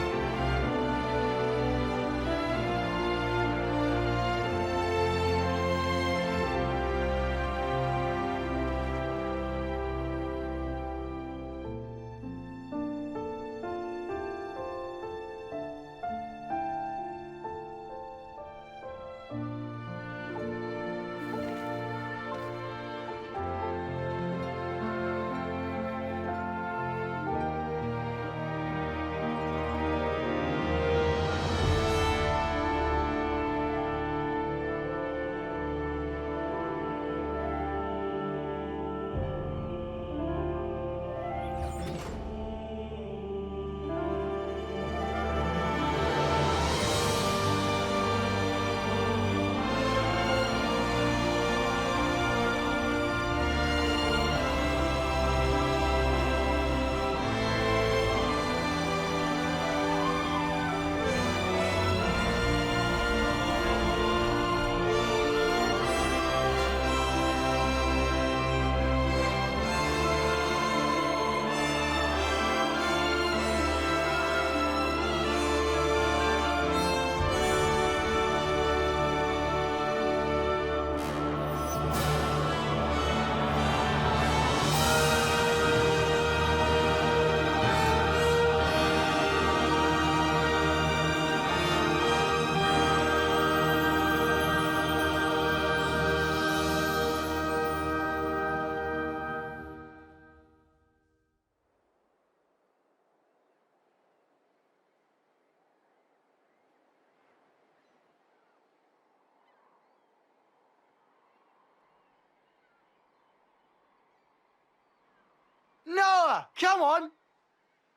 Noah, come on!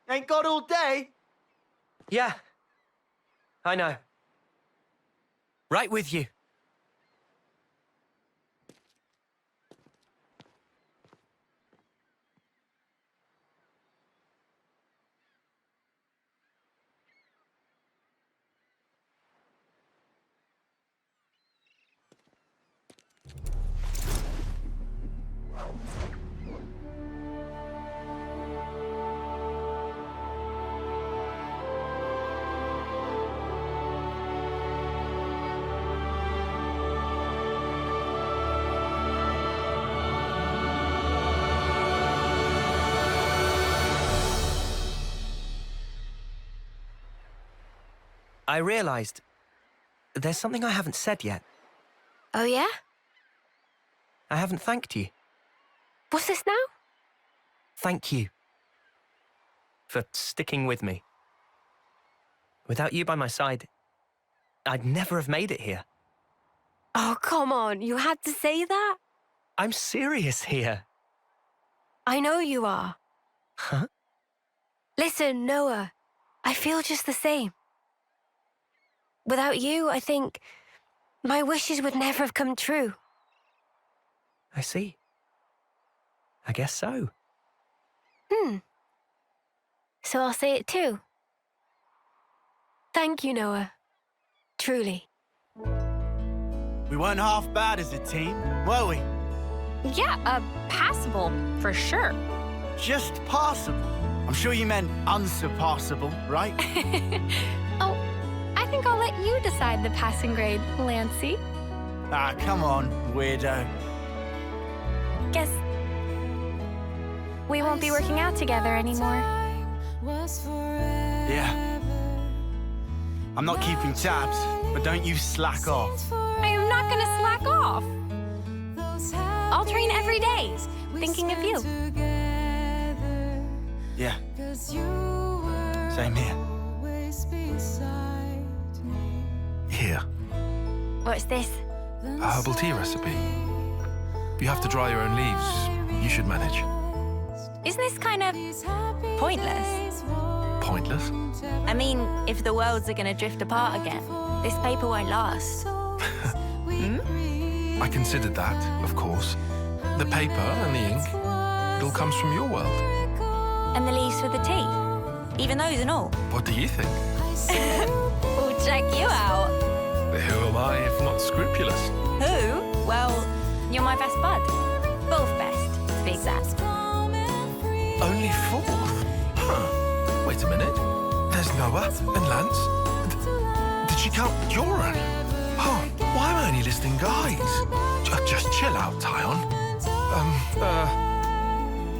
Ain't got all day. Yeah. I know. Right with you. I realized there's something I haven't said yet. Oh, yeah? I haven't thanked you. What's this now? Thank you for sticking with me. Without you by my side, I'd never have made it here. Oh, come on. You had to say that? I'm serious here. I know you are. Huh? Listen, Noah, I feel just the same. Without you, I think my wishes would never have come true. I see. I guess so. So I'll say it too. Thank you, Noah. Truly. We weren't half bad as a team, were we? Yeah, passable, for sure. Just passable. I'm sure you meant unsurpassable, right? Oh, I think I'll let you decide the passing grade, Lancy. Ah, come on, weirdo. Guess we won't be working out together anymore. Yeah. I'm not keeping tabs, but don't you slack off. I am not gonna slack off. I'll train every day, thinking of you. Yeah. Same here. Here, What's this? a herbal tea recipe. You have to dry your own leaves. You should manage. Isn't this kind of pointless? Pointless? I mean, if the worlds are gonna drift apart again, this paper won't last. I considered that, of course. The paper and the ink, it all comes from your world. And the leaves for the tea. Even those and all. What do you think? We'll check you out. Who am I if not scrupulous? Who? Well, you're my best bud. Both best, to be exact. Only fourth? Huh. Wait a minute. There's Noah and Lance. Did she count Joran? Oh, why am I only listing guys? Just chill out, Tyon.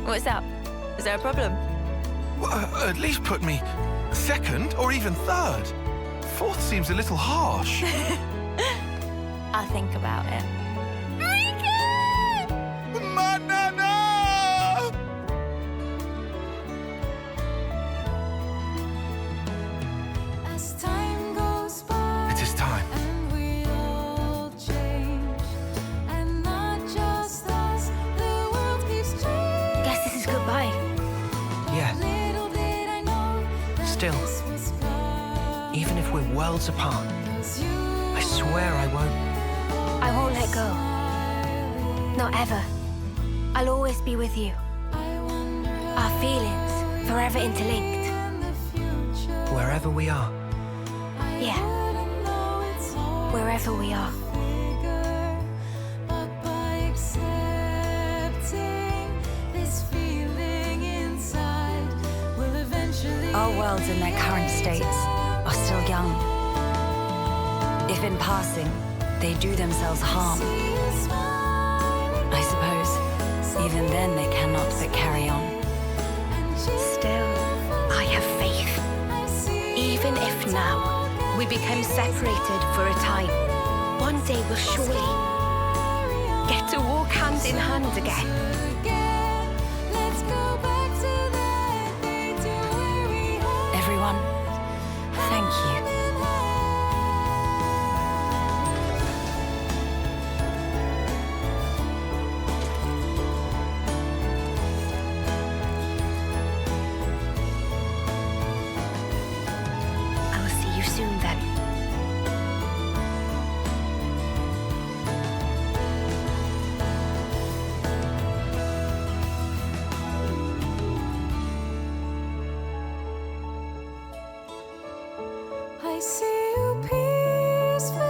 What's up? Is there a problem? At least put me second or even third. Fourth seems a little harsh. I'll think about it. It is time. Guess this is goodbye. Yeah. Still, even if we're worlds apart, I swear I won't. I won't let go. Not ever. I'll always be with you. Our feelings forever interlinked. Wherever we are. Yeah. Wherever we are. Our worlds in their current states are still young. If in passing, they do themselves harm, I suppose even then they cannot but carry on. Still, I have faith. Even if now we become separated for a time, one day we'll surely get to walk hand in hand again. Everyone, thank you. I see you peacefully.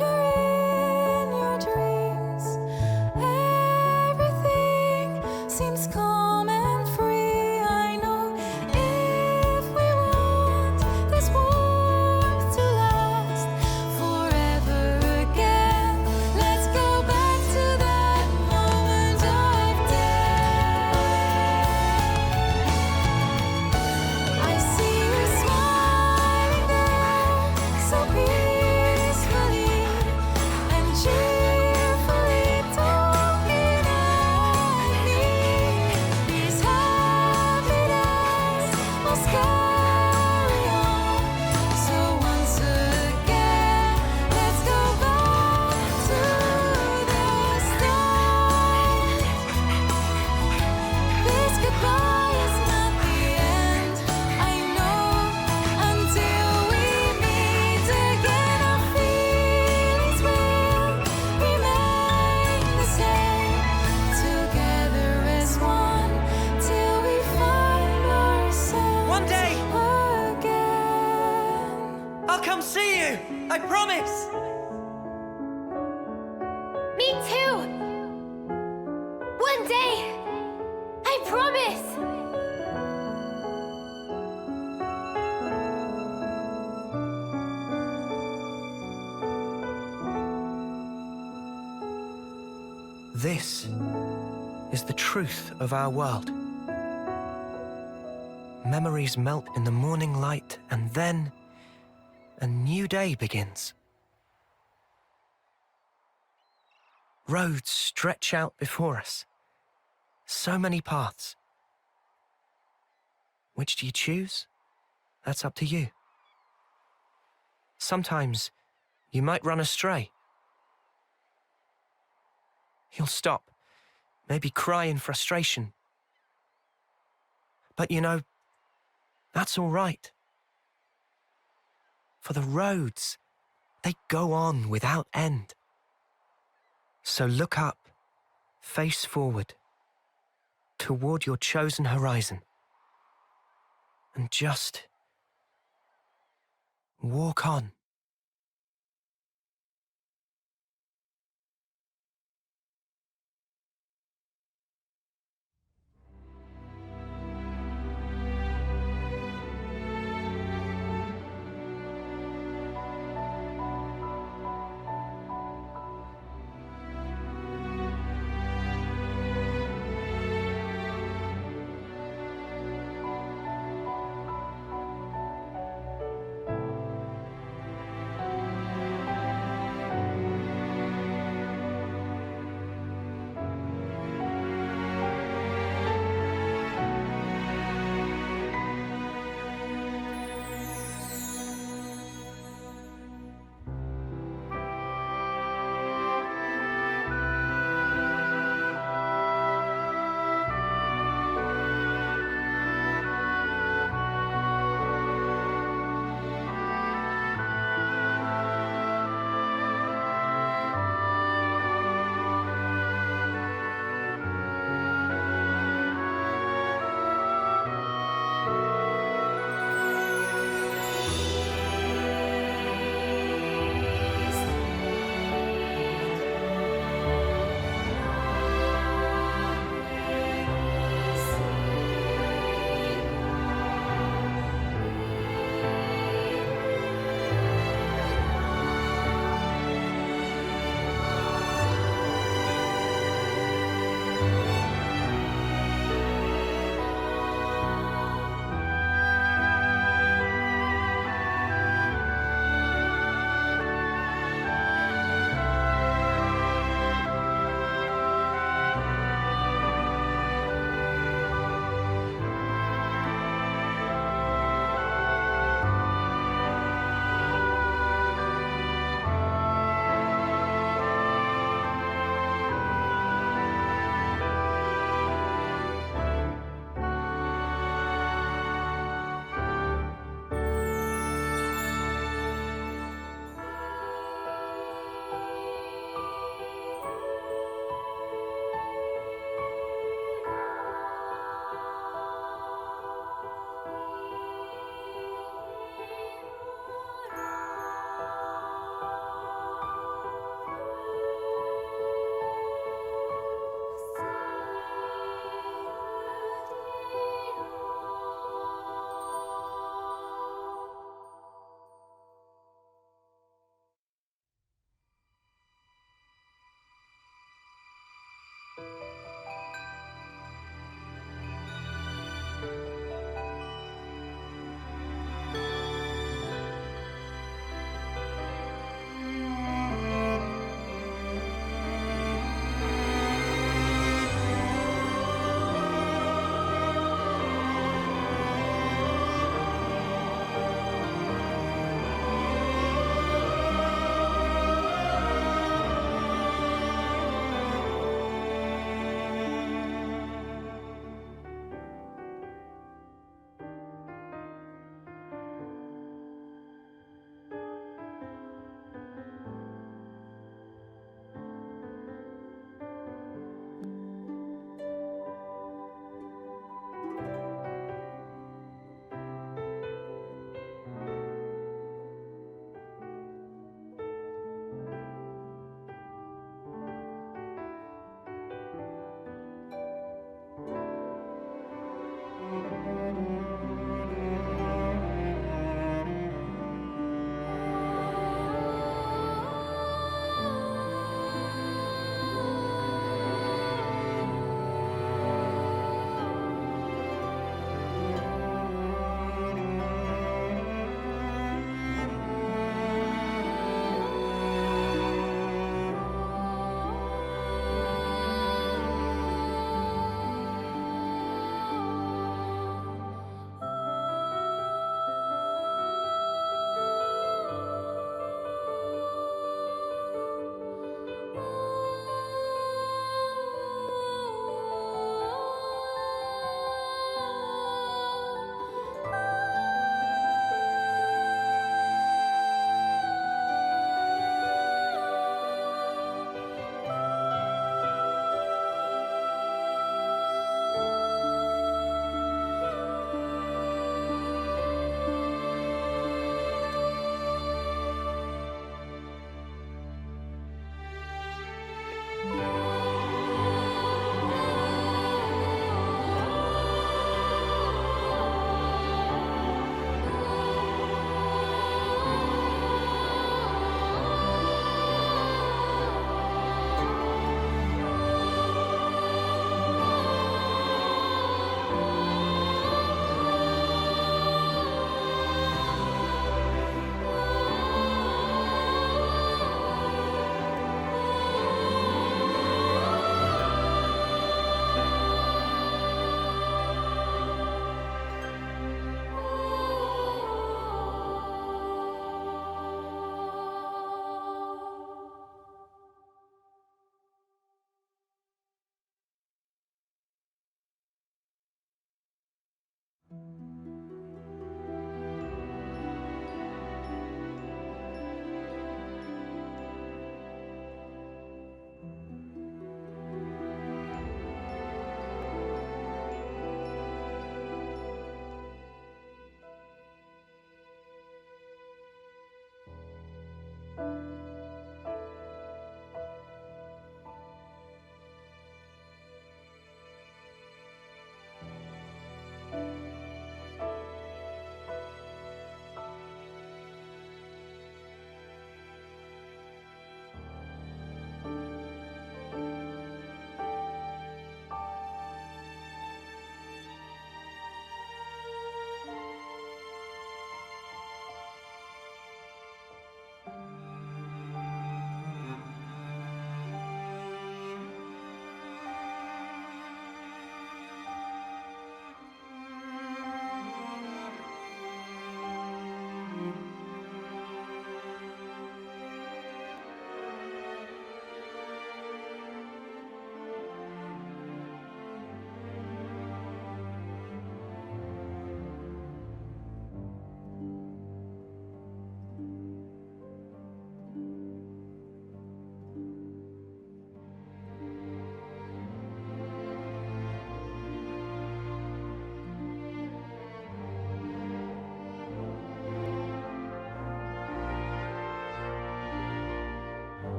You're in your dreams. Everything seems calm and free. I know if we want this warmth to last forever again, let's go back to that moment of death. I see you smiling there, so peacefully and cheerfully talking at me. These happy days must carry on. So once again, let's go back to the start. This goodbye is not the end, I know. Until we meet again, our feelings will remain the same. Together as one, till we find ourselves One day, again. I'll come see you. I promise. Me too! One day! I promise! This is the truth of our world. Memories melt in the morning light, and then a new day begins. Roads stretch out before us. So many paths. Which do you choose? That's up to you. Sometimes you might run astray. You'll stop, maybe cry in frustration. But you know, that's all right. For the roads, they go on without end. So look up, face forward, toward your chosen horizon, and just walk on.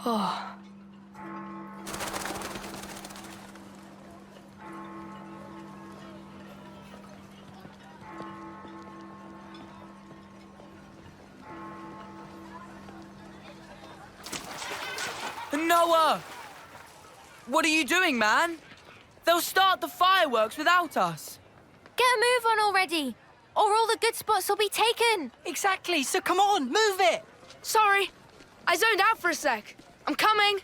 Oh. Noah! What are you doing, man? They'll start the fireworks without us. Get a move on already, or all the good spots will be taken. Exactly, so come on, move it! Sorry, I zoned out for a sec. I'm coming.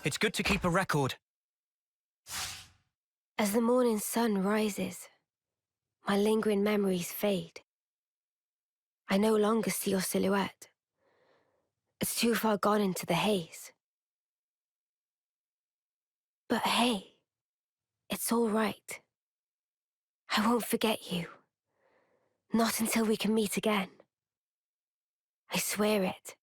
It's good to keep a record. As the morning sun rises, my lingering memories fade. I no longer see your silhouette. It's too far gone into the haze. But hey, it's all right. I won't forget you. Not until we can meet again. I swear it.